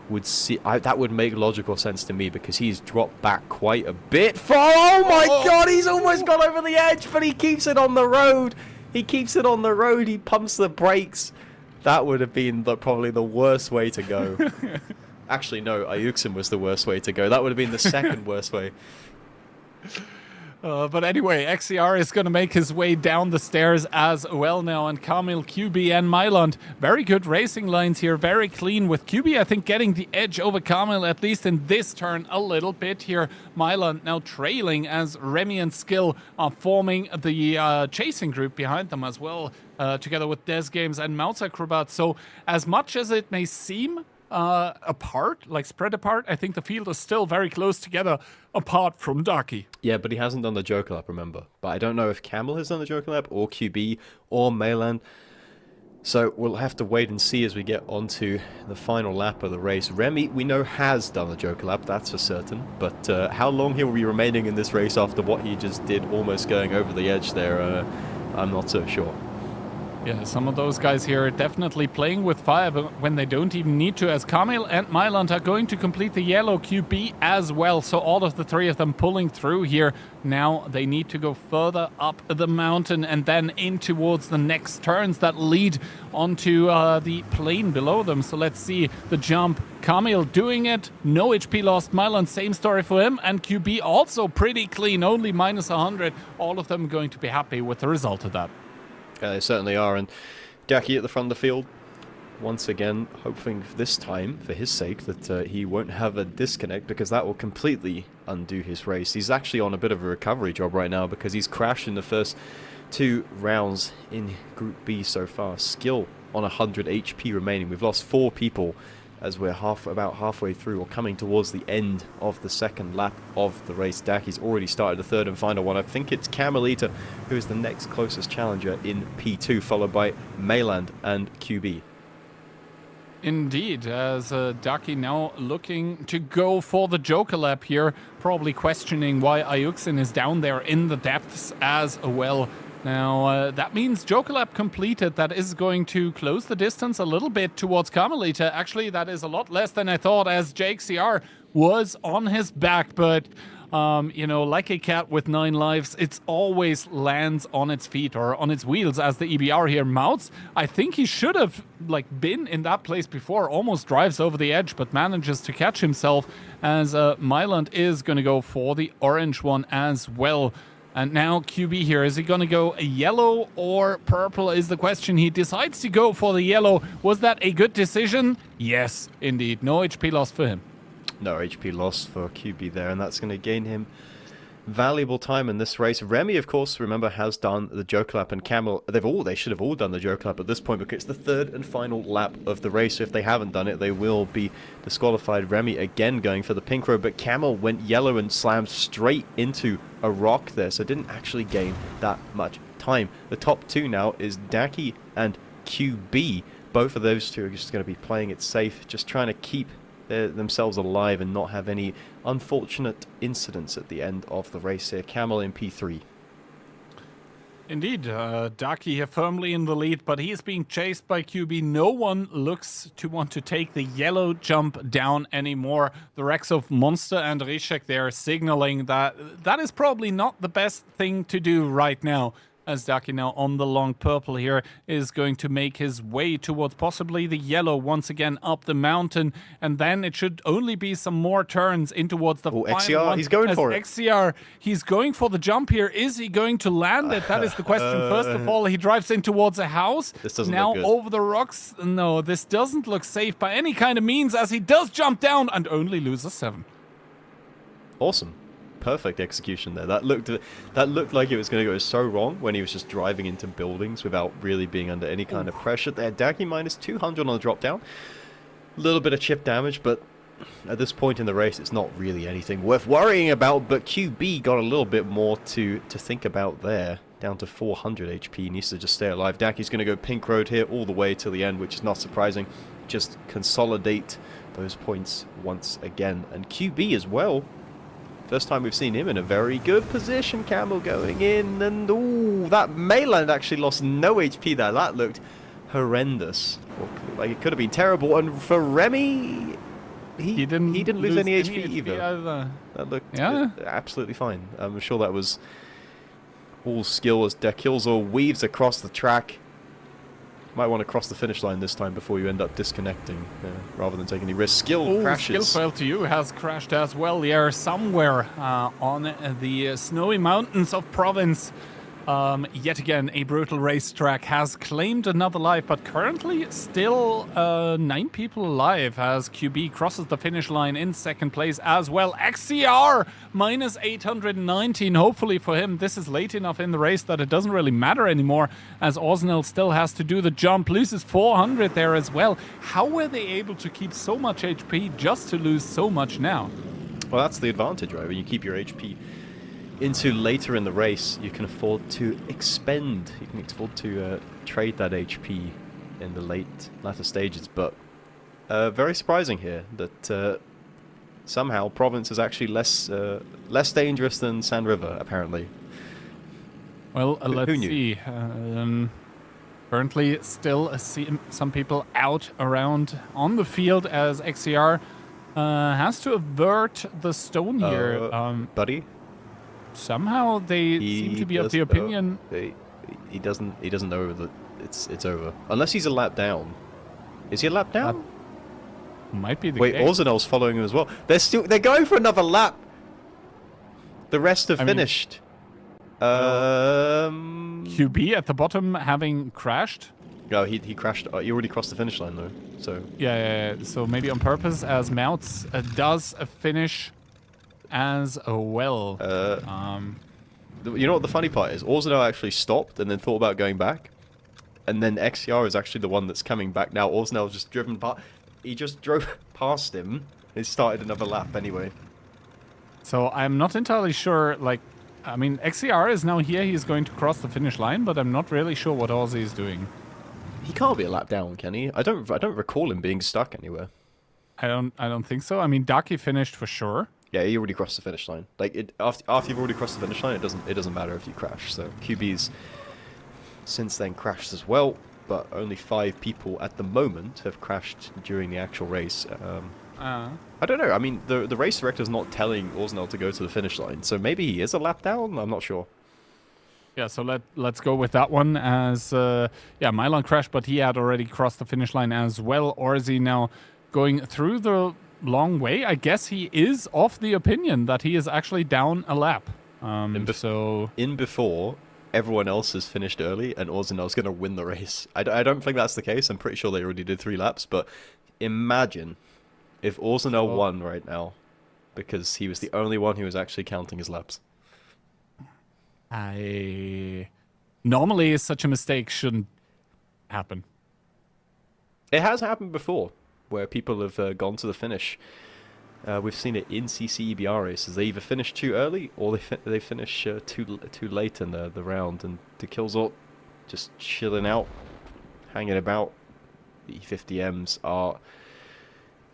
would see. That would make logical sense to me, because he's dropped back quite a bit. Oh my God! He's almost gone over the edge, but he keeps it on the road. He keeps it on the road. He pumps the brakes. That would have been probably the worst way to go. Actually, no, Ayuksen was the worst way to go. That would have been the second worst way. But anyway, XCR is going to make his way down the stairs as well now. And Kamil, QB, and Myland. Very good racing lines here. Very clean with QB, I think, getting the edge over Kamil, at least in this turn, a little bit here. Myland now trailing as Remy and Skill are forming the chasing group behind them as well, together with Des Games and Mouse Acrobat. So as much as it may seem apart, like spread apart, I think the field is still very close together, apart from Daki. Yeah, but he hasn't done the Joker lap, remember. But I don't know if Camel has done the Joker lap, or QB, or Mayland. So we'll have to wait and see as we get onto the final lap of the race. Remy, we know, has done the Joker lap, that's for certain. But how long he will be remaining in this race after what he just did, almost going over the edge there, I'm not so sure. Yeah, some of those guys here are definitely playing with fire, but when they don't even need to, as Kamil and Myland are going to complete the yellow QB as well. So all of the three of them pulling through here. Now they need to go further up the mountain and then in towards the next turns that lead onto the plain below them. So let's see the jump. Kamil doing it. No HP lost. Myland, same story for him. And QB also pretty clean, only minus 100. All of them going to be happy with the result of that. They certainly are, and Daki at the front of the field, once again, hoping this time, for his sake, that he won't have a disconnect, because that will completely undo his race. He's actually on a bit of a recovery job right now, because he's crashed in the first 2 rounds in Group B so far. Skill on 100 HP remaining. We've lost 4 people as we're about halfway through, or coming towards the end of the second lap of the race. Daki's already started the third and final one. I think it's Kamelita who is the next closest challenger in P2, followed by Mayland and QB. Indeed, as Daki now looking to go for the Joker lap here, probably questioning why Ayuksen is down there in the depths as well. Now, that means Joker lap completed. That is going to close the distance a little bit towards Kamelita. Actually, that is a lot less than I thought, as JXCR was on his back. But, you know, like a cat with 9 lives, it always lands on its feet, or on its wheels, as the EBR here mounts. I think he should have, like, been in that place before. Almost drives over the edge, but manages to catch himself, as Myland is going to go for the orange one as well. And now QB here, is he going to go a yellow or purple is the question. He decides to go for the yellow. Was that a good decision? Yes, indeed. No HP loss for him. No HP loss for QB there, and that's going to gain him valuable time in this race. Remy, of course, remember, has done the Joker lap, and Camel, they should have all done the Joker lap at this point, because it's the third and final lap of the race. So if they haven't done it, they will be disqualified. Remy again going for the pink road, but Camel went yellow and slammed straight into a rock there, so didn't actually gain that much time. The top 2 now is Daki and QB. Both of those two are just going to be playing it safe, just trying to keep themselves alive and not have any unfortunate incidents at the end of the race here. Camel in P3. Indeed, Daki here firmly in the lead, but he is being chased by QB. No one looks to want to take the yellow jump down anymore. The wrecks of Monster and Rishek there signaling that that is probably not the best thing to do right now. as Daki now on the long purple here is going to make his way towards possibly the yellow once again up the mountain, and then it should only be some more turns in towards the final XCR, one. he's going as for it. XCR, he's going for the jump here. Is he going to land it? That is the question. First of all, he drives in towards a house. This doesn't now look good. over the rocks. No, this doesn't look safe by any kind of means, as he does jump down and only loses 7. Awesome. Perfect execution there. That looked like it was going to go so wrong when he was just driving into buildings without really being under any kind of pressure there. Daki minus 200 on the drop down. A little bit of chip damage, but at this point in the race, it's not really anything worth worrying about. But QB got a little bit more to think about there. Down to 400 HP. Needs to just stay alive. Daki's going to go pink road here all the way till the end, which is not surprising. Just consolidate those points once again. And QB as well. First time we've seen him in a very good position. Camel going in, and ooh, that mainland actually lost no HP there. That looked horrendous. Like it could have been terrible. And for Remy, he didn't lose any HP either. That looked absolutely fine. I'm sure that was all skill as Dekilzor weaves across the track. Might want to cross the finish line this time before you end up disconnecting, rather than taking any risks. Skill crashes. Skill fail to you has crashed as well here somewhere on the snowy mountains of Province. Yet again, a brutal racetrack has claimed another life, but currently still 9 people alive as QB crosses the finish line in second place as well. XCR minus 819. Hopefully for him, this is late enough in the race that it doesn't really matter anymore, as Osnell still has to do the jump, loses 400 there as well. How were they able to keep so much HP just to lose so much now? Well, that's the advantage, right? When you keep your HP into later in the race, you can afford to expend. You can afford to trade that HP in the latter stages. But very surprising here that somehow Province is actually less dangerous than Sand River, apparently. Well, let's who knew? see. Currently, still some people out around on the field as XCR has to avert the stone here. Buddy. Somehow they seem to be of the opinion. He doesn't know that it's over unless he's a lap down. Is he a lap down? Might be the Wait, case. Orzenel's following him as well. They're going for another lap. The rest have finished. QB at the bottom having crashed. No, he crashed. He already crossed the finish line though. So Yeah. So maybe on purpose, as Mouts does finish as well. You know what the funny part is? Orzenel actually stopped and then thought about going back, and then XCR is actually the one that's coming back now. Orzenel just driven past. He just drove past him. He started another lap anyway. So I'm not entirely sure. XCR is now here. He's going to cross the finish line, but I'm not really sure what Aussie is doing. He can't be a lap down, can he? I don't recall him being stuck anywhere. I don't think so. Daki finished for sure. Yeah, he already crossed the finish line. After you've already crossed the finish line, it doesn't matter if you crash. So QB's since then crashed as well, but only 5 people at the moment have crashed during the actual race. I don't know. The race director's not telling Orzenel to go to the finish line, so maybe he is a lap down. I'm not sure. Yeah, so let's go with that one as Milan crashed, but he had already crossed the finish line as well. Or is he now going through the long way? I guess he is of the opinion that he is actually down a lap. Before everyone else has finished early and Orzenel's going to win the race. I don't think that's the case. I'm pretty sure they already did 3 laps, but imagine if Orzenel won right now because he was the only one who was actually counting his laps. Normally such a mistake shouldn't happen. It has happened before, where people have gone to the finish. We've seen it in CC EBR races. They either finish too early or they finish too late in the round. And Dekilzor just chilling out, hanging about. The E50Ms are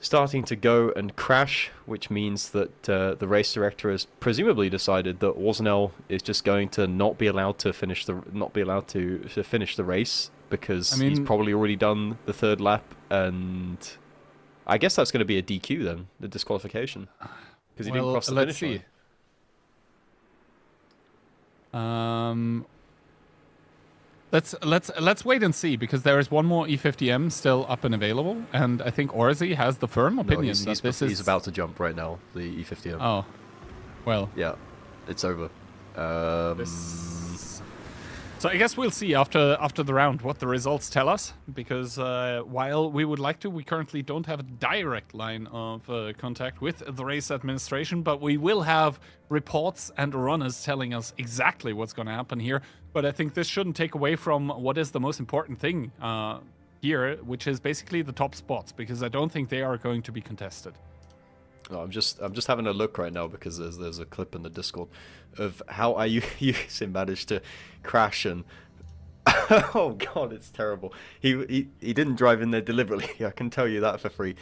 starting to go and crash, which means that the race director has presumably decided that Orzenel is just going to not be allowed to finish the race because he's probably already done the 3rd lap, and I guess that's going to be a DQ then, the disqualification, because he didn't cross the finish line. Let's wait and see, because there is one more E50M still up and available, and I think Orzi has the firm opinion No, that this is. he's about to jump right now. The E50M. Oh, well. Yeah, it's over. So I guess we'll see after the round what the results tell us, because while we would like to, we currently don't have a direct line of contact with the race administration, but we will have reports and runners telling us exactly what's going to happen here. But I think this shouldn't take away from what is the most important thing here, which is basically the top spots, because I don't think they are going to be contested. No, I'm just having a look right now because there's a clip in the Discord of how Ayusin managed to crash and oh god, it's terrible. He didn't drive in there deliberately. I can tell you that for free.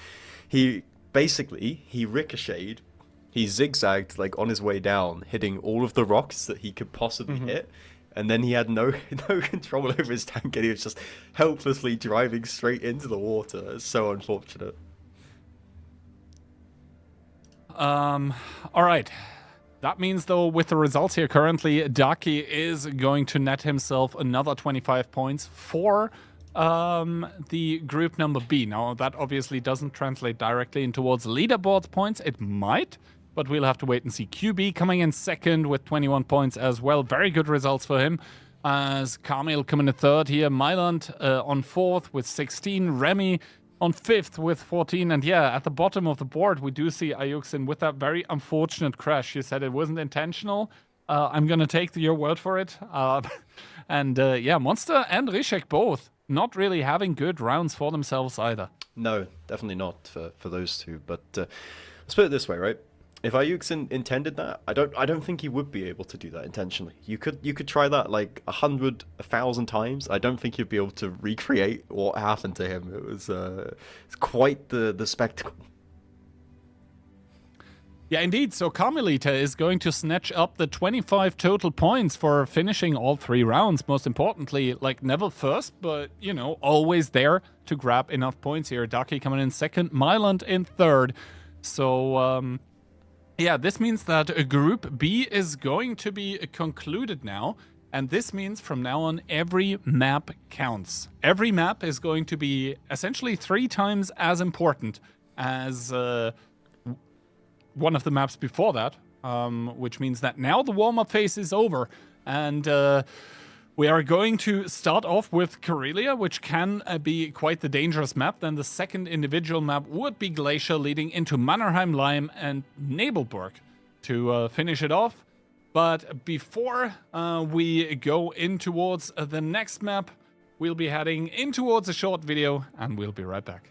He ricocheted, he zigzagged like on his way down, hitting all of the rocks that he could possibly hit, and then he had no control over his tank, and he was just helplessly driving straight into the water. It's so unfortunate. All right. That means, though, with the results here currently, Daki is going to net himself another 25 points for the group number B. Now, that obviously doesn't translate directly in towards leaderboard points. It might, but we'll have to wait and see. QB coming in second with 21 points as well. Very good results for him. As Kamil coming in third here. Myland on fourth with 16. Remy on fifth with 14, and yeah, at the bottom of the board, we do see Ayuksin with that very unfortunate crash. You said it wasn't intentional. I'm going to take your word for it. And yeah, Monster and Rishek both not really having good rounds for themselves either. No, definitely not for those two. But let's put it this way, right? If Ayuksin intended that, I don't think he would be able to do that intentionally. You could try that like 100, 1,000 times. I don't think you'd be able to recreate what happened to him. It was it's quite the spectacle. Yeah, indeed. So Carmelita is going to snatch up the 25 total points for finishing all 3 rounds. Most importantly, like never first, but you know, always there to grab enough points here. Daki coming in second, Myland in third. So yeah, this means that Group B is going to be concluded now, and this means from now on every map counts. Every map is going to be essentially 3 times as important as one of the maps before that, which means that now the warm-up phase is over, and we are going to start off with Karelia, which can be quite the dangerous map. Then the second individual map would be Glacier, leading into Mannerheim Line and Nebelburg to finish it off. But before we go in towards the next map, we'll be heading in towards a short video, and we'll be right back.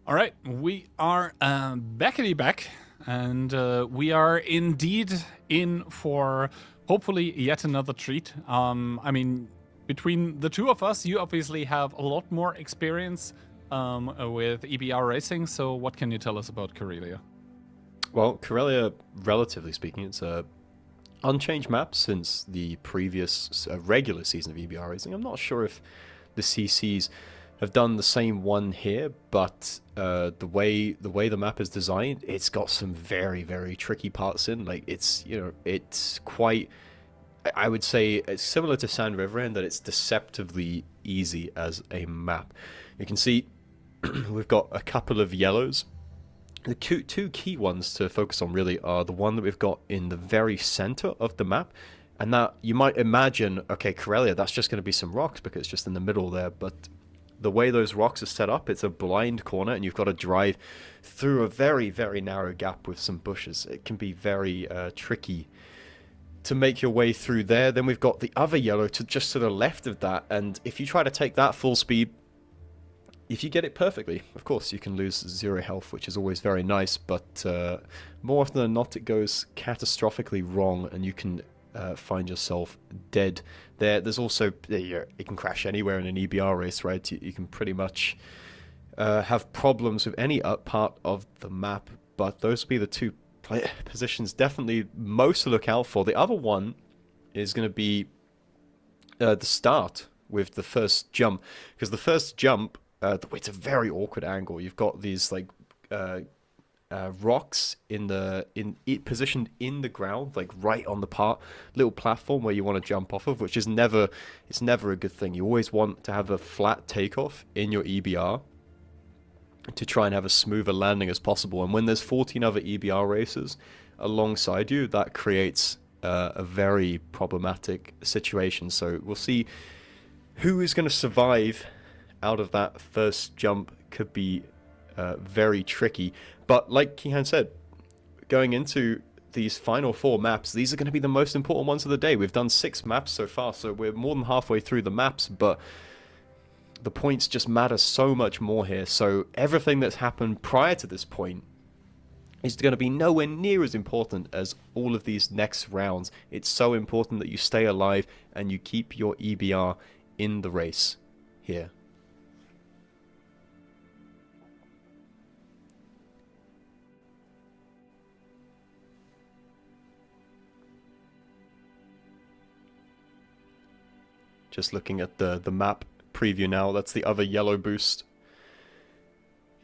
All right, we are back, and we are indeed in for hopefully yet another treat. I mean, between the two of us, you obviously have a lot more experience with EBR Racing, so what can you tell us about Karelia? Well, Karelia, relatively speaking, it's a unchanged map since the previous regular season of EBR Racing. I'm not sure if the CCs have done the same one here, but the way the map is designed, it's got some very, very tricky parts in. Like, it's, you know, it's quite, I would say it's similar to San River in that it's deceptively easy as a map. You can see we've got a couple of yellows. The two key ones to focus on really are the one that we've got in the very center of the map, and that you might imagine, okay, Karelia, that's just going to be some rocks because it's just in the middle there, but the way those rocks are set up, it's a blind corner, and you've got to drive through a very, very narrow gap with some bushes. It can be very tricky to make your way through there. Then we've got the other yellow just to the left of that, and if you try to take that full speed, if you get it perfectly, of course, you can lose 0 health, which is always very nice, but more often than not, it goes catastrophically wrong, and you can find yourself dead there. There's also, it can crash anywhere in an EBR race, right? You can pretty much have problems with any up part of the map, but those would be the two positions definitely most to look out for. The other one is going to be the start with the first jump, because the first jump, it's a very awkward angle. You've got these like rocks positioned in the ground, like right on the little platform where you want to jump off of, which is never a good thing. You always want to have a flat takeoff in your EBR to try and have a smoother landing as possible. And when there's 14 other EBR racers alongside you, that creates a very problematic situation. So we'll see who is going to survive out of that first jump. Could be very tricky. But like Kihan said, going into these final 4 maps, these are going to be the most important ones of the day. We've done 6 maps so far, so we're more than halfway through the maps, but the points just matter so much more here. So everything that's happened prior to this point is going to be nowhere near as important as all of these next rounds. It's so important that you stay alive and you keep your EBR in the race here. Just looking at the map preview now, that's the other yellow boost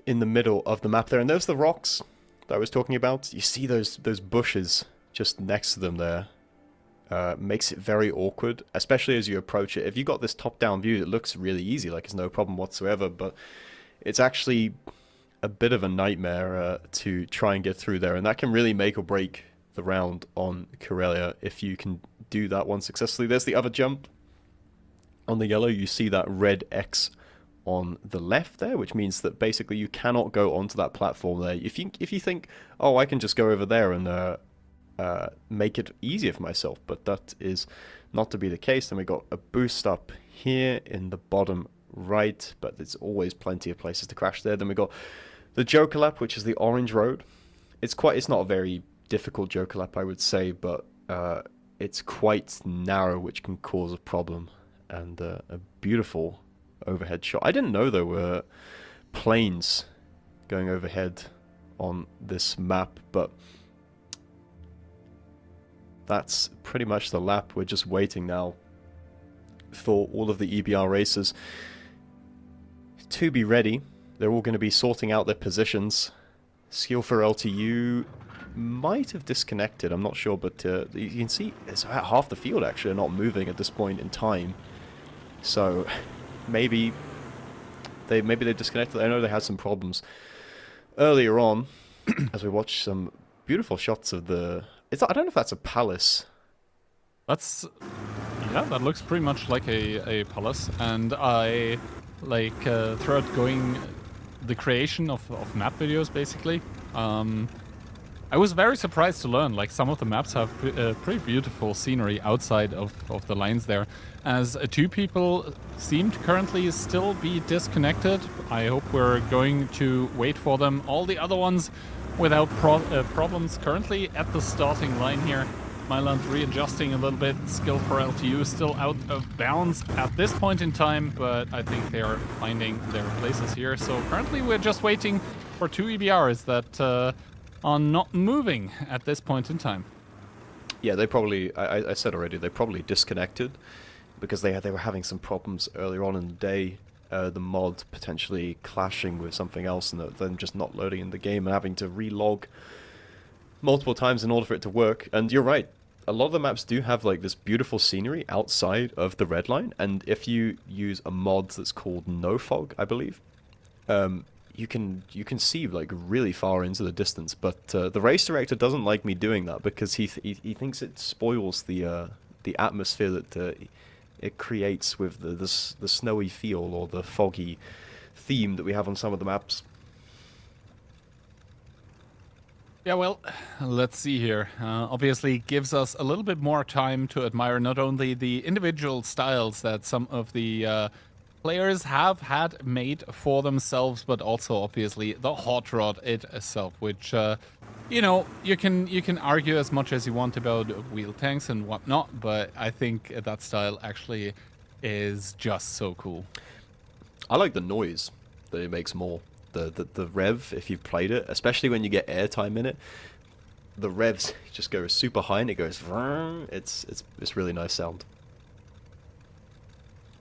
in the middle of the map there. And there's the rocks that I was talking about. You see those bushes just next to them there. Makes it very awkward, especially as you approach it. If you got this top-down view, it looks really easy, like it's no problem whatsoever, but it's actually a bit of a nightmare to try and get through there, and that can really make or break the round on Karelia if you can do that one successfully. There's the other jump. On the yellow, you see that red X on the left there, which means that basically you cannot go onto that platform there. If you think, oh, I can just go over there and make it easier for myself, but that is not to be the case. Then we got a boost up here in the bottom right, but there's always plenty of places to crash there. Then we got the Joker lap, which is the orange road. It's not a very difficult Joker lap, I would say, but it's quite narrow, which can cause a problem. And a beautiful overhead shot. I didn't know there were planes going overhead on this map, but that's pretty much the lap. We're just waiting now for all of the EBR racers to be ready. They're all going to be sorting out their positions. Skill for LTU might have disconnected, I'm not sure, but you can see it's about half the field actually not moving at this point in time. So maybe they disconnected. I know they had some problems earlier on as we watched some beautiful shots of the... I don't know if that's a palace. That looks pretty much like a palace. And I like throughout going the creation of map videos basically. I was very surprised to learn, like, some of the maps have pretty beautiful scenery outside of the lines there. As 2 people seem to currently still be disconnected. I hope we're going to wait for them. All the other ones without problems currently at the starting line here. Myland readjusting a little bit. Skill for LTU still out of bounds at this point in time, but I think they are finding their places here. So currently we're just waiting for 2 EBRs that... are not moving at this point in time. Yeah, they probably, I said already, they probably disconnected because they were having some problems earlier on in the day. The mod potentially clashing with something else and then just not loading in the game and having to relog multiple times in order for it to work. And you're right, a lot of the maps do have like this beautiful scenery outside of the red line, and if you use a mod that's called No Fog, I believe, you can see like really far into the distance, but the race director doesn't like me doing that because he thinks it spoils the atmosphere that it creates with the snowy feel or the foggy theme that we have on some of the maps. Yeah, well, let's see here. Obviously, it gives us a little bit more time to admire not only the individual styles that some of the players have had made for themselves, but also obviously the hot rod itself, which you know, you can argue as much as you want about wheel tanks and whatnot, but I think that style actually is just so cool. I like the noise that it makes more. The rev, if you've played it, especially when you get airtime in it, the revs just go super high and it goes. It's really nice sound.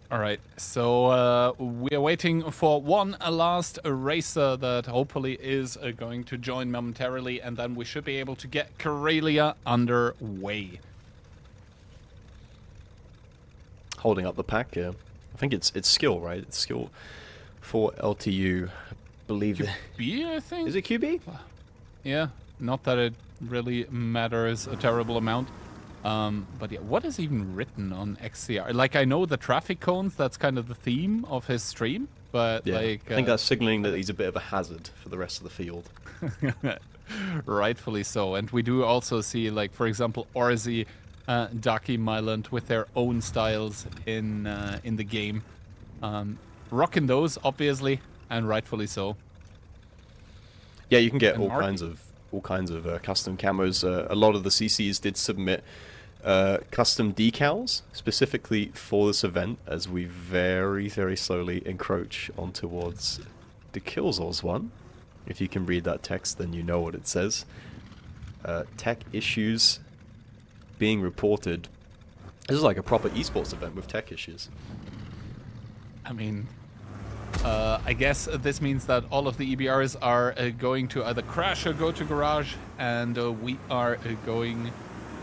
All right, so we are waiting for one last racer that hopefully is going to join momentarily, and then we should be able to get Karelia underway. Holding up the pack, yeah. I think it's skill, right? It's skill for LTU. Believe it. QB, I think? Is it QB? Yeah, not that it really matters a terrible amount. But yeah, what is even written on XCR? Like, I know the traffic cones, that's kind of the theme of his stream, but yeah, like... I think that's signaling that he's a bit of a hazard for the rest of the field. Rightfully so. And we do also see, like, for example, Orzi, Daki, Myland with their own styles in the game. Rocking those, obviously, and rightfully so. Yeah, you can get all kinds of custom camos. A lot of the CCs did submit custom decals specifically for this event, as we very, very slowly encroach on towards the Killzors one. If you can read that text, then you know what it says. Tech issues being reported. This is like a proper esports event with tech issues. I mean, I guess this means that all of the EBRs are going to either crash or go to garage, and we are going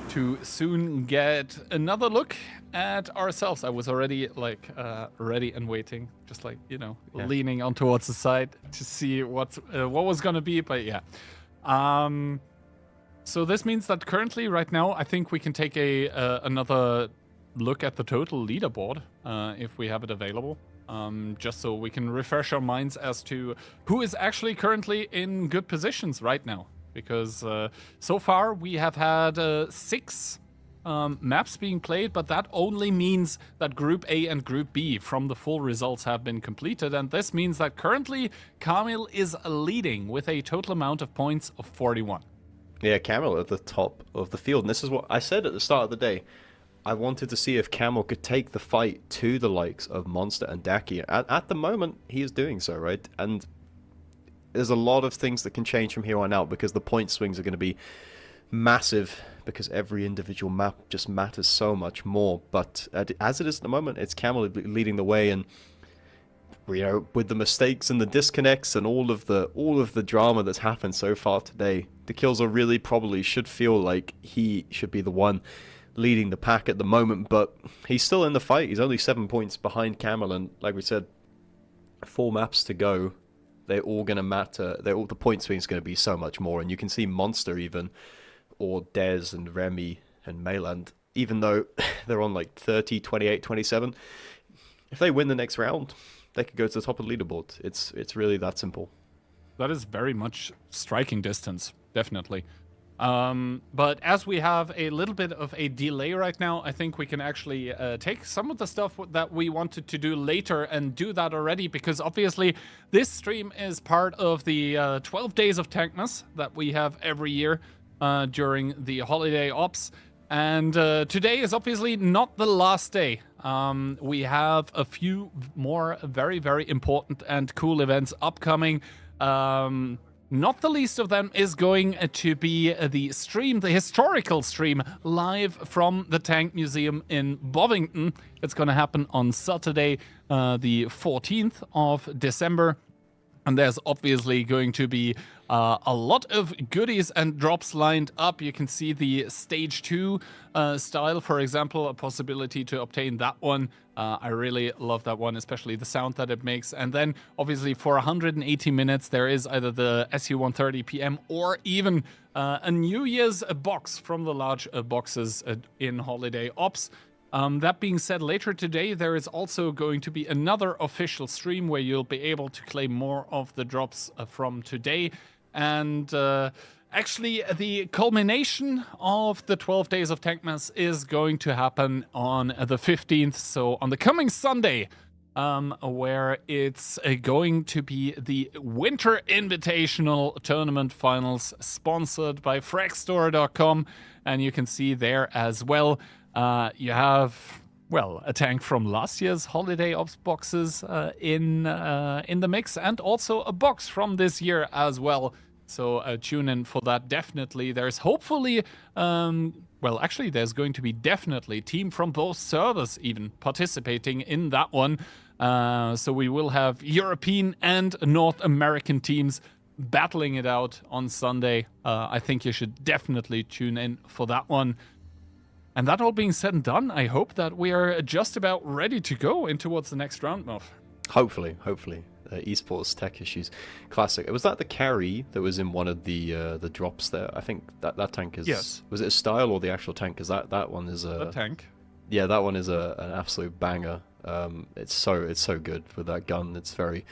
to soon get another look at ourselves. I was already like ready and waiting, just like, you know, leaning on towards the side to see what was gonna be, but yeah. So this means that currently, right now, I think we can take another look at the total leaderboard if we have it available. Just so we can refresh our minds as to who is actually currently in good positions right now. Because so far we have had 6 maps being played, but that only means that Group A and Group B from the full results have been completed. And this means that currently Kamil is leading with a total amount of points of 41. Yeah, Kamil at the top of the field. And this is what I said at the start of the day. I wanted to see if Kamil could take the fight to the likes of Monster and Daki. At the moment, he is doing so, right? And there's a lot of things that can change from here on out, because the point swings are going to be massive, because every individual map just matters so much more. But as it is at the moment, it's Kamil leading the way, and you know, with the mistakes and the disconnects and all of the drama that's happened so far today, the Killzor really probably should feel like he should be the one leading the pack at the moment, but he's still in the fight. He's only 7 points behind Kamil, and like we said, 4 maps to go. They're all going to matter. The point swing is going to be so much more, and you can see Monster even, or Dez and Remy and Mayland, even though they're on like 30, 28, 27, if they win the next round, they could go to the top of the leaderboard. It's really that simple. That is very much striking distance, definitely. But as we have a little bit of a delay right now, I think we can actually take some of the stuff that we wanted to do later and do that already, because obviously this stream is part of the 12 days of Tankmas that we have every year during the holiday ops. And today is obviously not the last day. We have a few more very, very important and cool events upcoming. Not the least of them is going to be the stream, the historical stream, live from the Tank Museum in Bovington. It's going to happen on Saturday, the 14th of December. And there's obviously going to be a lot of goodies and drops lined up. You can see the Stage 2 style, for example, a possibility to obtain that one. I really love that one, especially the sound that it makes. And then, obviously, for 180 minutes, there is either the SU-130 PM or even a New Year's box from the large boxes in Holiday Ops. That being said, later today there is also going to be another official stream where you'll be able to claim more of the drops from today. And actually, the culmination of the 12 days of Tankmas is going to happen on the 15th, so on the coming Sunday, where it's going to be the Winter Invitational Tournament Finals, sponsored by Fraxstore.com, and you can see there as well. You have, well, a tank from last year's Holiday Ops boxes in the mix, and also a box from this year as well. So tune in for that, definitely. There's hopefully, well, actually, there's going to be definitely a team from both servers even participating in that one. So we will have European and North American teams battling it out on Sunday. I think you should definitely tune in for that one. And that all being said and done, I hope that we are just about ready to go in towards the next round, Muff. Hopefully. Esports tech issues. Classic. Was that the carry that was in one of the drops there? I think that tank is... Yes. Was it a style or the actual tank? Because that one is a... The tank. Yeah, that one is an absolute banger. It's so good with that gun. It's very,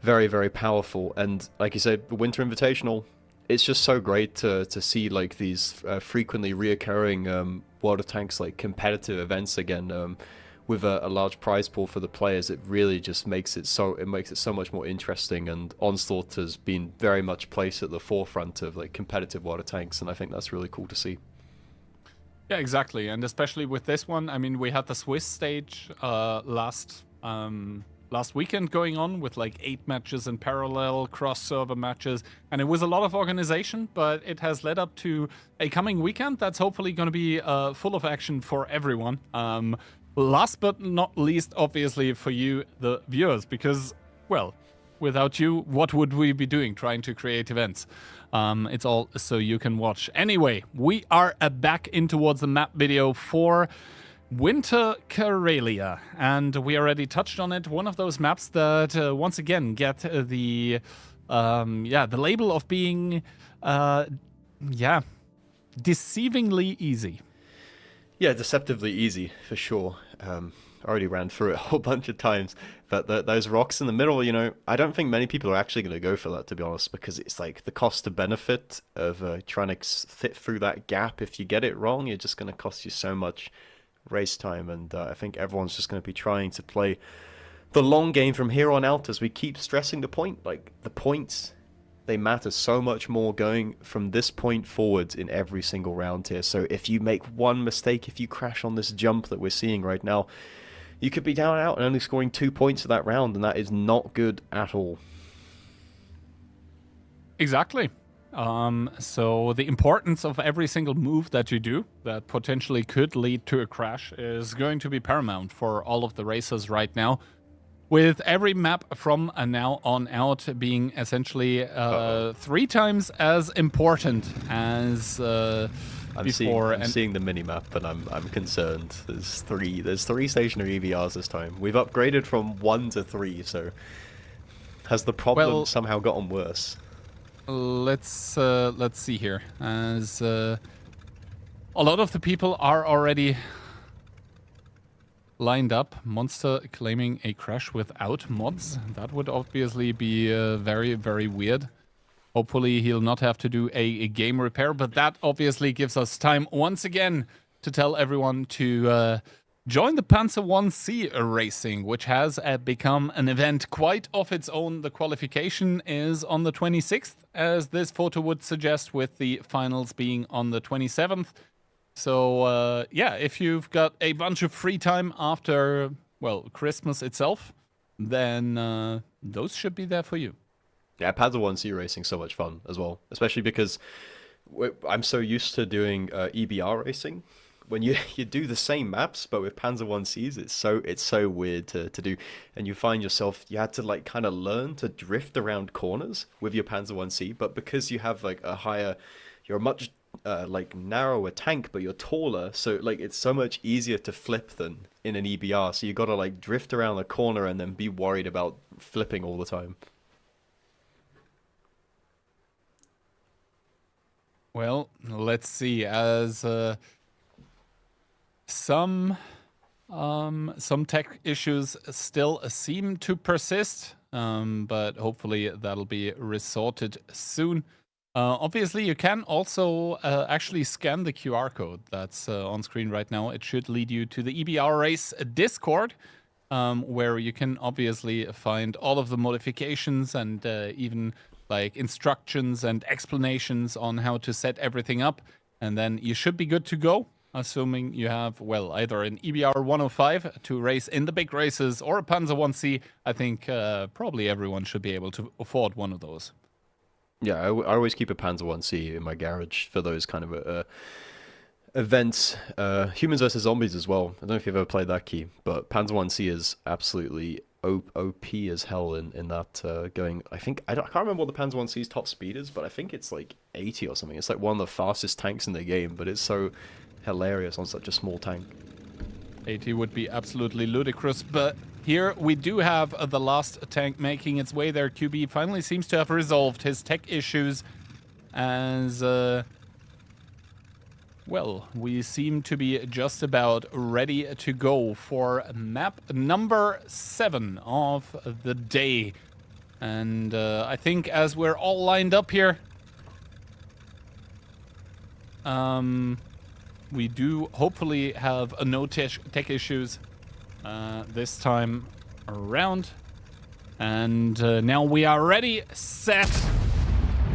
very, very powerful. And like you said, the Winter Invitational, it's just so great to see like these frequently reoccurring World of Tanks like competitive events again, with a large prize pool for the players. It really just makes it so much more interesting, and Onslaught has been very much placed at the forefront of like competitive World of Tanks, and I think that's really cool to see. Yeah, exactly, and especially with this one, I mean, we had the Swiss stage last weekend going on with like 8 matches in parallel, cross-server matches, and it was a lot of organization, but it has led up to a coming weekend that's hopefully going to be full of action for everyone. Last but not least, obviously, for you, the viewers, because, well, without you, what would we be doing trying to create events? It's all so you can watch. Anyway, we are back in towards the map video for Winter Karelia, and we already touched on it. One of those maps that once again get the label of being deceivingly easy. Yeah, deceptively easy for sure. I already ran through it a whole bunch of times, but those rocks in the middle, you know, I don't think many people are actually going to go for that, to be honest, because it's like the cost to benefit of trying to fit through that gap. If you get it wrong, it's just going to cost you so much race time, and I think everyone's just going to be trying to play the long game from here on out, as we keep stressing the point. Like, the points, they matter so much more going from this point forwards in every single round here. So if you make one mistake, if you crash on this jump that we're seeing right now, you could be down and out and only scoring 2 points for that round, and that is not good at all. Exactly. So the importance of every single move that you do that potentially could lead to a crash is going to be paramount for all of the racers right now, with every map from now on out being essentially 3 times as important as before. I'm seeing the mini-map, and I'm concerned. There's three stationary EBRs this time. We've upgraded from 1 to 3, so has the problem somehow gotten worse? Let's see here, as a lot of the people are already lined up. Monster claiming a crash without mods. That would obviously be very, very weird. Hopefully he'll not have to do a game repair, but that obviously gives us time once again to tell everyone to join the Panzer 1C racing, which has become an event quite of its own. The qualification is on the 26th, as this photo would suggest, with the finals being on the 27th. So, yeah, if you've got a bunch of free time after, well, Christmas itself, then those should be there for you. Yeah, Panzer 1C racing so much fun as well, especially because I'm so used to doing EBR racing. When you do the same maps, but with Panzer 1Cs, it's so weird to do, and you find yourself, you had to like kind of learn to drift around corners with your Panzer 1C, but because you have like you're a much like narrower tank, but you're taller, so like it's so much easier to flip than in an EBR. So you got to like drift around the corner and then be worried about flipping all the time. Well, let's see, as some Some tech issues still seem to persist, but hopefully that'll be resorted soon. Obviously, you can also actually scan the QR code that's on screen right now. It should lead you to the EBR Race Discord, where you can obviously find all of the modifications and even like instructions and explanations on how to set everything up. And then you should be good to go, assuming you have, well, either an EBR 105 to race in the big races or a Panzer 1C. I think probably everyone should be able to afford one of those. Yeah, I always keep a Panzer 1C in my garage for those kind of events. Humans vs. Zombies as well. I don't know if you've ever played that key, but Panzer 1C is absolutely OP as hell in that going. I can't remember what the Panzer 1C's top speed is, but I think it's like 80 or something. It's like one of the fastest tanks in the game, but it's so hilarious on such a small tank. 80 would be absolutely ludicrous, but here we do have the last tank making its way there. QB finally seems to have resolved his tech issues as, well, we seem to be just about ready to go for map number 7 of the day. And I think as we're all lined up here, we do hopefully have no tech issues this time around. And now we are ready, set,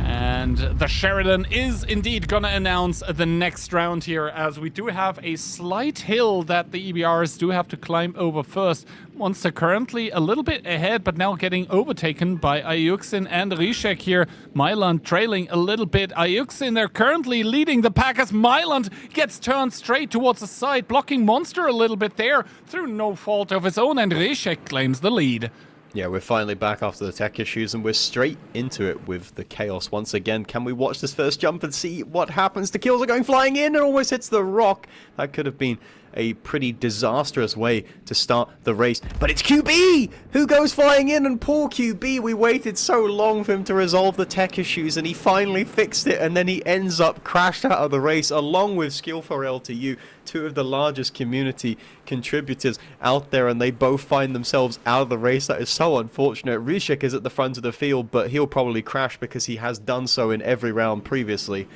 and the Sheridan is indeed gonna announce the next round here, as we do have a slight hill that the EBRs do have to climb over first. Monster currently a little bit ahead, but now getting overtaken by Ayuksin and Rishek here. Myland trailing a little bit. Ayuksin, they're currently leading the pack as Myland gets turned straight towards the side, blocking Monster a little bit there through no fault of his own, and Rishek claims the lead. Yeah, we're finally back after the tech issues, and we're straight into it with the chaos once again. Can we watch this first jump and see what happens? The kills are going flying in and almost hits the rock. That could have been a pretty disastrous way to start the race. But it's QB who goes flying in, and poor QB, we waited so long for him to resolve the tech issues, and he finally fixed it, and then he ends up crashed out of the race along with Skill4LTU, two of the largest community contributors out there, and they both find themselves out of the race. That is so unfortunate. Rishek is at the front of the field, but he'll probably crash because he has done so in every round previously.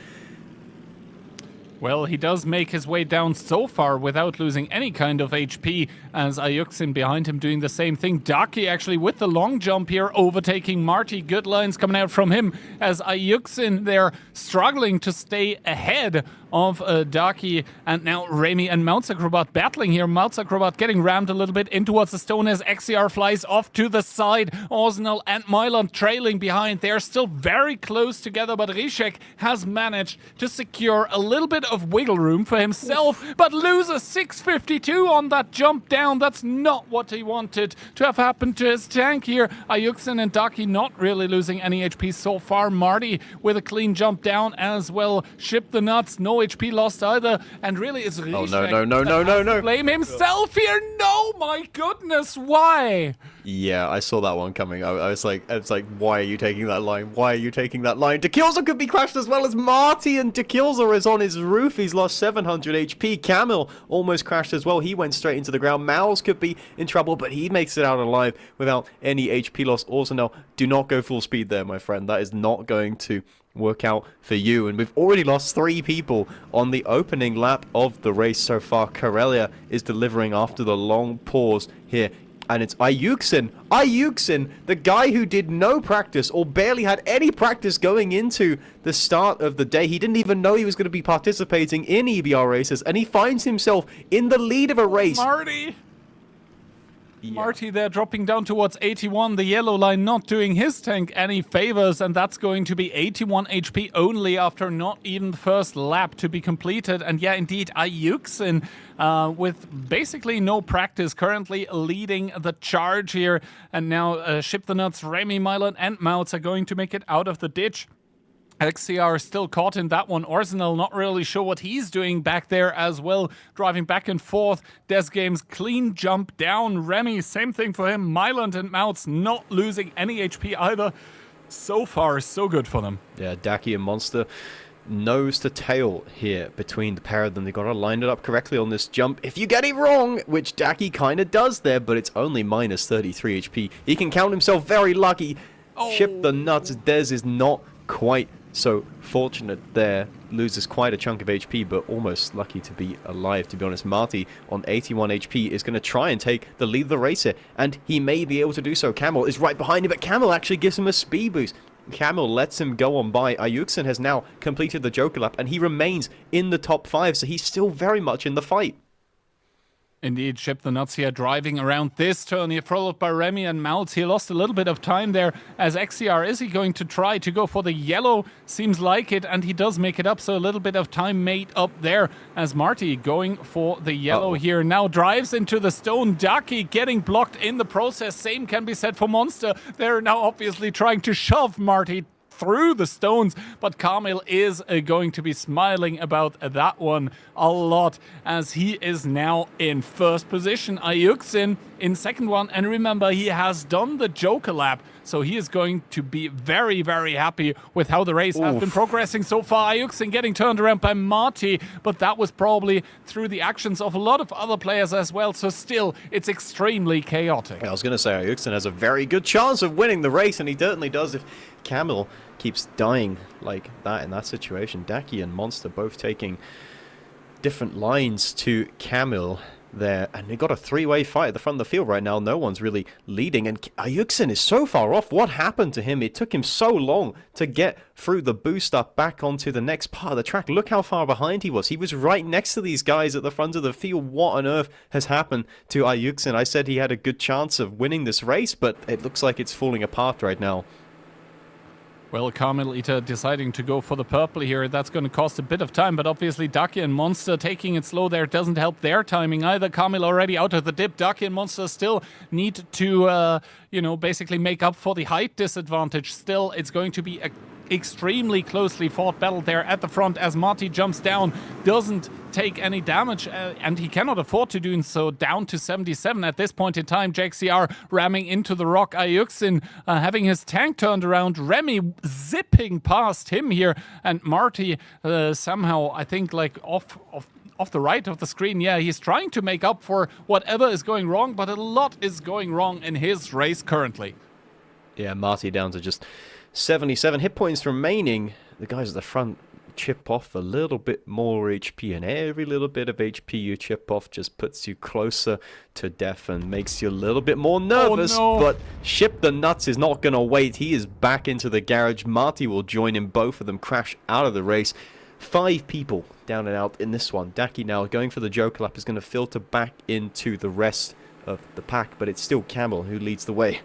Well, he does make his way down so far without losing any kind of HP, as Ayuksin behind him doing the same thing. Daki actually with the long jump here, overtaking Marty. Good lines coming out from him, as Ayuksin there struggling to stay ahead of Daki, and now Remy and Mounts Acrobat battling here. Mounts Acrobat getting rammed a little bit in towards the stone as XCR flies off to the side. Arsenal and Myland trailing behind. They're still very close together, but Rishek has managed to secure a little bit of wiggle room for himself, but loses 652 on that jump down. That's not what he wanted to have happened to his tank here. Ayuksin and Daki not really losing any HP so far. Marty with a clean jump down as well. Ship the nuts, no HP lost either, and really is Rishek no. blame himself here. No, my goodness, why? Yeah, I saw that one coming. I was like, why are you taking that line? Why are you taking that line? Dekilza could be crashed as well as Marty, and Dekilza is on his roof. He's lost 700 HP. Camel almost crashed as well. He went straight into the ground. Mouse could be in trouble, but he makes it out alive without any HP loss. Also, now, do not go full speed there, my friend. That is not going to work out for you. And we've already lost 3 people on the opening lap of the race so far. Karelia is delivering after the long pause here. And it's Ayuksin, the guy who did no practice or barely had any practice going into the start of the day. He didn't even know he was going to be participating in EBR races, and he finds himself in the lead of a race. Marty! Yeah. Marty there dropping down towards 81. The yellow line not doing his tank any favors, and that's going to be 81 HP only after not even the first lap to be completed. And yeah, indeed, Ayuksin with basically no practice currently leading the charge here. And now Ship the Nuts, Remy, Mylan and Mouts are going to make it out of the ditch. XCR still caught in that one. Arsenal not really sure what he's doing back there as well. Driving back and forth. Des Games clean jump down. Remy, same thing for him. Myland and Mouts not losing any HP either. So far, so good for them. Yeah, Daki and Monster nose to tail here between the pair of them. They've got to line it up correctly on this jump. If you get it wrong, which Daki kind of does there, but it's only minus 33 HP. He can count himself very lucky. Ship the nuts. Dez is not quite so fortunate there. Loses quite a chunk of HP, but almost lucky to be alive, to be honest. Marty on 81 HP is going to try and take the lead of the race here, and he may be able to do so. Camel is right behind him, but Camel actually gives him a speed boost. Camel lets him go on by. Ayuksen has now completed the Joker lap, and he remains in the top 5, so he's still very much in the fight. Indeed, Ship the Nuts here driving around this turn here, followed by Remy and Maltz. He lost a little bit of time there as XCR. Is he going to try to go for the yellow? Seems like it, and he does make it up, so a little bit of time made up there as Marty going for the yellow here. Now drives into the stone. Daki getting blocked in the process. Same can be said for Monster. They're now obviously trying to shove Marty through the stones, but Kamil is going to be smiling about that one a lot as he is now in first position. Ayuksen in second one, and remember, he has done the Joker lap, so he is going to be very, very happy with how the race has been progressing so far. Ayuksen getting turned around by Marty, but that was probably through the actions of a lot of other players as well, so still, it's extremely chaotic. I was going to say, Ayuksen has a very good chance of winning the race, and he certainly does if Camel keeps dying like that in that situation. Daki and Monster both taking different lines to Camel there, and they got a three-way fight at the front of the field right now. No one's really leading, and Ayuksen is so far off. What happened to him? It took him so long to get through the boost up back onto the next part of the track. Look how far behind he was. He was right next to these guys at the front of the field. What on earth has happened to Ayuksen? I said he had a good chance of winning this race, but it looks like it's falling apart right now. Well, Carmelita deciding to go for the purple here. That's going to cost a bit of time, but obviously Daki and Monster taking it slow there doesn't help their timing either. Carmel already out of the dip. Daki and Monster still need to, basically make up for the height disadvantage. Still, it's going to be a extremely closely fought battle there at the front as Marty jumps down, doesn't take any damage, and he cannot afford to do so, down to 77 at this point in time. JXCR ramming into the rock. Ayuksen having his tank turned around. Remy zipping past him here, and Marty somehow, I think, like off the right of the screen. Yeah, he's trying to make up for whatever is going wrong, but a lot is going wrong in his race currently. Yeah, Marty down to just 77 hit points remaining. The guys at the front chip off a little bit more HP, and every little bit of HP you chip off just puts you closer to death and makes you a little bit more nervous. Oh, no. But Ship the Nuts is not going to wait. He is back into the garage. Marty will join him. Both of them crash out of the race. 5 people down and out in this one. Daki now going for the Joker lap is going to filter back into the rest of the pack, but it's still Camel who leads the way.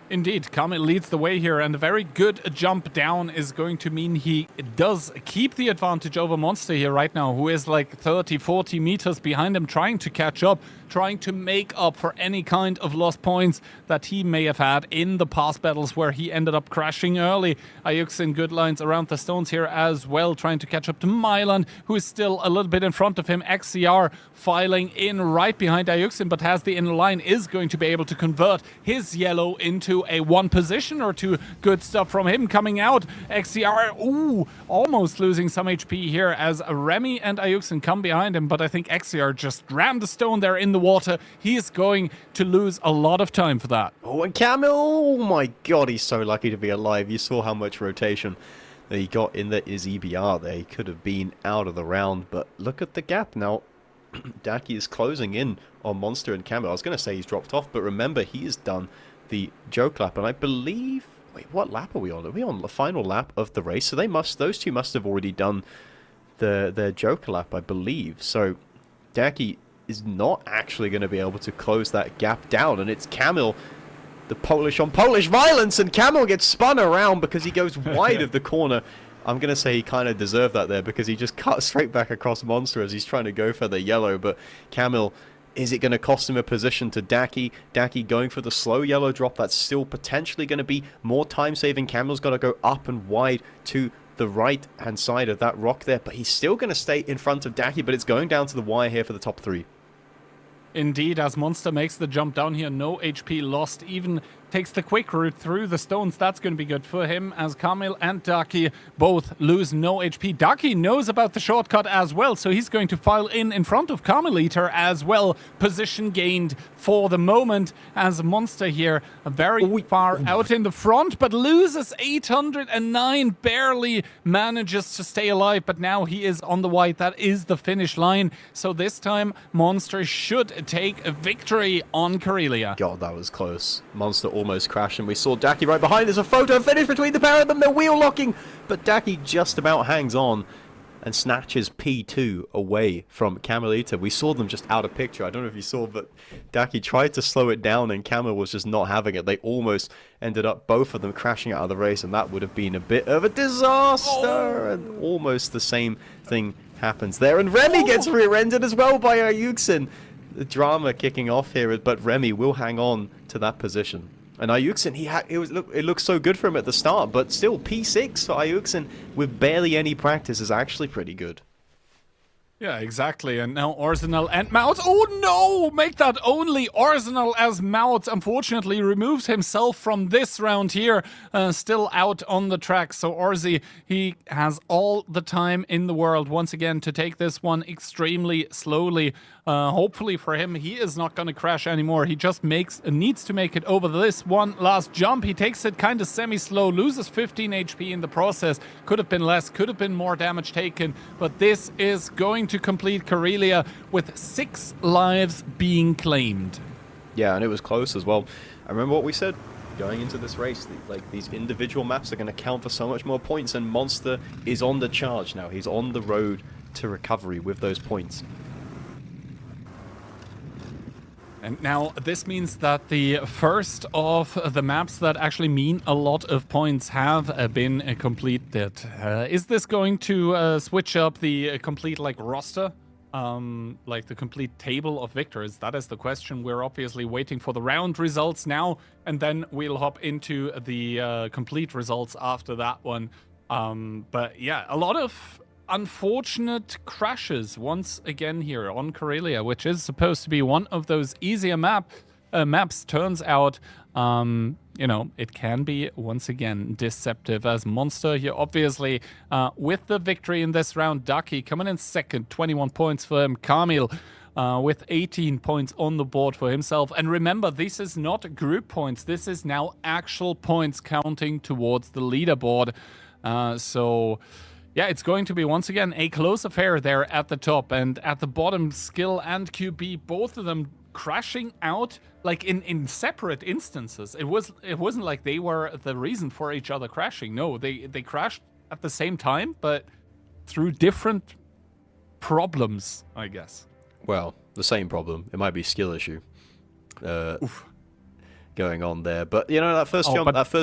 Indeed, Kamil leads the way here, and a very good jump down is going to mean he does keep the advantage over Monster here right now, who is like 30, 40 meters behind him, trying to catch up, trying to make up for any kind of lost points that he may have had in the past battles where he ended up crashing early. Ayuksen good lines around the stones here as well, trying to catch up to Mylan, who is still a little bit in front of him. XCR filing in right behind Ayuksen, but has the inner line, is going to be able to convert his yellow into a 1 position or 2. Good stuff from him coming out. XCR, almost losing some HP here as Remy and Ayuksen come behind him, but I think XCR just rammed the stone there in the water. He is going to lose a lot of time for that. Oh, and Camel, oh my god, he's so lucky to be alive. You saw how much rotation that he got in his EBR there. He could have been out of the round, but look at the gap now. Daki is closing in on Monster and Camel. I was going to say he's dropped off, but remember, he has done the Joke lap, and I believe... Wait, what lap are we on? Are we on the final lap of the race? So those two must have already done their Joker lap, I believe. So Daki is not actually going to be able to close that gap down, and it's Camel, the Polish on Polish violence, and Camel gets spun around because he goes wide of the corner. I'm going to say he kind of deserved that there because he just cut straight back across Monster as he's trying to go for the yellow, but Camel... Is it going to cost him a position to Daki? Daki going for the slow yellow drop. That's still potentially going to be more time-saving. Camel's got to go up and wide to the right-hand side of that rock there. But he's still going to stay in front of Daki. But it's going down to the wire here for the top 3. Indeed, as Monster makes the jump down here, no HP lost, even takes the quick route through the stones. That's going to be good for him as Kamil and Daki both lose no HP. Daki knows about the shortcut as well, so he's going to file in front of Carmeliter as well. Position gained for the moment as Monster here very far out in the front, but loses 809, barely manages to stay alive, but now he is on the white. That is the finish line. So this time, Monster should take a victory on Karelia. God, that was close. Monster almost crashed, and we saw Daki right behind. There's a photo finish between the pair of them. They're wheel locking, but Daki just about hangs on and snatches P2 away from Carmelita. We saw them just out of picture. I don't know if you saw, but Daki tried to slow it down, and Camel was just not having it. They almost ended up, both of them, crashing out of the race, and that would have been a bit of a disaster. And almost the same thing happens there. And Remy gets rear-ended as well by Ayuxin. The drama kicking off here, but Remy will hang on to that position. And Ayuxin, it looked so good for him at the start, but still, P6 for Ayuxin with barely any practice is actually pretty good. Yeah, exactly. And now Arsenal and Mouts. Oh no! Make that only Arsenal, as Mouts unfortunately removes himself from this round here. Still out on the track. So Orzi, he has all the time in the world once again to take this one extremely slowly. Hopefully for him, he is not going to crash anymore. He just needs to make it over this one last jump. He takes it kind of semi-slow, loses 15 HP in the process. Could have been less, could have been more damage taken, but this is going to complete Karelia with 6 lives being claimed. Yeah, and it was close as well. I remember what we said going into this race, like these individual maps are going to count for so much more points, and Monster is on the charge now. He's on the road to recovery with those points. And now this means that the first of the maps that actually mean a lot of points have been completed. Is this going to switch up the complete roster? Like the complete table of victors? That is the question. We're obviously waiting for the round results now, and then we'll hop into the complete results after that one. But yeah, a lot of unfortunate crashes once again here on Karelia, which is supposed to be one of those easier maps. Turns out, you know, it can be once again deceptive, as Monster here obviously with the victory in this round. Daki coming in second, 21 points for him. Kamil with 18 points on the board for himself. And remember, this is not group points. This is now actual points counting towards the leaderboard. So yeah, it's going to be once again a close affair there at the top, and at the bottom, Skill and QB, both of them crashing out like in separate instances. It wasn't like they were the reason for each other crashing. No, they crashed at the same time, but through different problems, I guess. Well, the same problem. It might be skill issue. Going on there, but you know, that first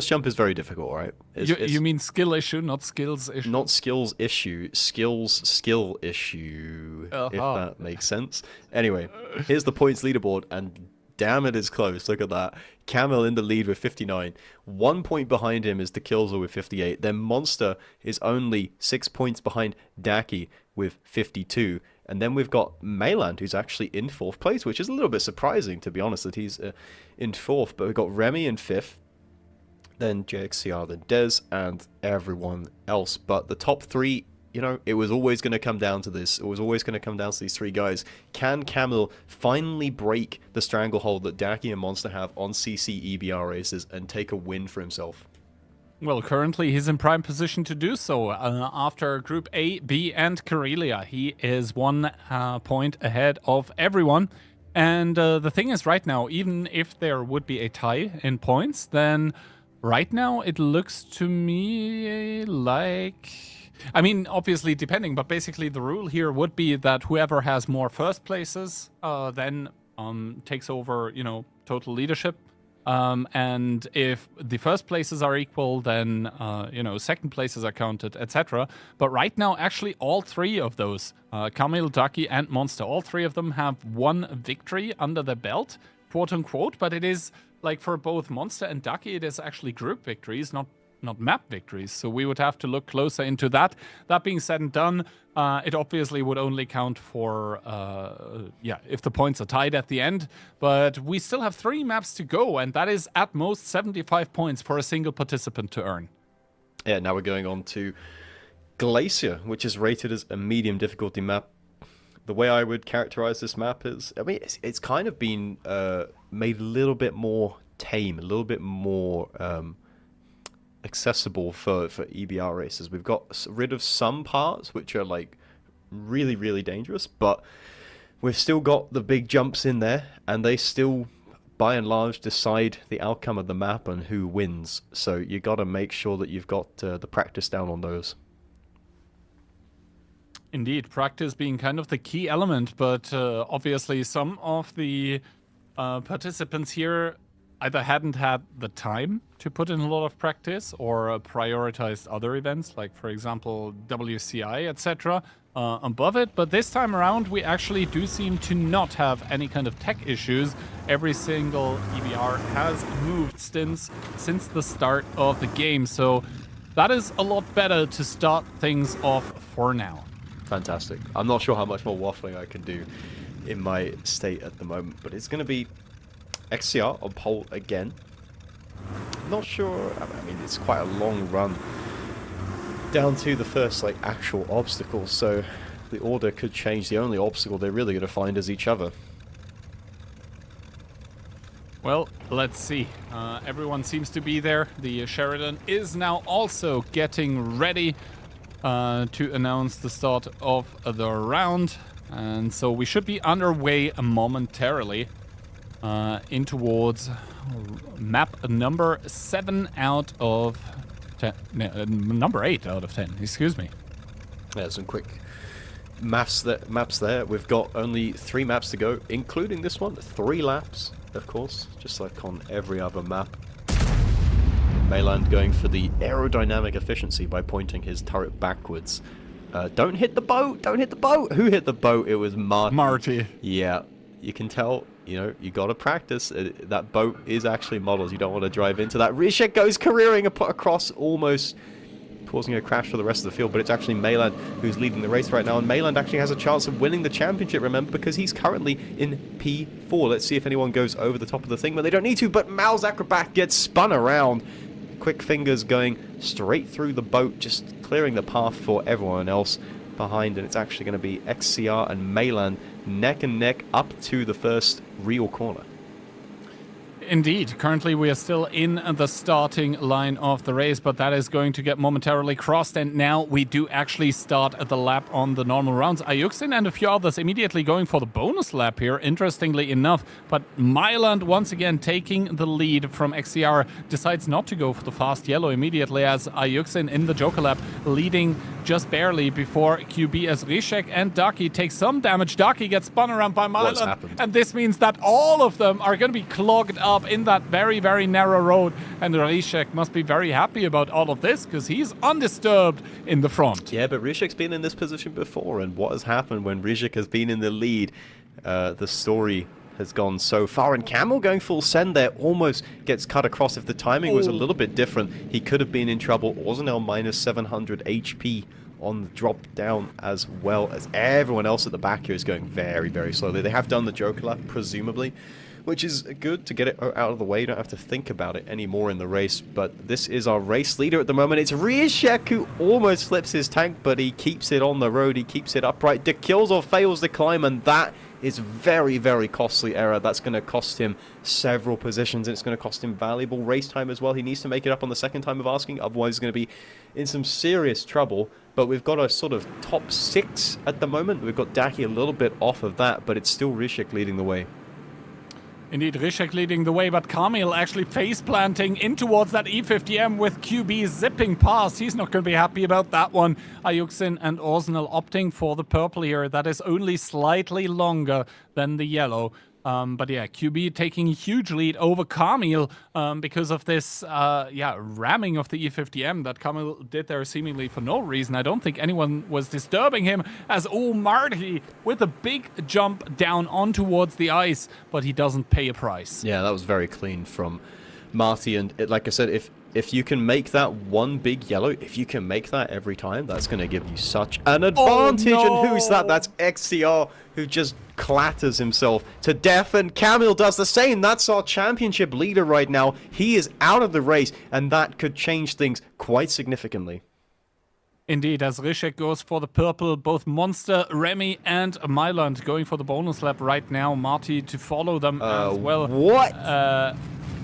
jump is very difficult, right? You mean skill issue, not skills issue? Not skills issue, skill issue, if that makes sense. Anyway, here's the points leaderboard, and damn, it is close. Look at that. Camel in the lead with 59. 1 point behind him is the Killser with 58. Then Monster is only 6 points behind Daki with 52. And then we've got Mayland, who's actually in 4th place, which is a little bit surprising, to be honest, that he's in 4th. But we've got Remy in 5th, then JXCR, then Dez, and everyone else. But the top 3, you know, it was always going to come down to this. It was always going to come down to these 3 guys. Can Camel finally break the stranglehold that Daki and Monster have on CC EBR Races and take a win for himself? Well, currently he's in prime position to do so. After Group A, B, and Karelia, he is 1 point ahead of everyone. And the thing is, right now, even if there would be a tie in points, then right now it looks to me like... I mean, obviously depending, but basically the rule here would be that whoever has more first places then takes over, you know, total leadership. And if the first places are equal, then, you know, second places are counted, etc. But right now, actually, all 3 of those, Kamil, Daki, and Monster, all 3 of them have 1 victory under their belt, quote unquote. But it is, like, for both Monster and Daki, it is actually group victories, not not map victories. So we would have to look closer into that. That being said and done, it obviously would only count for, if the points are tied at the end. But we still have 3 maps to go, and that is at most 75 points for a single participant to earn. Yeah, now we're going on to Glacier, which is rated as a medium difficulty map. The way I would characterize this map is, I mean, it's kind of been made a little bit more tame, a little bit more accessible for EBR races. We've got rid of some parts which are like really, really dangerous, but we've still got the big jumps in there, and they still, by and large, decide the outcome of the map and who wins. So you got to make sure that you've got the practice down on those. Indeed, practice being kind of the key element, but obviously some of the participants here either hadn't had the time to put in a lot of practice or prioritized other events, like, for example, WCI, etc., above it. But this time around, we actually do seem to not have any kind of tech issues. Every single EBR has moved since the start of the game, so that is a lot better to start things off for now. Fantastic. I'm not sure how much more waffling I can do in my state at the moment, but it's going to be XCR on pole again. Not sure. I mean, it's quite a long run down to the first like actual obstacle, so the order could change. The only obstacle they're really going to find is each other. Well, let's see. Everyone seems to be there. The Sheridan is now also getting ready to announce the start of the round, and so we should be underway momentarily in towards map number 7 out of 10, number 8 out of 10, excuse me. Yeah, some quick maps there. We've got only 3 maps to go, including this one. 3 laps, of course, just like on every other map. Mayland going for the aerodynamic efficiency by pointing his turret backwards. Don't hit the boat! Don't hit the boat! Who hit the boat? It was Marty. Yeah, you can tell, you know, you gotta practice. That boat is actually models. You don't want to drive into that. Rishek goes careering across, almost causing a crash for the rest of the field, but it's actually Mayland who's leading the race right now, and Mayland actually has a chance of winning the championship, remember, because he's currently in P4. Let's see if anyone goes over the top of the thing, but they don't need to, but Mal's Acrobat gets spun around. Quick fingers going straight through the boat, just clearing the path for everyone else behind, and it's actually going to be XCR and Mayland neck and neck up to the first real corner. Indeed. Currently, we are still in the starting line of the race, but that is going to get momentarily crossed, and now we do actually start the lap on the normal rounds. Ayuxin and a few others immediately going for the bonus lap here, interestingly enough, but Mayland once again taking the lead from XCR, decides not to go for the fast yellow immediately, as Ayuxin in the Joker lap leading just barely before QB, as Rishek and Daki take some damage. Daki gets spun around by Mayland, and this means that all of them are going to be clogged up in that very, very narrow road, and Rishek must be very happy about all of this because he's undisturbed in the front. Yeah, but Rishek's been in this position before, and what has happened when Rishek has been in the lead, the story has gone so far, and Camel going full send there almost gets cut across. If the timing was a little bit different, he could have been in trouble. Orzenel minus 700 HP on the drop down, as well as everyone else at the back here is going very, very slowly. They have done the Joker lap, presumably, which is good to get it out of the way. You don't have to think about it anymore in the race, but this is our race leader at the moment. It's Rishek who almost flips his tank, but he keeps it on the road. He keeps it upright. Kills or fails the climb, and that is very, very costly error. That's going to cost him several positions, and it's going to cost him valuable race time as well. He needs to make it up on the second time of asking, otherwise he's going to be in some serious trouble. But we've got a sort of top 6 at the moment. We've got Daki a little bit off of that, but it's still Rishek leading the way. Indeed, Rishek leading the way, but Kamil actually face-planting in towards that E50M with QB zipping past. He's not going to be happy about that one. Ayuxin and Orzenel opting for the purple here. That is only slightly longer than the yellow. But yeah, QB taking a huge lead over Kamil because of this ramming of the E50M that Kamil did there seemingly for no reason. I don't think anyone was disturbing him, as Marty with a big jump down on towards the ice, but he doesn't pay a price. Yeah, that was very clean from Marty, and like I said, if if you can make that one big yellow, if you can make that every time, that's going to give you such an advantage. no. And who's that? That's XCR, who just clatters himself to death, and Camille does the same. That's our championship leader right now. He is out of the race, and that could change things quite significantly. Indeed, as Rysiek goes for the purple, both Monster, Remy, and Myland going for the bonus lap right now. Marty to follow them as well. What?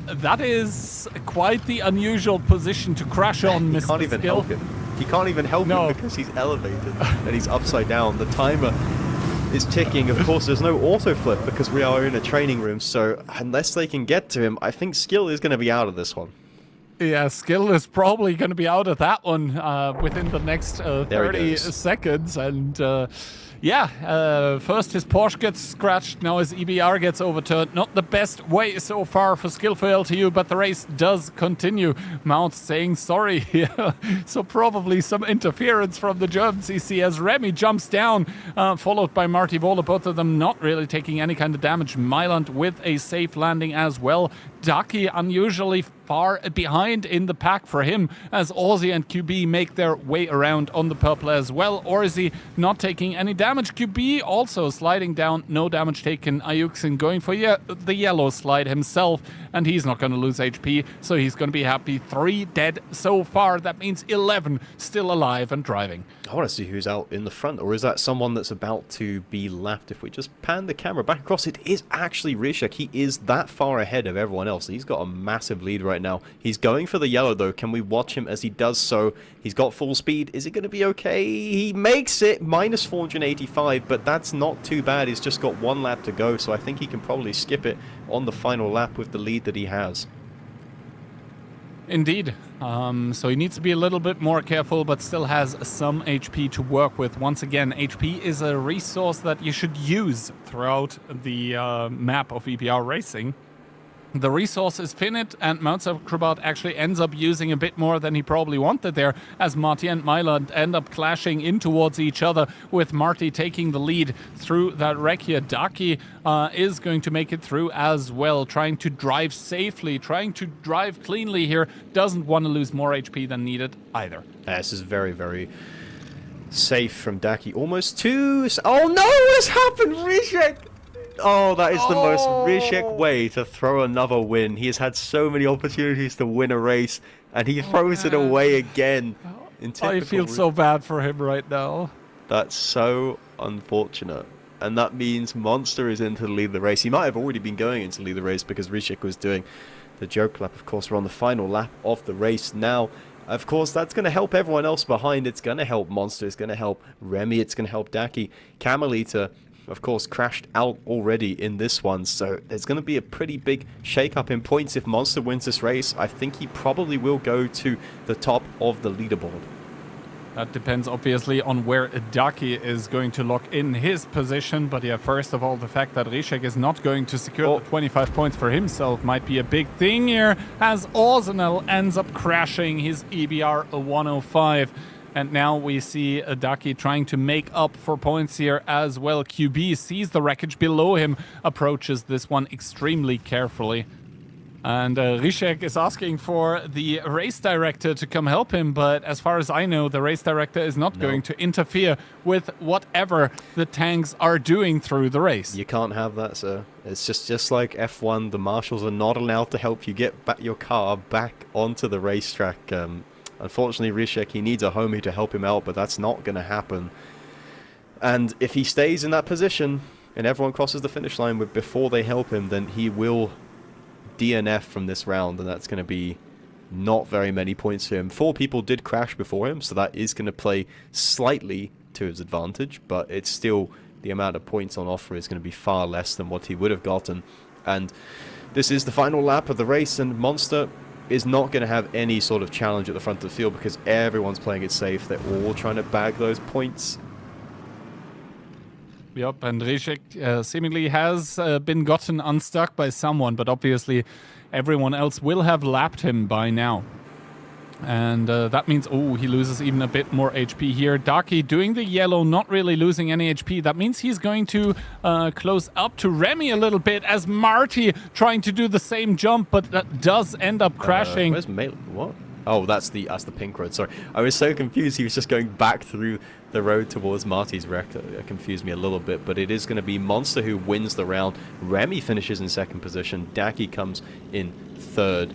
That is quite the unusual position to crash on, Mr. He can't even Skill. help him. He can't even help him because he's elevated and he's upside down. The timer is ticking. Of course, there's no auto flip because we are in a training room. So unless they can get to him, I think Skill is going to be out of this one. Yeah, Skill is probably going to be out of that one within the next 30 seconds. And first his Porsche gets scratched, now his EBR gets overturned. Not the best way so far for Skill for LTU, but the race does continue. Mount saying sorry here. So probably some interference from the German CC as Remy jumps down, followed by Marty Wohler, both of them not really taking any kind of damage. Myland with a safe landing as well. Ducky unusually far behind in the pack for him as Aussie and QB make their way around on the purple as well. Orzi not taking any damage. QB also sliding down, no damage taken. Ayuksin going for the yellow slide himself, and he's not going to lose HP, so he's going to be happy. 3 dead so far. That means 11 still alive and driving. I want to see who's out in the front, or is that someone that's about to be lapped? If we just pan the camera back across, it is actually Rysiek. He is that far ahead of everyone else. He's got a massive lead right now. He's going for the yellow, though. Can we watch him as he does so? He's got full speed. Is it going to be okay? He makes it. Minus 485, but that's not too bad. He's just got 1 lap to go, so I think he can probably skip it on the final lap with the lead that he has. Indeed. So he needs to be a little bit more careful, but still has some HP to work with. Once again, HP is a resource that you should use throughout the map of EBR Racing. The resource is finite, and Mount Acrobat actually ends up using a bit more than he probably wanted there, as Marty and Myland end up clashing in towards each other, with Marty taking the lead through that wreck here. Daki is going to make it through as well, trying to drive safely, trying to drive cleanly here. Doesn't want to lose more HP than needed either. This is very, very safe from Daki. Almost 2... Oh no, what has happened, Rysiek? Oh, that is the most Rysiek way to throw another win. He has had so many opportunities to win a race, and he throws it away again. I feel so bad for him right now. That's so unfortunate. And that means Monster is into the lead of the race. He might have already been going into the lead of the race because Rysiek was doing the joke lap. Of course, we're on the final lap of the race now. Of course, that's going to help everyone else behind. It's going to help Monster. It's going to help Remy. It's going to help Daki. Karelia, of course, crashed out already in this one, so there's going to be a pretty big shake-up in points. If Monster wins this race, I think he probably will go to the top of the leaderboard. That depends, obviously, on where Daki is going to lock in his position. But yeah, first of all, the fact that Rysiek is not going to secure the 25 points for himself might be a big thing here, as Arsenal ends up crashing his EBR 105. And now we see Daki trying to make up for points here as well. QB sees the wreckage below him, approaches this one extremely carefully. And Rysiek is asking for the race director to come help him, but as far as I know, the race director is not going to interfere with whatever the tanks are doing through the race. You can't have that, sir. It's just like F1. The marshals are not allowed to help you get back your car back onto the racetrack. Unfortunately, Rysiek, he needs a homie to help him out, but that's not going to happen. And if he stays in that position and everyone crosses the finish line before they help him, then he will DNF from this round, and that's going to be not very many points for him. 4 people did crash before him, so that is going to play slightly to his advantage, but it's still, the amount of points on offer is going to be far less than what he would have gotten. And this is the final lap of the race, and Monster is not going to have any sort of challenge at the front of the field because everyone's playing it safe. They're all trying to bag those points. Yep, and Rysiek seemingly has been gotten unstuck by someone, but obviously everyone else will have lapped him by now. And that means, he loses even a bit more HP here. Ducky doing the yellow, not really losing any HP. That means he's going to close up to Remy a little bit as Marty trying to do the same jump, but that does end up crashing. Where's what? Oh, that's the pink road. Sorry, I was so confused. He was just going back through the road towards Marty's wreck. That confused me a little bit, but it is going to be Monster who wins the round. Remy finishes in second position. Daki comes in third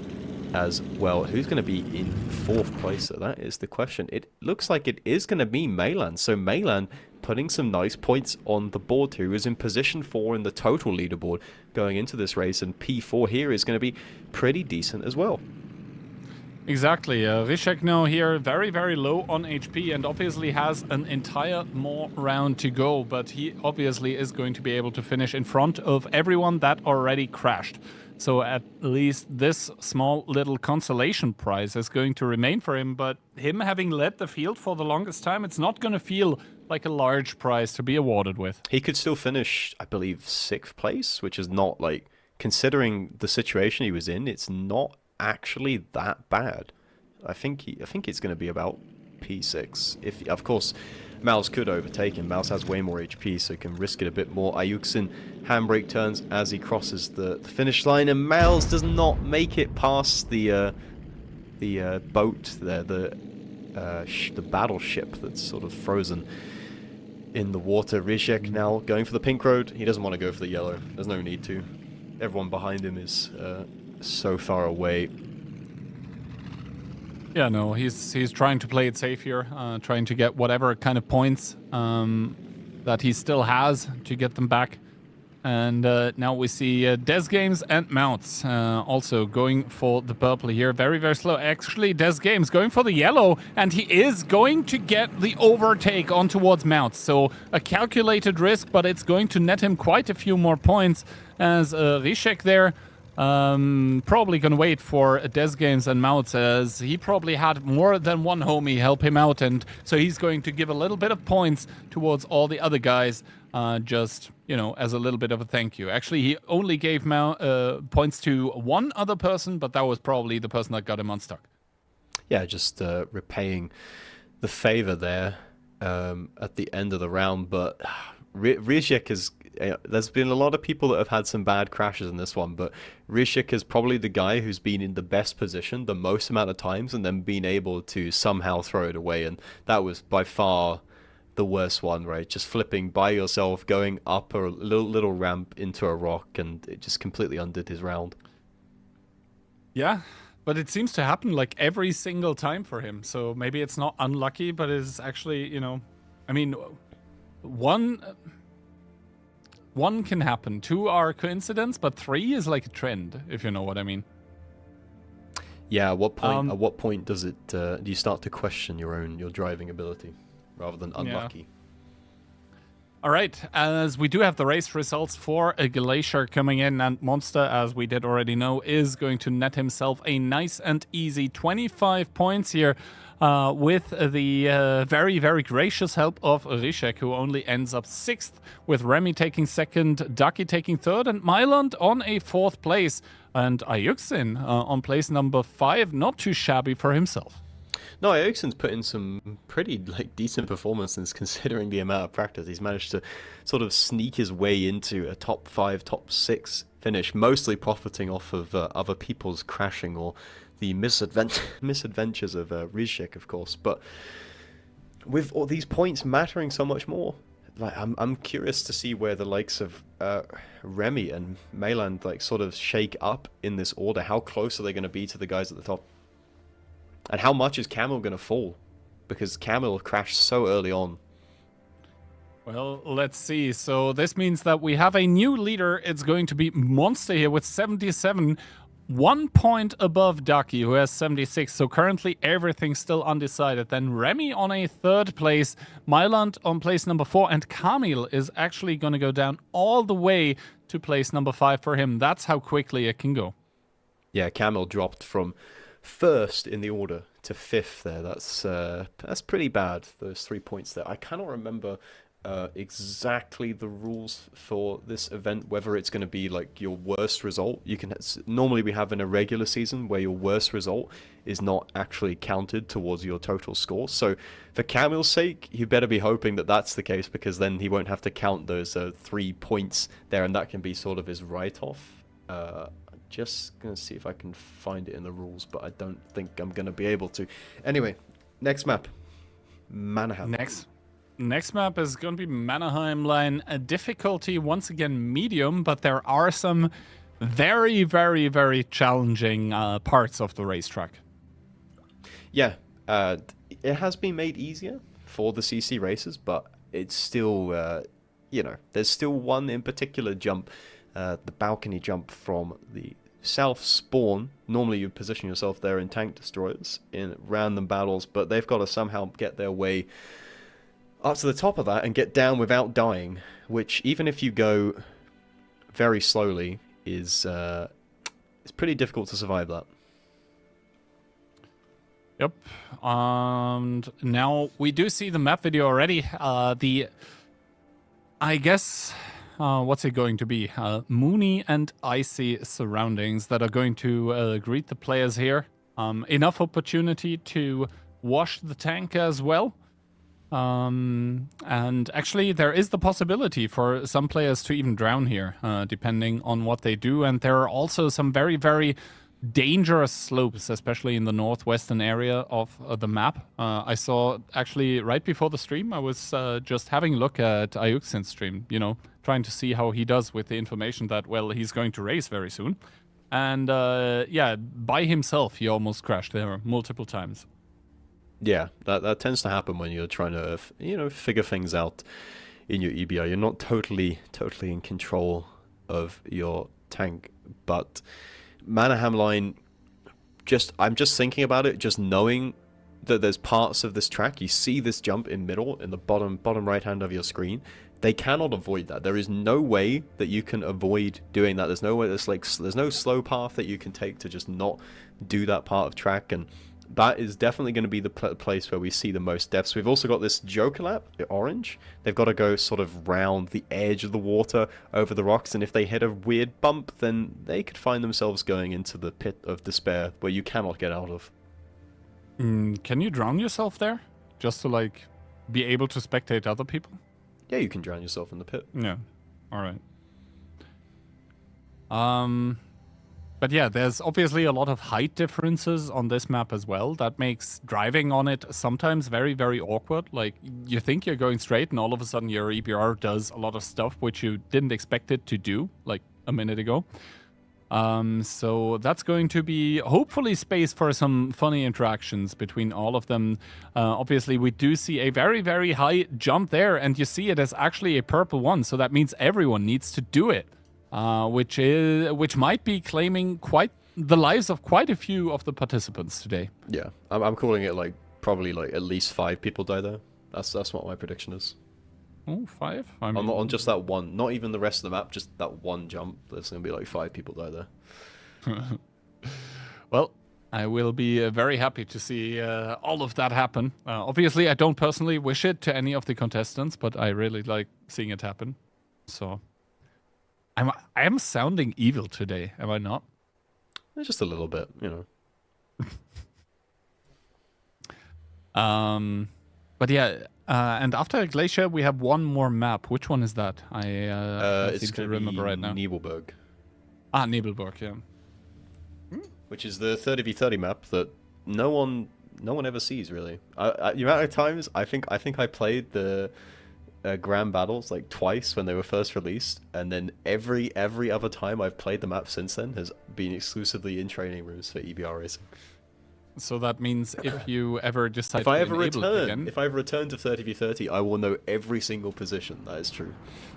as well. Who's going to be in fourth place? So that is the question. It looks like it is going to be Mayland. So Mayland putting some nice points on the board here. He was in position 4 in the total leaderboard going into this race, and P4 here is going to be pretty decent as well. Exactly. Ryszek now here very, very low on HP and obviously has an entire more round to go, but he obviously is going to be able to finish in front of everyone that already crashed. So at least this small little consolation prize is going to remain for him, but him having led the field for the longest time, it's not going to feel like a large prize to be awarded with. He could still finish, I believe, 6th place, which is not, like, considering the situation he was in, it's not actually that bad. I think it's going to be about P6. If, of course, Mouse could overtake him. Mouse has way more HP, so he can risk it a bit more. Ayuksin handbrake turns as he crosses the finish line, and Mouse does not make it past the boat there, the battleship that's sort of frozen in the water. Ryszek now going for the pink road. He doesn't want to go for the yellow. There's no need to. Everyone behind him is so far away. Yeah, no, he's trying to play it safe here, trying to get whatever kind of points that he still has to get them back. And now we see Des Games and Mounts also going for the purple here. Very, very slow. Actually, Des Games going for the yellow, and he is going to get the overtake on towards Mounts. So a calculated risk, but it's going to net him quite a few more points as Ryszek there. Probably gonna wait for Des Games and Mounts, as he probably had more than one homie help him out, and so he's going to give a little bit of points towards all the other guys, just, you know, as a little bit of a thank you. Actually, he only gave points to one other person, but that was probably the person that got him unstuck. Yeah, just repaying the favor there at the end of the round, but Ryszek is... there's been a lot of people that have had some bad crashes in this one, but Ryszek is probably the guy who's been in the best position the most amount of times and then been able to somehow throw it away, and that was by far the worst one, right? Just flipping by yourself, going up a little ramp into a rock, and it just completely undid his round. Yeah. But it seems to happen like every single time for him, so maybe it's not unlucky, but it's actually, you know, I mean, one can happen, 2 are coincidence, but 3 is like a trend, if you know what I mean. Yeah, at what point does it do you start to question your driving ability rather than unlucky? Yeah. All right, as we do have the race results for a Glacier coming in, and Monster, as we did already know, is going to net himself a nice and easy 25 points here with the very, very gracious help of Ryszek, who only ends up 6th, with Remy taking 2nd, Ducky taking 3rd, and Myland on a 4th place, and Ayuksin on place number 5, not too shabby for himself. No, Eriksson's put in some pretty decent performances considering the amount of practice. He's managed to sort of sneak his way into a top 5, top 6 finish, mostly profiting off of other people's crashing or the misadventures of Ryszek, of course. But with all these points mattering so much more, like I'm curious to see where the likes of Remy and Mayland sort of shake up in this order. How close are they going to be to the guys at the top? And how much is Camel going to fall? Because Camel crashed so early on. Well, let's see. So this means that we have a new leader. It's going to be Monster here with 77. 1 point above Ducky, who has 76. So currently everything's still undecided. Then Remy on a 3rd place. Myland on place number 4. And Kamil is actually going to go down all the way to place number 5 for him. That's how quickly it can go. Yeah, Camel dropped from 1st in the order to 5th there. That's pretty bad, those 3 points there. I cannot remember exactly the rules for this event, whether it's going to be like your worst result. You can normally we have in a regular season where your worst result is not actually counted towards your total score. So for Camille's sake, you better be hoping that that's the case, because then he won't have to count those 3 points there, and that can be sort of his write-off. Just gonna see if I can find it in the rules, but I don't think I'm gonna be able to. Anyway, next map, Mannerheim. Next map is going to be Mannerheim Line. A difficulty, once again, medium, but there are some very, very, very challenging parts of the racetrack. Yeah, it has been made easier for the CC races, but it's still, you know, there's still one in particular jump, the balcony jump from the south spawn. Normally you position yourself there in tank destroyers in random battles, but they've got to somehow get their way up to the top of that and get down without dying, which even if you go very slowly is it's pretty difficult to survive that. Yep. And now we do see the map video already. I guess, what's it going to be? Moony and icy surroundings that are going to greet the players here. Enough opportunity to wash the tank as well. And actually there is the possibility for some players to even drown here, depending on what they do. And there are also some very, very dangerous slopes, especially in the northwestern area of the map. I saw actually right before the stream, I was just having a look at Ayuxin's stream, you know, trying to see how he does with the information that, well, he's going to race very soon. And yeah, by himself, he almost crashed there multiple times. Yeah, that tends to happen when you're trying to, you know, figure things out in your EBR. You're not totally in control of your tank, but Mannerheim Line, I'm just thinking about it, just knowing that there's parts of this track, you see this jump in middle, in the bottom right hand of your screen. They cannot avoid that. There is no way that you can avoid doing that. There's no way, there's no slow path that you can take to just not do that part of track, and that is definitely going to be the place where we see the most deaths. We've also got this Joker lap, the orange. They've got to go sort of round the edge of the water over the rocks, and if they hit a weird bump, then they could find themselves going into the pit of despair where you cannot get out of. Can you drown yourself there? Just to, like, be able to spectate other people? Yeah, you can drown yourself in the pit. Yeah. Alright. But yeah, there's obviously a lot of height differences on this map as well. That makes driving on it sometimes very, very awkward. Like, you think you're going straight and all of a sudden your EBR does a lot of stuff which you didn't expect it to do, like a minute ago. So that's going to be hopefully space for some funny interactions between all of them. Obviously, we do see a very, very high jump there, and you see it as actually a purple one. So that means everyone needs to do it. Which might be claiming quite the lives of quite a few of the participants today. Yeah, I'm calling it like probably like at least 5 people die there. That's what my prediction is. Oh, 5? I mean, on just that one, not even the rest of the map, just that one jump. There's gonna be like 5 people die there. Well, I will be very happy to see all of that happen. Obviously, I don't personally wish it to any of the contestants, but I really like seeing it happen. So. I am sounding evil today, am I not? Just a little bit, you know. But yeah, and after Glacier, we have one more map. Which one is that? I seem to remember right now. Nebelburg. Ah, Nebelburg, yeah. Which is the 30v30 map that no one ever sees, really. The amount of times I think I played the Grand Battles like twice when they were first released, and then every other time I've played the map since then has been exclusively in training rooms for EBR Racing. So that means if you ever decide if I ever return to 30v30, I will know every single position. That is true.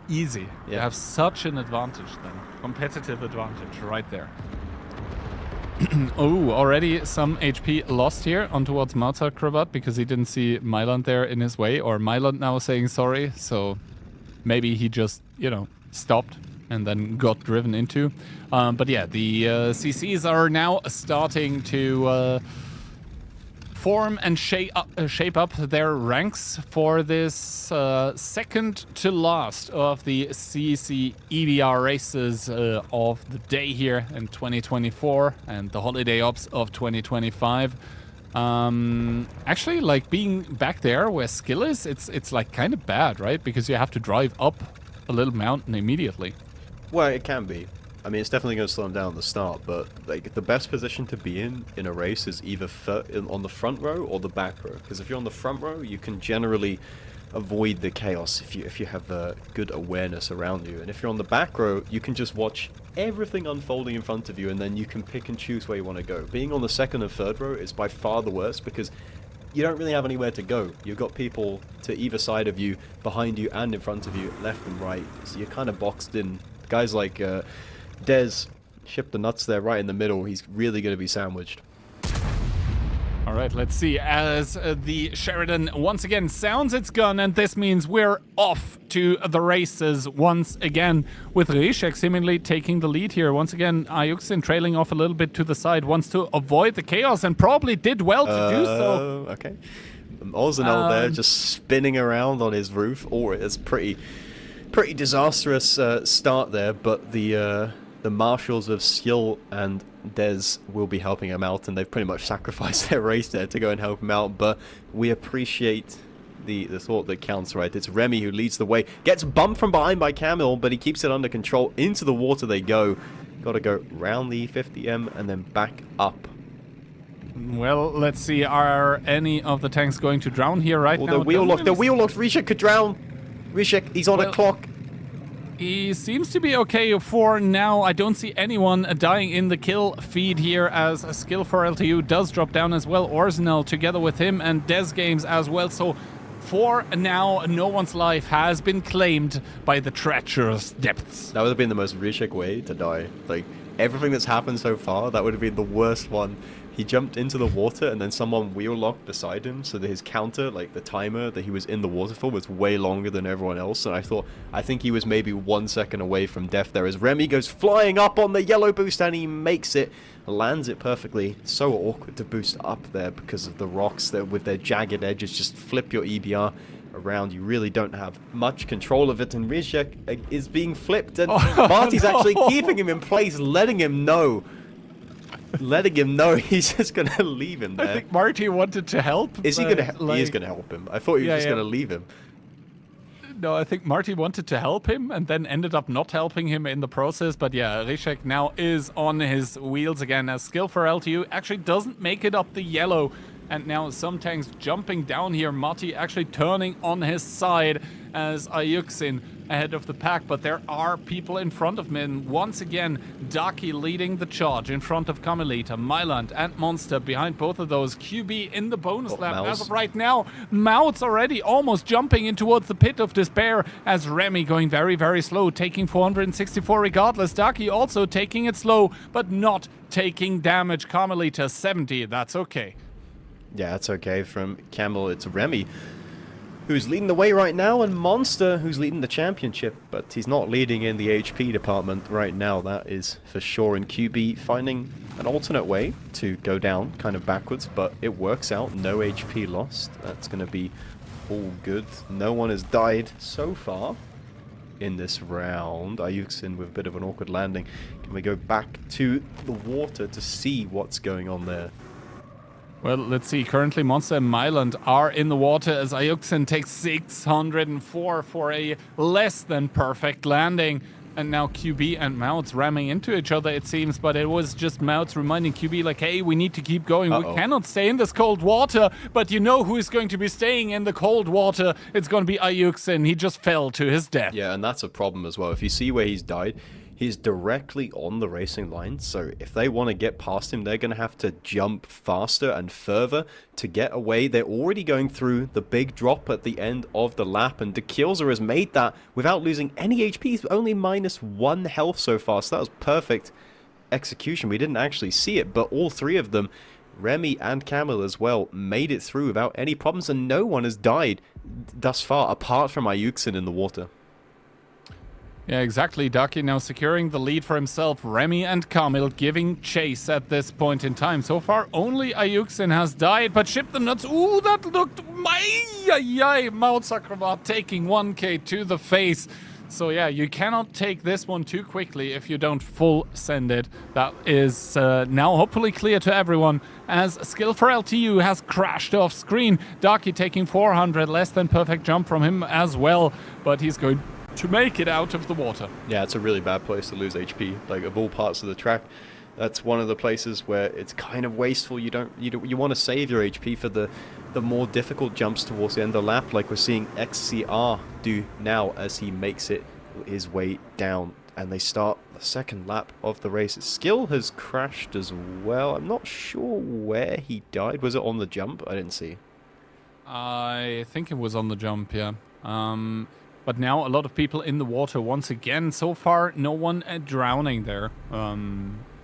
Easy. Yeah. You have such an advantage then. Competitive advantage right there. Oh, already some HP lost here on towards Mozart Cravat because he didn't see Myland there in his way, or Myland now saying sorry, so maybe he just, you know, stopped and then got driven into. But yeah, the CCs are now starting to form and shape up their ranks for this second to last of the CC EBR races of the day here in 2024 and the holiday ops of 2025. Actually, like being back there where skill is, it's like kind of bad, right? Because you have to drive up a little mountain immediately. Well, it can be. I mean, it's definitely going to slow him down at the start, but like the best position to be in a race is either on the front row or the back row. Because if you're on the front row, you can generally avoid the chaos if you have a good awareness around you. And if you're on the back row, you can just watch everything unfolding in front of you, and then you can pick and choose where you want to go. Being on the second and third row is by far the worst because you don't really have anywhere to go. You've got people to either side of you, behind you, and in front of you, left and right. So you're kind of boxed in. Guys like Dez, ship the nuts there right in the middle. He's really going to be sandwiched. All right, let's see. As the Sheridan once again sounds its gun, and this means we're off to the races once again, with Rishek seemingly taking the lead here. Once again, Ayuksin trailing off a little bit to the side, wants to avoid the chaos, and probably did well to do so. Okay. Ozanel there just spinning around on his roof. Or it's pretty disastrous start there, but the marshals of Skill and Dez will be helping him out, and they've pretty much sacrificed their race there to go and help him out, but we appreciate the thought that counts, right? It's Remy who leads the way, gets bumped from behind by Camille, but he keeps it under control. Into the water they go. Got to go round the 50M and then back up. Well, let's see. Are any of the tanks going to drown here right now? The wheel lock. The wheel lock. Rishik could drown. Rishik, he's on a clock. He seems to be okay for now. I don't see anyone dying in the kill feed here, as a skill for LTU does drop down as well. Orznell together with him and Des Games as well. So for now, no one's life has been claimed by the treacherous depths. That would have been the most Rishik way to die. Like, everything that's happened so far, that would have been the worst one. He jumped into the water and then someone wheel locked beside him, so that his counter, like the timer that he was in the water for, was way longer than everyone else. And I think he was maybe 1 second away from death there, as Remy goes flying up on the yellow boost and he makes it, lands it perfectly. So awkward to boost up there because of the rocks that with their jagged edges just flip your EBR around. You really don't have much control of it, and Rizek is being flipped, and Marty's actually keeping him in place, letting him know he's just going to leave him there. I think Marty wanted to help. Is he going to he is going to help him. I thought he was just going to leave him. No, I think Marty wanted to help him and then ended up not helping him in the process. But yeah, Rishek now is on his wheels again, as skill for LTU actually doesn't make it up the yellow. And now some tanks jumping down here. Marty actually turning on his side as Ayuksin ahead of the pack. But there are people in front of him. And once again, Daki leading the charge in front of Carmelita, Myland and Monster behind both of those. QB in the bonus lap Mouse. as of right now. Mouth's already almost jumping in towards the pit of despair, as Remy going very, very slow, taking 464 regardless. Daki also taking it slow, but not taking damage. Carmelita 70, that's okay. Yeah, that's okay. From Camel, it's Remy who's leading the way right now, and Monster who's leading the championship, but he's not leading in the HP department right now, that is for sure. And QB finding an alternate way to go down, kind of backwards, but it works out. No HP lost. That's going to be all good. No one has died so far in this round. Ayuksin with a bit of an awkward landing. Can we go back to the water to see what's going on there? Well, let's see. Currently, Monster and Myland are in the water as Ayuksin takes 604 for a less than perfect landing. And now QB and Mouths ramming into each other, it seems. But it was just Mouths reminding QB, like, hey, we need to keep going. We cannot stay in this cold water. But you know who is going to be staying in the cold water? It's going to be Ayuksin. He just fell to his death. Yeah, and that's a problem as well. If you see where he's died, he's directly on the racing line, so if they want to get past him, they're going to have to jump faster and further to get away. They're already going through the big drop at the end of the lap, and Dekilza has made that without losing any HP. He's only -1 health so far, so that was perfect execution. We didn't actually see it, but all three of them, Remy and Camel as well, made it through without any problems, and no one has died thus far, apart from Ayuksin in the water. Yeah, exactly. Ducky now securing the lead for himself. Remy and Kamil giving chase at this point in time. So far, only Ayuksin has died, but Ship the Nuts. Ooh, that looked... Mount Sakravat taking 1k to the face. So yeah, you cannot take this one too quickly if you don't full send it. That is now hopefully clear to everyone, as Skill for LTU has crashed off screen. Ducky taking 400, less than perfect jump from him as well, but he's going to make it out of the water. Yeah, it's a really bad place to lose HP. Like, of all parts of the track, that's one of the places where it's kind of wasteful. You want to save your HP for the more difficult jumps towards the end of the lap, like we're seeing XCR do now as he makes his way down, and they start the second lap of the race. Skill has crashed as well. I'm not sure where he died. Was it on the jump? I didn't see. I think it was on the jump, yeah. But now a lot of people in the water once again. So far, no one drowning there.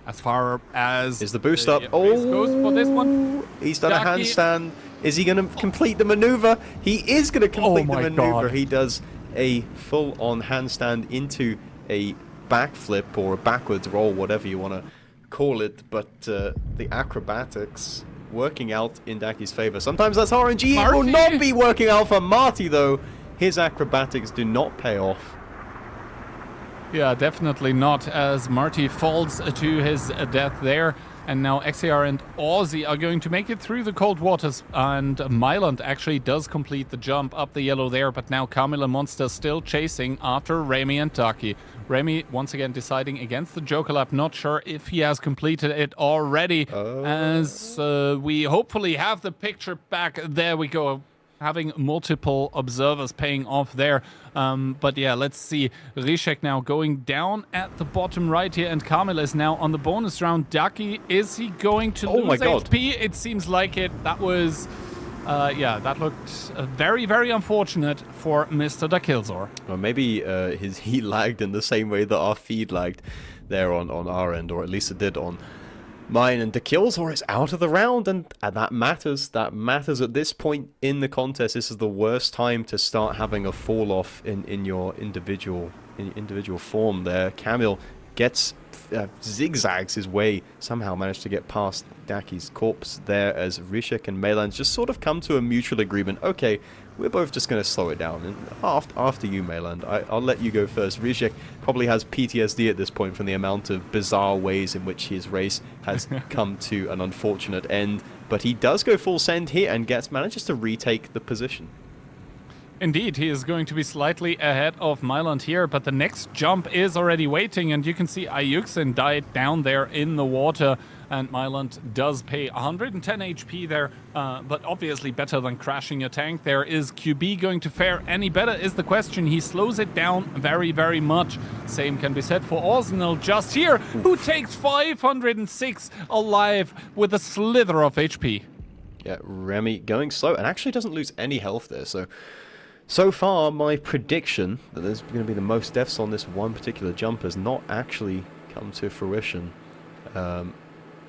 As far as... Is the boost up? Race Oh, goes for this one. He's done Ducky. a handstand. Is he going to complete the maneuver? He is going to complete the maneuver. God. He does a full-on handstand into a backflip or a backwards roll, whatever you want to call it. But the acrobatics working out in Daki's favor. Sometimes that's RNG. It will not be working out for Marty, though. His acrobatics do not pay off. Yeah, definitely not, as Marty falls to his death there. And now XAR and Aussie are going to make it through the cold waters. And Myland actually does complete the jump up the yellow there. But now Kamil and Monster still chasing after Remy and Ducky. Remy once again deciding against the Joker Lap. Not sure if he has completed it already. As we hopefully have the picture back. There we go. Having multiple observers paying off there. But yeah, let's see. Rishek now going down at the bottom right here, and Kamil is now on the bonus round. Ducky, is he going to lose HP? It seems like it. That was, yeah, that looked very, very unfortunate for Mr. Dakilzor. Or maybe he lagged in the same way that our feed lagged there on our end, or at least it did on mine, and the Killzor is out of the round, and that matters. That matters at this point in the contest. This is the worst time to start having a fall off in your individual form there. Kamil gets zigzags his way, somehow managed to get past Daki's corpse there, as Rishik and Maylan just sort of come to a mutual agreement. Okay, we're both just going to slow it down. And after you, Mayland, I'll let you go first. Rishik probably has PTSD at this point from the amount of bizarre ways in which his race has come to an unfortunate end. But he does go full send here and manages to retake the position. Indeed, he is going to be slightly ahead of Myland here, but the next jump is already waiting, and you can see Ayuksin died down there in the water, and Myland does pay 110 HP there, but obviously better than crashing a tank. There is QB going to fare any better is the question. He slows it down very, very much. Same can be said for Arsenal just here, who takes 506 alive with a slither of HP. Yeah, Remy going slow, and actually doesn't lose any health there, So far, my prediction that there's going to be the most deaths on this one particular jump has not actually come to fruition.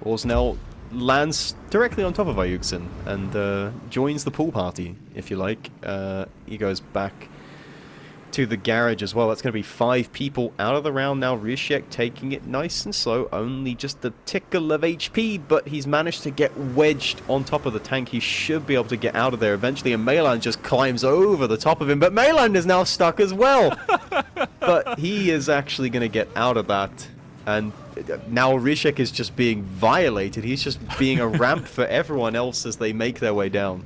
Orsnell lands directly on top of Ayuksin and joins the pool party, if you like. He goes back to the garage as well. That's going to be 5 people out of the round now. Rishek taking it nice and slow, only just a tickle of HP, but he's managed to get wedged on top of the tank. He should be able to get out of there eventually, and Mayland just climbs over the top of him, but Mayland is now stuck as well. But he is actually going to get out of that, and now Rishek is just being violated. He's just being a ramp for everyone else as they make their way down.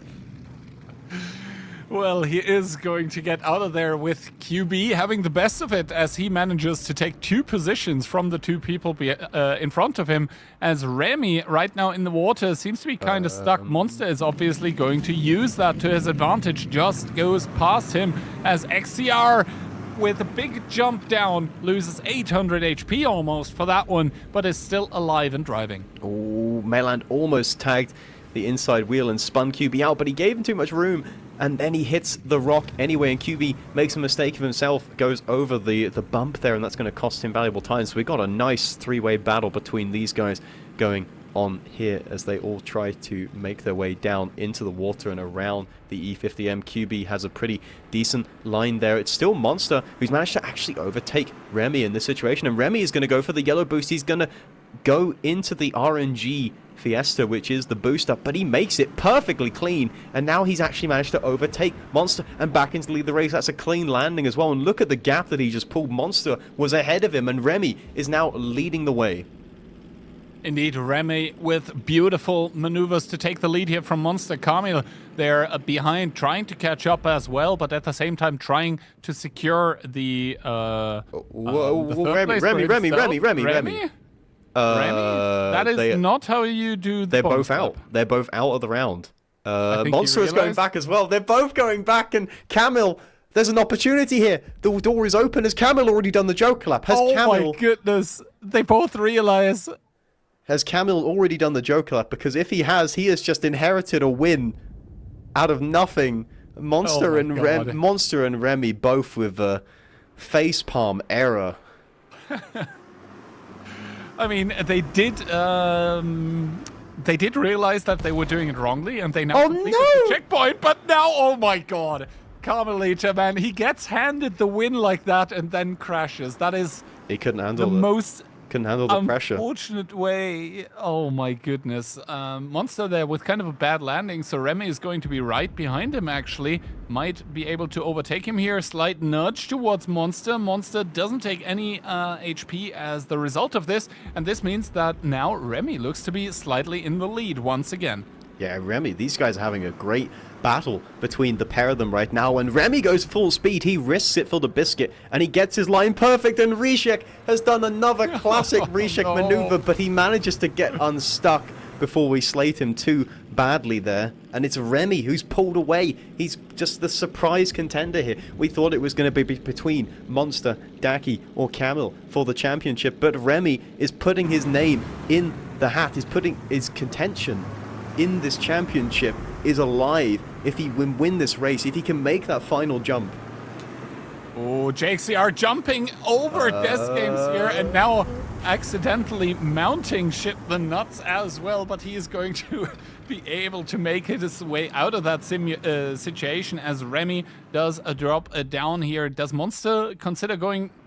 Well, he is going to get out of there with QB having the best of it, as he manages to take 2 positions from the 2 people in front of him, as Remy right now in the water seems to be kind of stuck. Monster is obviously going to use that to his advantage, just goes past him, as XCR with a big jump down loses 800 HP almost for that one, but is still alive and driving. Oh, Mayland almost tagged the inside wheel and spun QB out, but he gave him too much room, and then he hits the rock anyway, and QB makes a mistake of himself, goes over the bump there, and that's going to cost him valuable time. So we got a nice 3-way battle between these guys going on here as they all try to make their way down into the water and around the E50M. QB has a pretty decent line there. It's still Monster who's managed to actually overtake Remy in this situation, and Remy is going to go for the yellow boost. He's going to go into the RNG Fiesta, which is the booster, but he makes it perfectly clean, and now he's actually managed to overtake Monster and back into the lead of the race. That's a clean landing as well, and look at the gap that he just pulled. Monster was ahead of him, and Remy is now leading the way. Indeed, Remy with beautiful maneuvers to take the lead here from Monster. Camille, they're behind, trying to catch up as well, but at the same time trying to secure the Remy. Remy? That is not how you do the They're both stop. out. They're both out of the round. think Monster you is going realize- back as well. They're both going back, and Camille, there's an opportunity here. The door is open. Has Camille already done the joke clap? Has Oh Camille... my goodness. They both realize. Has Camille already done the Joker lap? Because if he has just inherited a win out of nothing. Monster Oh my God. Monster and Remy both with a facepalm error. I mean, they did realize that they were doing it wrongly, and they now Oh, completed no! the checkpoint. But now, oh my God, Karelia, man, he gets handed the win like that and then crashes. That is He couldn't the handle most couldn't handle the pressure. unfortunate way. Oh my goodness. Monster there with kind of a bad landing, so Remy is going to be right behind him actually. Might be able to overtake him here. Slight nudge towards Monster. Monster doesn't take any HP as the result of this, and this means that now Remy looks to be slightly in the lead once again. Yeah, Remy, these guys are having a great battle between the pair of them right now. When Remy goes full speed, he risks it for the biscuit, and he gets his line perfect, and Rishek has done another classic Rishek no. maneuver, but he manages to get unstuck before we slate him too badly there. And it's Remy who's pulled away. He's just the surprise contender here. We thought it was going to be between Monster, Daki, or Camille for the championship, but Remy is putting his name in the hat. He's putting his contention in this championship is alive if he win this race, if he can make that final jump. Oh, JXCR jumping over Death Games here and now accidentally mounting Ship the Nuts as well, but he is going to be able to make his way out of that situation as Remy does a drop down here. Does Monster consider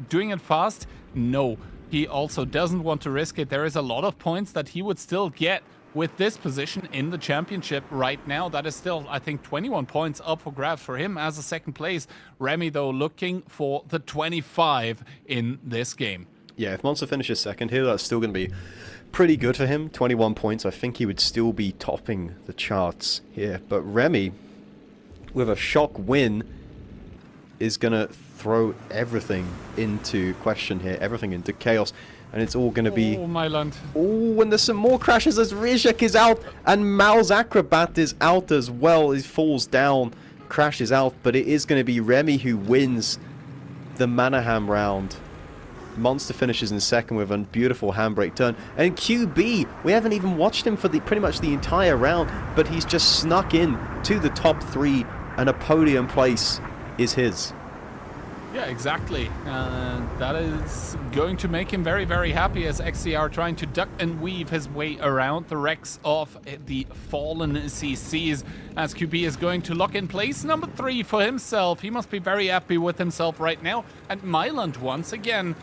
doing it fast? No, he also doesn't want to risk it. There is a lot of points that he would still get with this position in the championship right now. That is still, I think, 21 points up for grabs for him as a second place. Remy, though, looking for the 25 in this game. Yeah, if Monster finishes second here, that's still going to be pretty good for him. 21 points, I think he would still be topping the charts here. But Remy, with a shock win, is going to throw everything into question here, everything into chaos. And it's all going to be... Oh, my land. Oh, and there's some more crashes as Rizek is out, and Mal's Acrobat is out as well. He falls down, crashes out, but it is going to be Remy who wins the Mannerheim round. Monster finishes in second with a beautiful handbrake turn. And QB, we haven't even watched him for pretty much the entire round, but he's just snuck in to the top three, and a podium place is his. Yeah, exactly. That is going to make him very, very happy as XCR trying to duck and weave his way around the wrecks of the fallen CCs as QB is going to lock in place number 3 for himself. He must be very happy with himself right now. And Myland once again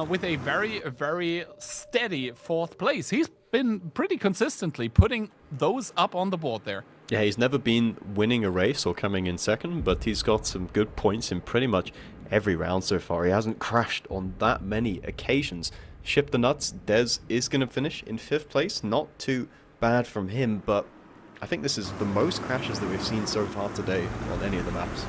with a very, very steady 4th place. He's been pretty consistently putting those up on the board there. Yeah, he's never been winning a race or coming in second, but he's got some good points in pretty much every round so far. He hasn't crashed on that many occasions. Ship the Nuts, Dez is going to finish in 5th place. Not too bad from him, but I think this is the most crashes that we've seen so far today on any of the maps.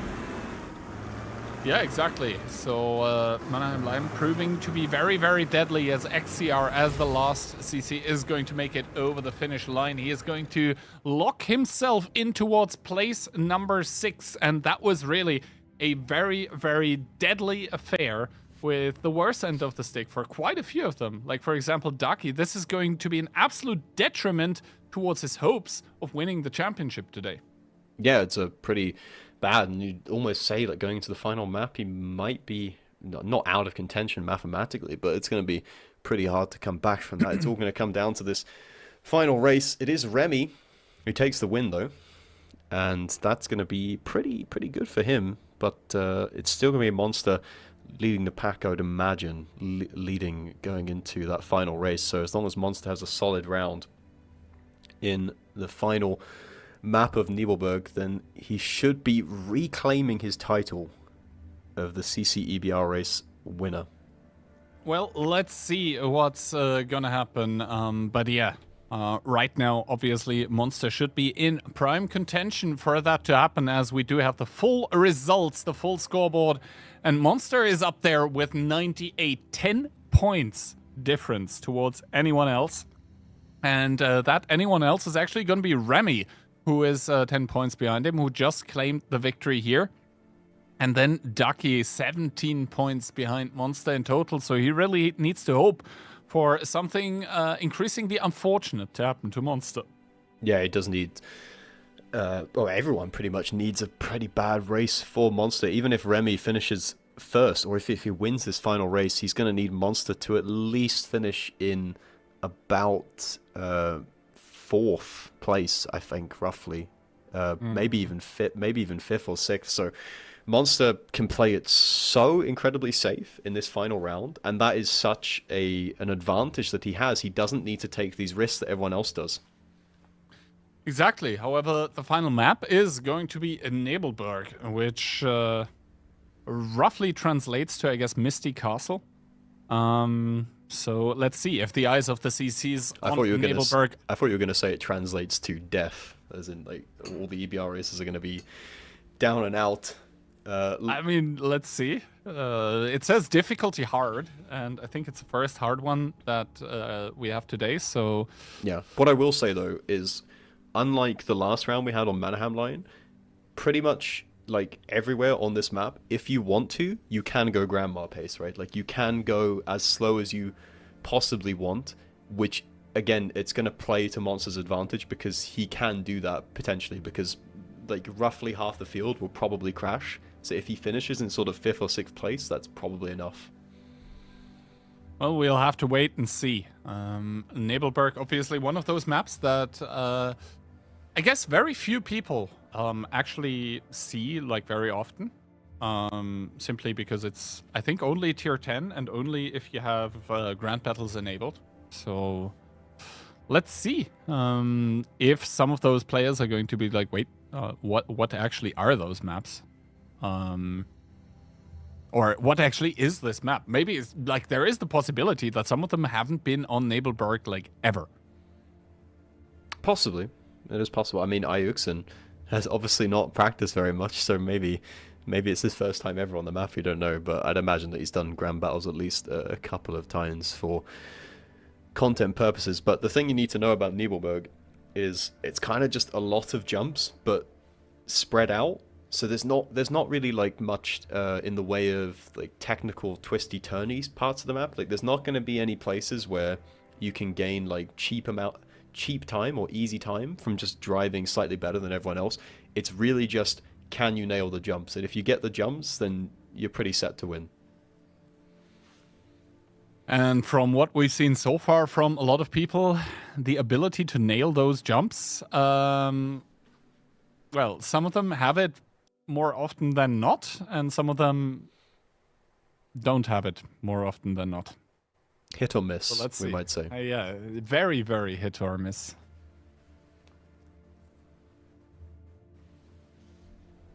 Yeah, exactly. So Mannerheim Line proving to be very, very deadly as XCR, as the last CC, is going to make it over the finish line. He is going to lock himself in towards place number 6, and that was really a very, very deadly affair with the worst end of the stick for quite a few of them. Like, for example, Daki. This is going to be an absolute detriment towards his hopes of winning the championship today. Yeah, it's a pretty bad, and you'd almost say that going into the final map, he might be not out of contention mathematically, but it's going to be pretty hard to come back from that. It's all going to come down to this Final race, it is Remy who takes the win, though. And that's going to be pretty good for him. But it's still going to be a Monster leading the pack, I would imagine, leading going into that final race. So as long as Monster has a solid round in the final map of Nebelburg, then he should be reclaiming his title of the CC EBR race winner. Well, let's see what's gonna happen. But yeah, right now, obviously, Monster should be in prime contention for that to happen, as we do have the full results, the full scoreboard. And Monster is up there with 98, 10 points difference towards anyone else. And that anyone else is actually going to be Remy, who is 10 points behind him, who just claimed the victory here. And then Ducky, 17 points behind Monster in total. So he really needs to hope for something increasingly unfortunate to happen to Monster. Yeah, it does need... well, everyone pretty much needs a pretty bad race for Monster. Even if Remy finishes first, or if he wins this final race, he's going to need Monster to at least finish in about 4th place, I think, roughly. Maybe even fifth or sixth. So Monster can play it so incredibly safe in this final round, and that is such an advantage that he has. He doesn't need to take these risks that everyone else does. Exactly. However, the final map is going to be Nebelburg, which roughly translates to, I guess, Misty Castle. So let's see if the eyes of the CCs on Nebelburg... I thought you were going to say it translates to death, as in, like, all the EBR races are going to be down and out. I mean, let's see. It says difficulty hard, and I think it's the first hard one that we have today, so... Yeah. What I will say, though, is... unlike the last round we had on Mannerheim Line, pretty much like everywhere on this map, if you want to, you can go grandma pace, right? Like you can go as slow as you possibly want, which again, it's going to play to Monster's advantage because he can do that potentially, because like roughly half the field will probably crash. So if he finishes in sort of 5th or 6th place, that's probably enough. Well, we'll have to wait and see. Nebelburg, obviously one of those maps that I guess very few people actually see like very often, simply because it's, I think, only tier 10 and only if you have Grand Battles enabled. So let's see if some of those players are going to be like, wait, what actually are those maps? Or what actually is this map? Maybe it's like there is the possibility that some of them haven't been on Nebelburg like ever. Possibly. It is possible. I mean, Ayuxin has obviously not practiced very much, so maybe it's his first time ever on the map, we don't know, but I'd imagine that he's done Grand Battles at least a couple of times for content purposes. But the thing you need to know about Nebelburg is it's kind of just a lot of jumps, but spread out. So there's not really like much in the way of like technical twisty turnies parts of the map. Like there's not going to be any places where you can gain like cheap time or easy time from just driving slightly better than everyone else. It's really just, can you nail the jumps? And if you get the jumps, then you're pretty set to win. And from what we've seen so far from a lot of people, the ability to nail those jumps, well, some of them have it more often than not, and some of them don't have it more often than not. Hit or miss, so let's see. We might say. Yeah, very, very hit or miss.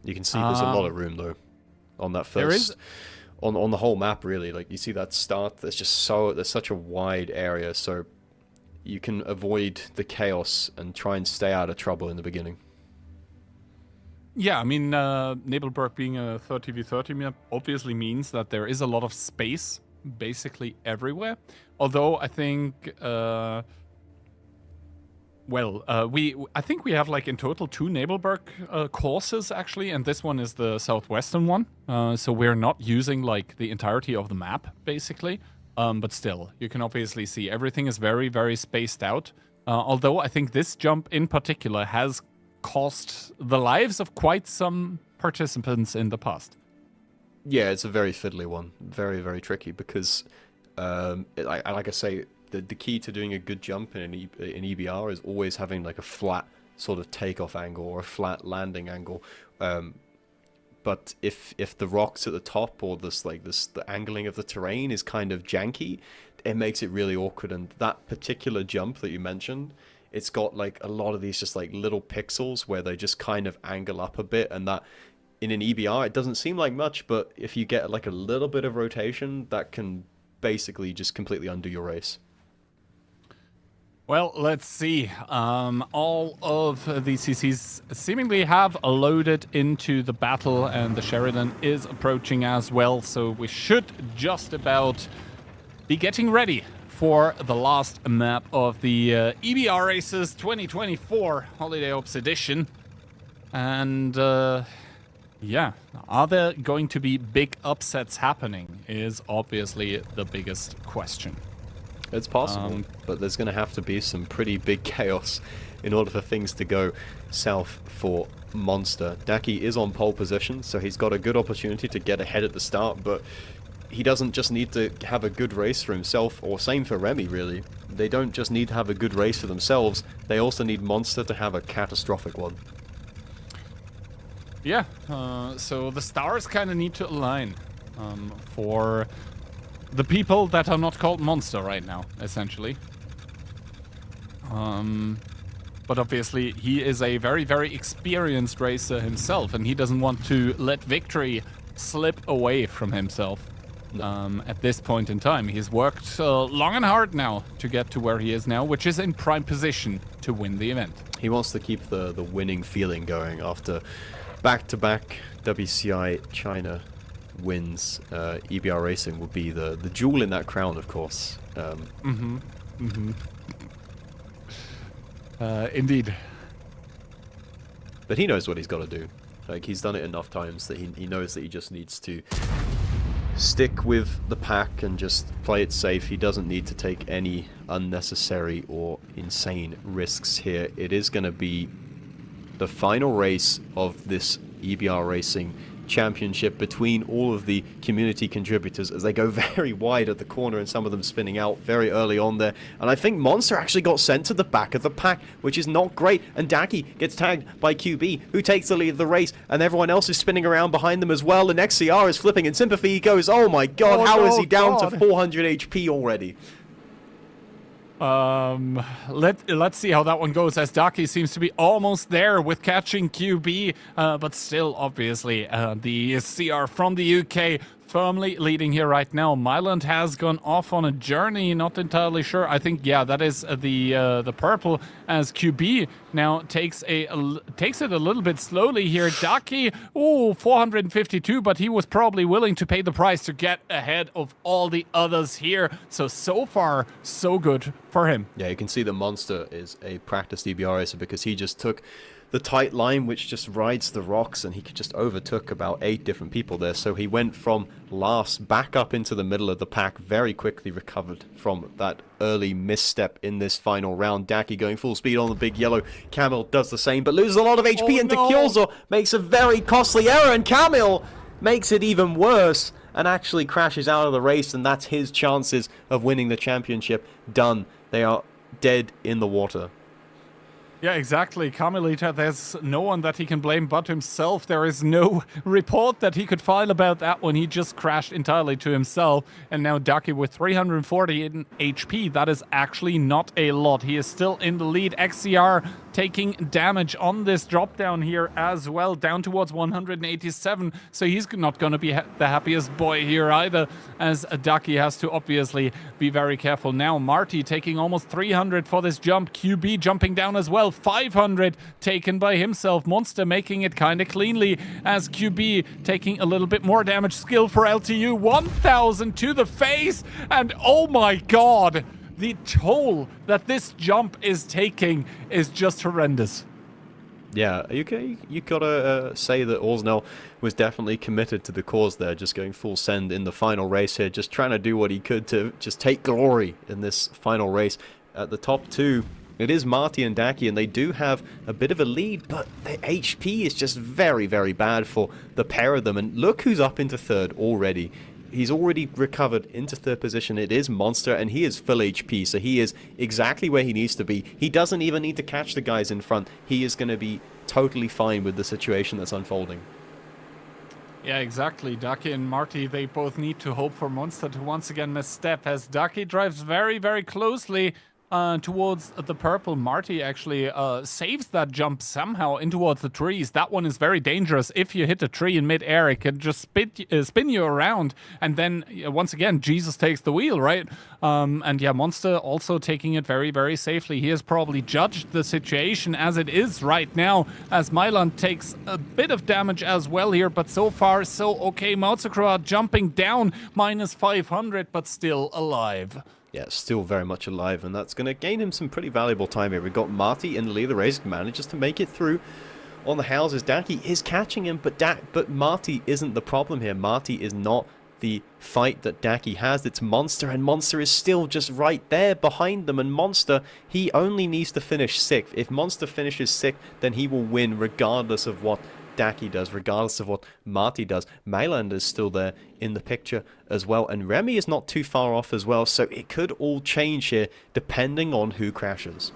You can see there's a lot of room, though, on that first... There is... On the whole map, really. Like, you see that start, there's such a wide area, so you can avoid the chaos and try and stay out of trouble in the beginning. Yeah, I mean, Nebelburg being a 30v30 map obviously means that there is a lot of space basically everywhere. Although I think, I think we have like in total 2 Nebelburg courses actually, and this one is the southwestern one. So we're not using like the entirety of the map basically, but still, you can obviously see everything is very, very spaced out. Although I think this jump in particular has cost the lives of quite some participants in the past. Yeah, it's a very fiddly one. Very, very tricky because, like I say, the key to doing a good jump in in EBR is always having like a flat sort of takeoff angle or a flat landing angle. But if the rocks at the top or the angling of the terrain is kind of janky, it makes it really awkward. And that particular jump that you mentioned, it's got like a lot of these just like little pixels where they just kind of angle up a bit, and that in an EBR it doesn't seem like much, but if you get like a little bit of rotation, that can basically just completely undo your race. Well, let's see. All of these CCs seemingly have loaded into the battle, and the Sheridan is approaching as well, so we should just about be getting ready for the last map of the EBR Races 2024 Holiday Ops Edition. And yeah, are there going to be big upsets happening is obviously the biggest question. It's possible, but there's going to have to be some pretty big chaos in order for things to go south for Monster. Daki is on pole position, so he's got a good opportunity to get ahead at the start, but he doesn't just need to have a good race for himself, or same for Remy, really. They don't just need to have a good race for themselves, they also need Monster to have a catastrophic one. Yeah, so the stars kind of need to align for the people that are not called Monster right now, essentially. But obviously he is a very, very experienced racer himself, and he doesn't want to let victory slip away from himself at this point in time. He's worked long and hard now to get to where he is now, which is in prime position to win the event. He wants to keep the winning feeling going after back-to-back WCI China wins. EBR Racing will be the jewel in that crown, of course. Indeed. But he knows what he's got to do. Like, he's done it enough times that he knows that he just needs to stick with the pack and just play it safe. He doesn't need to take any unnecessary or insane risks here. It is going to be the final race of this EBR Racing Championship between all of the community contributors as they go very wide at the corner, and some of them spinning out very early on there. And I think Monster actually got sent to the back of the pack, which is not great, and Daki gets tagged by QB, who takes the lead of the race, and everyone else is spinning around behind them as well, and XCR is flipping in sympathy. He goes, oh my god, how is he down to 400 HP already? Let's see how that one goes, as Daki seems to be almost there with catching QB, but still, obviously, the CR from the UK firmly leading here right now. Myland has gone off on a journey, not entirely sure. I think, yeah, that is the purple, as QB now takes it a little bit slowly here. Daki, 452, but he was probably willing to pay the price to get ahead of all the others here. So far, so good for him. Yeah, you can see the Monster is a practiced EBR racer because he just took the tight line which just rides the rocks, and he just overtook about 8 different people there. So he went from last back up into the middle of the pack, very quickly recovered from that early misstep in this final round. Daki going full speed on the big yellow. Camille does the same, but loses a lot of HP, and Tekielzo makes a very costly error, and Camille makes it even worse and actually crashes out of the race, and that's his chances of winning the championship done. They are dead in the water. Yeah, exactly. Carmelita, there's no one that he can blame but himself. There is no report that he could file about that one. He just crashed entirely to himself. And now Daki with 340 in HP. That is actually not a lot. He is still in the lead. XCR taking damage on this drop down here as well, down towards 187. So he's not going to be the happiest boy here either, as Daki has to obviously be very careful. Now Marty taking almost 300 for this jump. QB jumping down as well. 500 taken by himself. Monster making it kind of cleanly, as QB taking a little bit more damage. Skill for LTU. 1000 to the face. And oh my god, the toll that this jump is taking is just horrendous. Yeah, you gotta say that Orsnell was definitely committed to the cause there, just going full send in the final race here, just trying to do what he could to just take glory in this final race. At the top two, it is Marty and Daki, and they do have a bit of a lead, but the HP is just very, very bad for the pair of them. And look who's up into third already. he's already recovered into third position. It is Monster, and he is full HP, so he is exactly where he needs to be. He doesn't even need to catch the guys in front. He is going to be totally fine with the situation that's unfolding. Yeah, exactly. Ducky and Marty, they both need to hope for Monster to once again misstep, as Ducky drives very, very closely towards the purple. Marty actually saves that jump somehow in towards the trees. That one is very dangerous. If you hit a tree in mid-air, it can just spin you around, and then once again Jesus takes the wheel, right? And yeah, Monster also taking it very, very safely. He has probably judged the situation as it is right now, as Mylan takes a bit of damage as well here, but so far so okay. Mautsekroat jumping down, minus 500, but still alive. Yeah, still very much alive, and that's going to gain him some pretty valuable time here. We've got Marty in the lead of the race, manages to make it through on the houses. Ducky is catching him, but Marty isn't the problem here. Marty is not the fight that Ducky has. It's Monster, and Monster is still just right there behind them, and Monster, he only needs to finish 6th. If Monster finishes 6th, then he will win regardless of what Ducky does, regardless of what Marty does. Mylan is still there in the picture as well, and Remy is not too far off as well, so it could all change here depending on who crashes.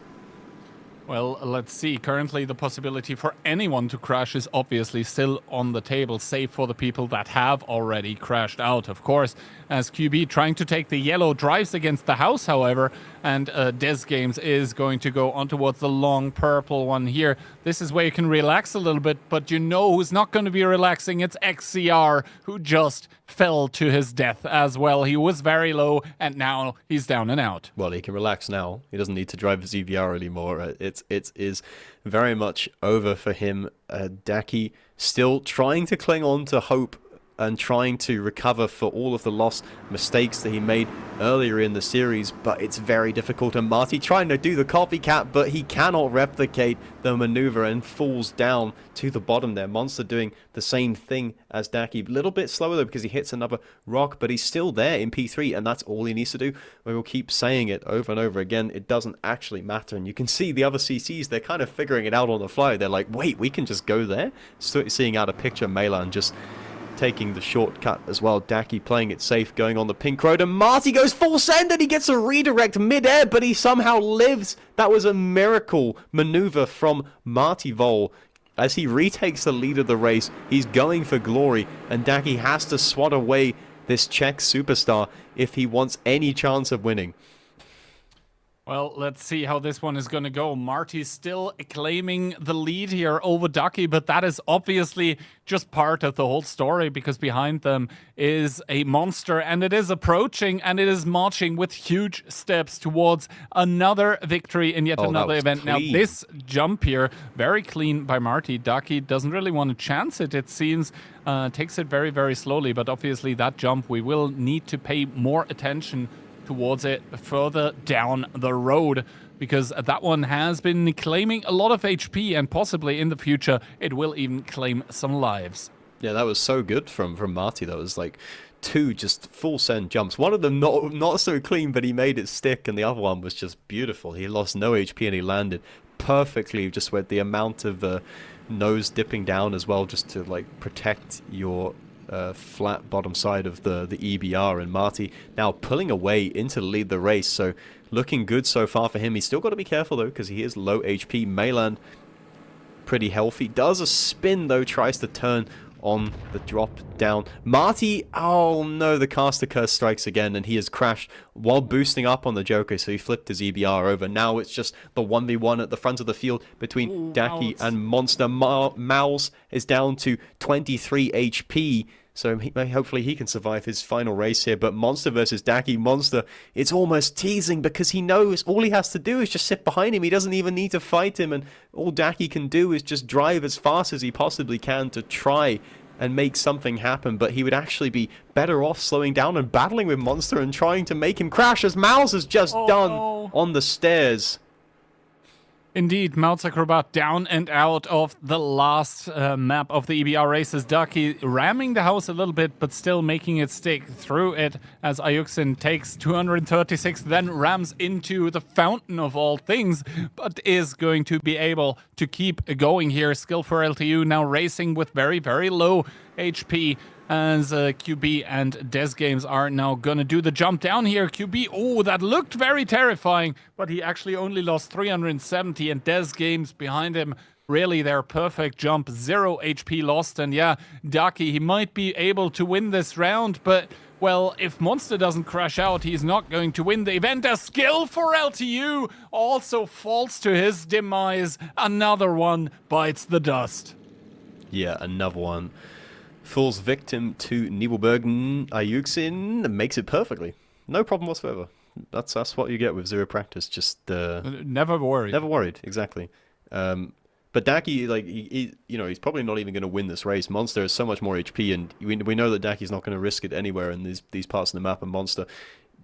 Well, let's see. Currently, the possibility for anyone to crash is obviously still on the table, save for the people that have already crashed out, of course. As QB trying to take the yellow drives against the house, however, and Des Games is going to go on towards the long purple one here. This is where you can relax a little bit, but you know who's not going to be relaxing? It's XCR, who just fell to his death as well. He was very low, and now he's down and out. Well, he can relax now. He doesn't need to drive his EBR anymore. It is very much over for him. Ducky still trying to cling on to hope and trying to recover for all of the lost mistakes that he made earlier in the series, but it's very difficult. And Marty trying to do the copycat, but he cannot replicate the maneuver and falls down to the bottom there. Monster doing the same thing as Ducky, a little bit slower though because he hits another rock, but he's still there in P3, and that's all he needs to do. We will keep saying it over and over again. It doesn't actually matter, and you can see the other CCs, they're kind of figuring it out on the fly. They're like, wait, we can just go there? Seeing out a picture, Mylan just taking the shortcut as well. Ducky playing it safe, going on the pink road, and Marty goes full send, and he gets a redirect mid-air, but he somehow lives. That was a miracle maneuver from Marty Vol. As he retakes the lead of the race, he's going for glory, and Ducky has to swat away this Czech superstar if he wants any chance of winning. Well, let's see how this one is going to go. Marty's still claiming the lead here over Ducky, but that is obviously just part of the whole story, because behind them is a Monster, and it is approaching, and it is marching with huge steps towards another victory in yet another event. Clean. Now, this jump here, very clean by Marty. Ducky doesn't really want to chance it, it seems. Takes it very, very slowly, but obviously that jump, we will need to pay more attention towards it further down the road, because that one has been claiming a lot of HP, and possibly in the future it will even claim some lives. Yeah, that was so good from Marty. That was like 2 just full send jumps. One of them not so clean, but he made it stick, and the other one was just beautiful. He lost no HP and he landed perfectly, just with the amount of nose dipping down as well, just to like protect your flat bottom side of the EBR. And Marty now pulling away into the lead the race, so looking good so far for him. He's still got to be careful though, because he is low HP. Mylan pretty healthy, does a spin though, tries to turn on the drop down. Marty, oh no, the caster curse strikes again, and he has crashed while boosting up on the Joker, so he flipped his EBR over. Now it's just the 1v1 at the front of the field between Ducky and Monster. Mouse is down to 23 HP, so hopefully he can survive his final race here. But Monster versus Ducky, Monster, it's almost teasing, because he knows all he has to do is just sit behind him. He doesn't even need to fight him, and all Ducky can do is just drive as fast as he possibly can to try and make something happen. But he would actually be better off slowing down and battling with Monster and trying to make him crash, as Mouse has just done on the stairs. Indeed, Mautsekroat down and out of the last map of the EBR Races. Ducky ramming the house a little bit, but still making it stick through it, as Ayuxin takes 236, then rams into the fountain of all things, but is going to be able to keep going here. Skill for LTU now racing with very, very low HP as QB and Des Games are now gonna do the jump down here. QB, oh, that looked very terrifying, but he actually only lost 370, and Des Games behind him, really their perfect jump, 0 HP lost. And yeah, Daki, he might be able to win this round, but well, if Monster doesn't crash out, he's not going to win the event. A skill for LTU also falls to his demise. Another one bites the dust. Yeah, another one falls victim to Nebelburg. Ayuxin makes it perfectly. No problem whatsoever. That's what you get with zero practice. Just never worried. Never worried, exactly. But Daki, like, he's probably not even going to win this race. Monster has so much more HP, and we know that Daki's not going to risk it anywhere in these parts of the map, and Monster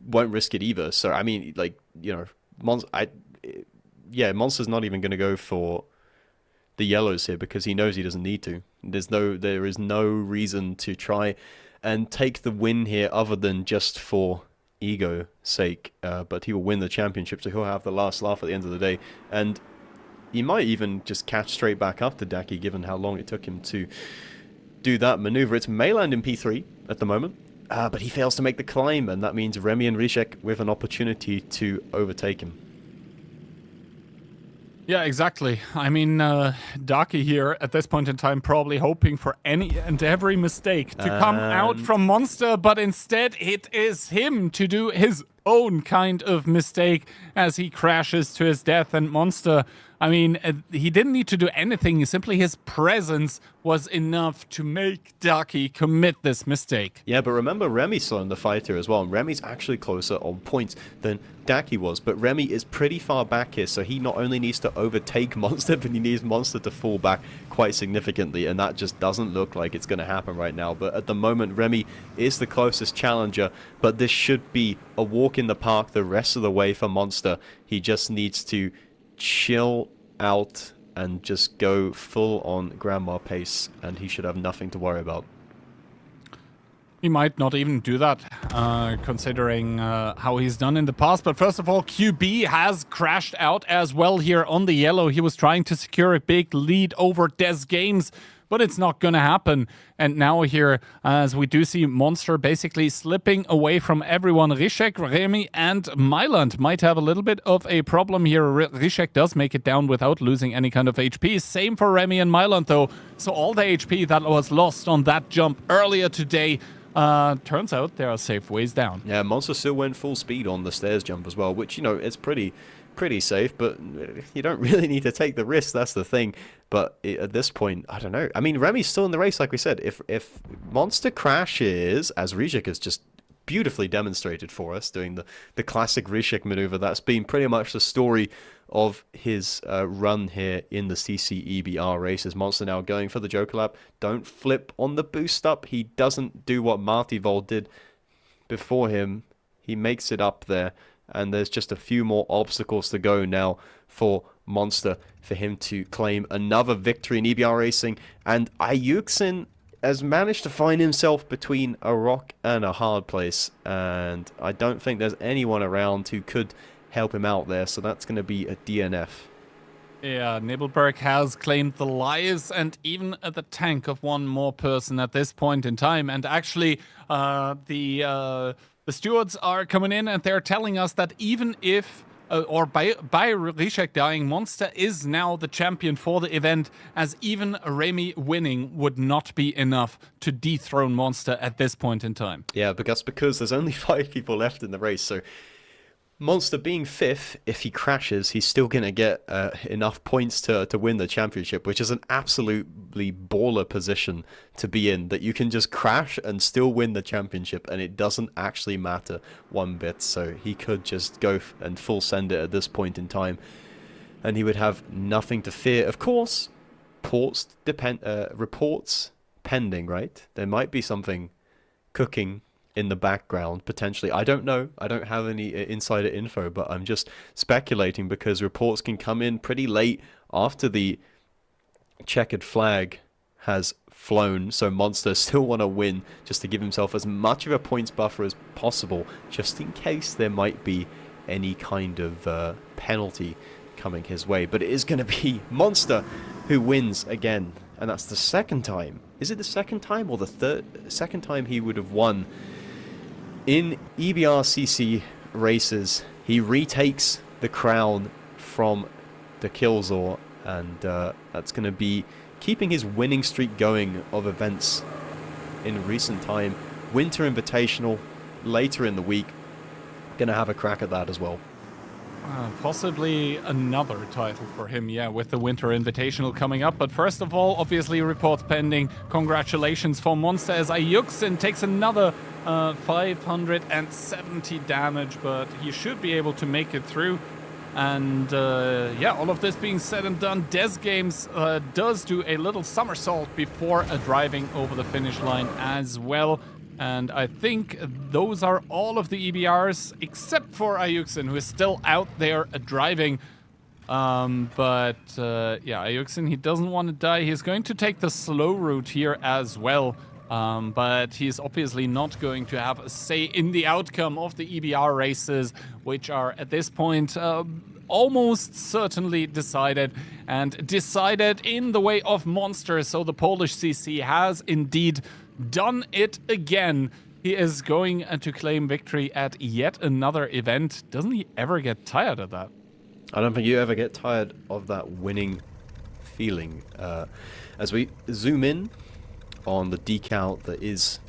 won't risk it either. So, I mean, like, Monster's not even going to go for the yellows here because he knows he doesn't need to. There is no reason to try and take the win here other than just for ego sake. But he will win the championship, so he'll have the last laugh at the end of the day. And he might even just catch straight back up to Daki, given how long it took him to do that maneuver. It's Mayland in P3 at the moment, but he fails to make the climb, and that means Remy and Rishek with an opportunity to overtake him. Yeah, exactly. I mean, Daki here at this point in time probably hoping for any and every mistake to come out from Monster, but instead it is him to do his own kind of mistake as he crashes to his death. And Monster, I mean, he didn't need to do anything. Simply his presence was enough to make Daki commit this mistake. Yeah, but remember, Remy's still in the fight here as well, and Remy's actually closer on points than Daki was. But Remy is pretty far back here, so he not only needs to overtake Monster, but he needs Monster to fall back quite significantly, and that just doesn't look like it's going to happen right now. But at the moment, Remy is the closest challenger, but this should be a walk in the park the rest of the way for Monster. He just needs to chill out and just go full on grandma pace, and he should have nothing to worry about. He might not even do that, considering how he's done in the past. But first of all, QB has crashed out as well here on the yellow. He was trying to secure a big lead over Des Games, but it's not going to happen. And now here, as we do see Monster basically slipping away from everyone, Rishek, Remy, and Myland might have a little bit of a problem here. Rishek does make it down without losing any kind of HP. Same for Remy and Myland, though. So all the HP that was lost on that jump earlier today, turns out there are safe ways down. Yeah, Monster still went full speed on the stairs jump as well, which, it's pretty safe, but you don't really need to take the risk. That's the thing. But at this point, I don't know. I mean, Remy's still in the race, like we said. If Monster crashes, as Rishek has just beautifully demonstrated for us, doing the classic Rishek maneuver, that's been pretty much the story of his run here in the CC EBR races. Monster now going for the Joker Lap. Don't flip on the boost up. He doesn't do what Martivol did before him. He makes it up there. And there's just a few more obstacles to go now for Monster for him to claim another victory in EBR Racing. And Ayuxin has managed to find himself between a rock and a hard place. And I don't think there's anyone around who could help him out there. So that's going to be a DNF. Yeah, Nebelburg has claimed the lives and even the tank of one more person at this point in time. And actually, the stewards are coming in and they're telling us that even if, by Rishek dying, Monster is now the champion for the event, as even Remy winning would not be enough to dethrone Monster at this point in time. Yeah, because there's only 5 people left in the race, so Monster being 5th, if he crashes, he's still going to get enough points to win the championship, which is an absolutely baller position to be in, that you can just crash and still win the championship, and it doesn't actually matter one bit. So he could just go and full send it at this point in time, and he would have nothing to fear. Of course, reports pending, right? There might be something cooking in the background, potentially. I don't know. I don't have any insider info, but I'm just speculating because reports can come in pretty late after the checkered flag has flown. So Monster still want to win just to give himself as much of a points buffer as possible, just in case there might be any kind of penalty coming his way. But it is going to be Monster who wins again and that's the second time. Is it the second time or the second time he would have won in EBRCC races? He retakes the crown from the Killzor, and that's going to be keeping his winning streak going of events in recent time. Winter Invitational later in the week. Going to have a crack at that as well. Possibly another title for him, yeah, with the Winter Invitational coming up. But first of all, obviously, reports pending. Congratulations for Monster as Ayuxin takes another 570 damage, but he should be able to make it through. And yeah, all of this being said and done, Des Games does do a little somersault before driving over the finish line as well. And I think those are all of the EBRs, except for Ayuxin, who is still out there driving. But yeah, Ayuxin, he doesn't want to die. He's going to take the slow route here as well. But he's obviously not going to have a say in the outcome of the EBR races, which are at this point almost certainly decided, and decided in the way of Monster. So the Polish CC has indeed done it again. He is going to claim victory at yet another event. Doesn't he ever get tired of that? I don't think you ever get tired of that winning feeling. As we zoom in on the decal that is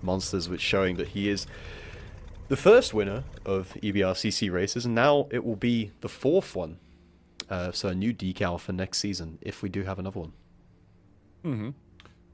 Monsters, which showing that he is the first winner of EBRCC races, and now it will be the fourth one. So a new decal for next season, if we do have another one. Mm-hmm.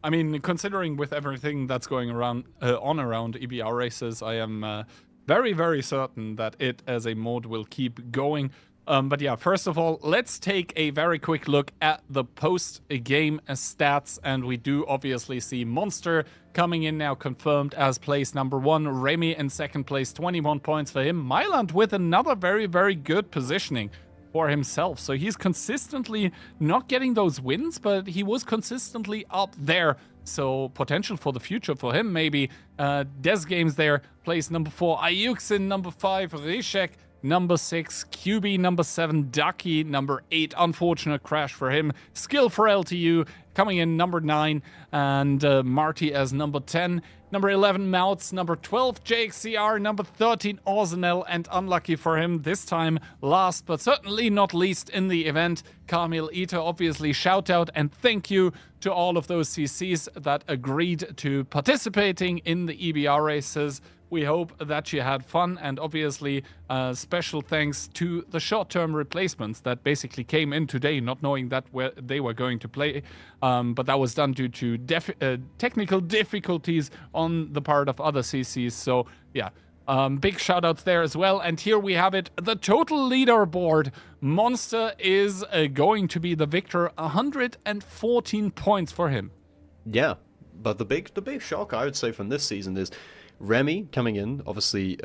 I mean, considering with everything that's going around around EBR races, I am very, very certain that it as a mode will keep going. But yeah, first of all, let's take a very quick look at the post-game stats. And we do obviously see Monster coming in now, confirmed as place number 1. Remy in second place, 21 points for him. Myland with another very, very good positioning for himself. So he's consistently not getting those wins, but he was consistently up there. So potential for the future for him, maybe. Des Games there, place number 4. Ayuxin, number 5. Rishek, number 6, QB number 7, Ducky number 8, unfortunate crash for him. Skill for LTU coming in number 9, and Marty as number 10. Number 11, Mouts, number 12, JXCR, number 13, Orzenel, and unlucky for him this time, last but certainly not least in the event, Kamil Ita. Obviously, shout out and thank you to all of those CCs that agreed to participating in the EBR races. We hope that you had fun, and obviously special thanks to the short-term replacements that basically came in today, not knowing that they were going to play, but that was done due to technical difficulties on the part of other CCs. So yeah, big shout-outs there as well. And here we have it, the total leaderboard. Monster is going to be the victor, 114 points for him. Yeah, but the big shock I would say from this season is Remy coming in, obviously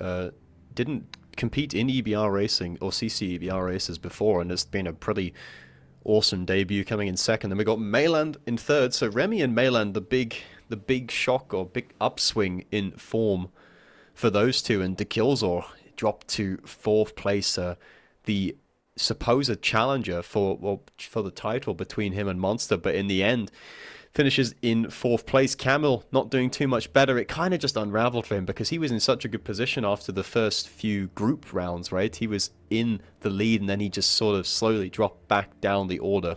didn't compete in EBR racing or CC EBR races before, and it's been a pretty awesome debut, coming in second. Then we got Mayland in third. So Remy and Mayland, the big shock or big upswing in form for those two, and Killzor dropped to fourth place, the supposed challenger for the title between him and Monster, but in the end finishes in fourth place. Camel not doing too much better. It kind of just unraveled for him because he was in such a good position after the first few group rounds, right? He was in the lead and then he just sort of slowly dropped back down the order.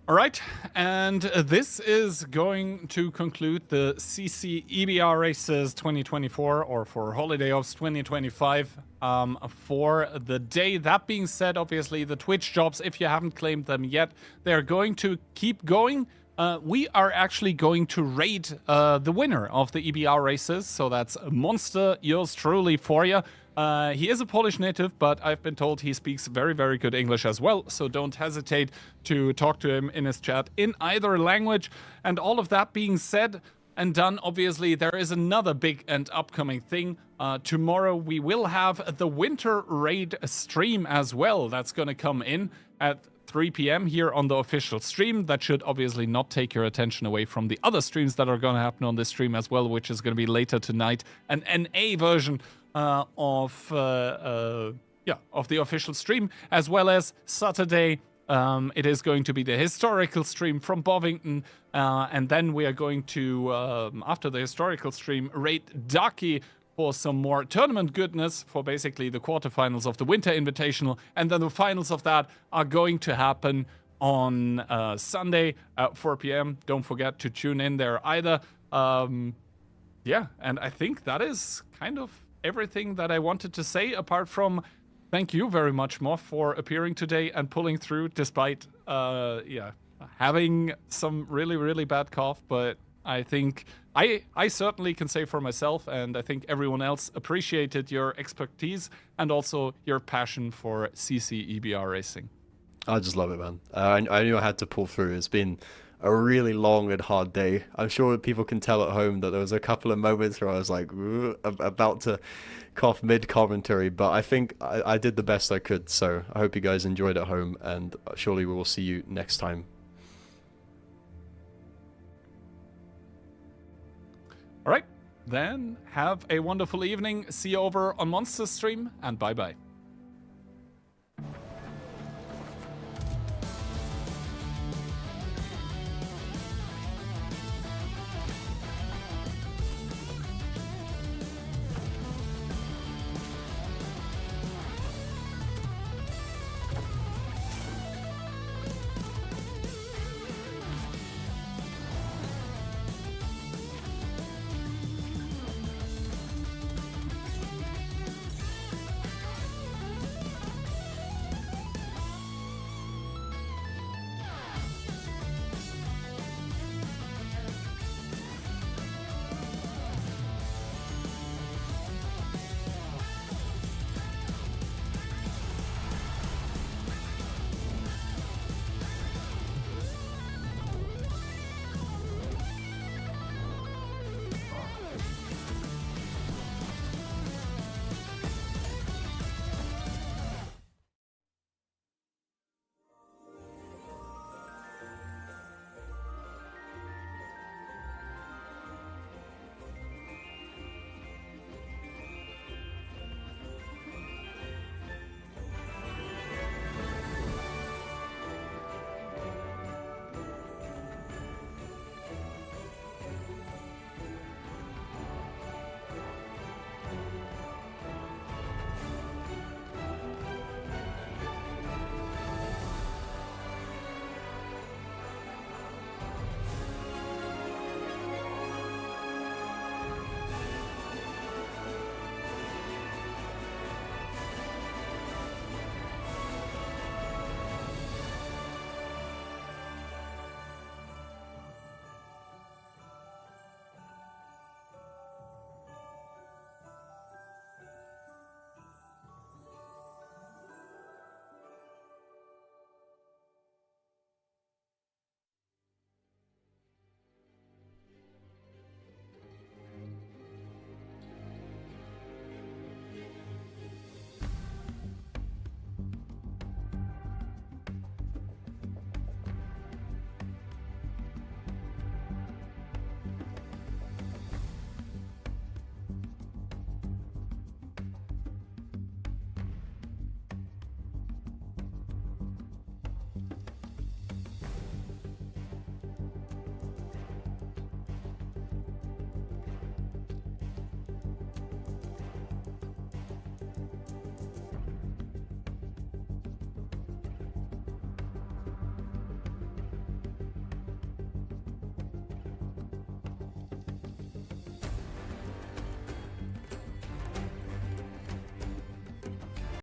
All right, and this is going to conclude the CC EBR Races 2024, or for Holiday Ops 2025, for the day. That being said, obviously, the Twitch jobs, if you haven't claimed them yet, they're going to keep going. We are actually going to raid the winner of the EBR Races, so that's Monster, yours truly for you. He is a Polish native, but I've been told he speaks very, very good English as well, so don't hesitate to talk to him in his chat in either language. And all of that being said and done, obviously, there is another big and upcoming thing. Tomorrow we will have the Winter Raid stream as well. That's going to come in at 3 p.m. here on the official stream. That should obviously not take your attention away from the other streams that are going to happen on this stream as well, which is going to be later tonight, an NA version of the official stream, as well as Saturday It is going to be the historical stream from Bovington, and then we are going to, after the historical stream, raid Ducky for some more tournament goodness for basically the quarterfinals of the Winter Invitational, and then the finals of that are going to happen on Sunday at 4 p.m. Don't forget to tune in there either. Yeah, and I think that is kind of everything that I wanted to say, apart from thank you very much, Moff, for appearing today and pulling through despite, having some really, really bad cough. But I think I certainly can say for myself, and I think everyone else appreciated your expertise and also your passion for CC EBR racing. I just love it, man. I knew I had to pull through. It's been a really long and hard day. I'm sure people can tell at home that there was a couple of moments where I was like about to cough mid-commentary, but I think I did the best I could, so I hope you guys enjoyed at home, and surely we will see you next time. All right, then have a wonderful evening. See you over on Monster Stream, and bye-bye.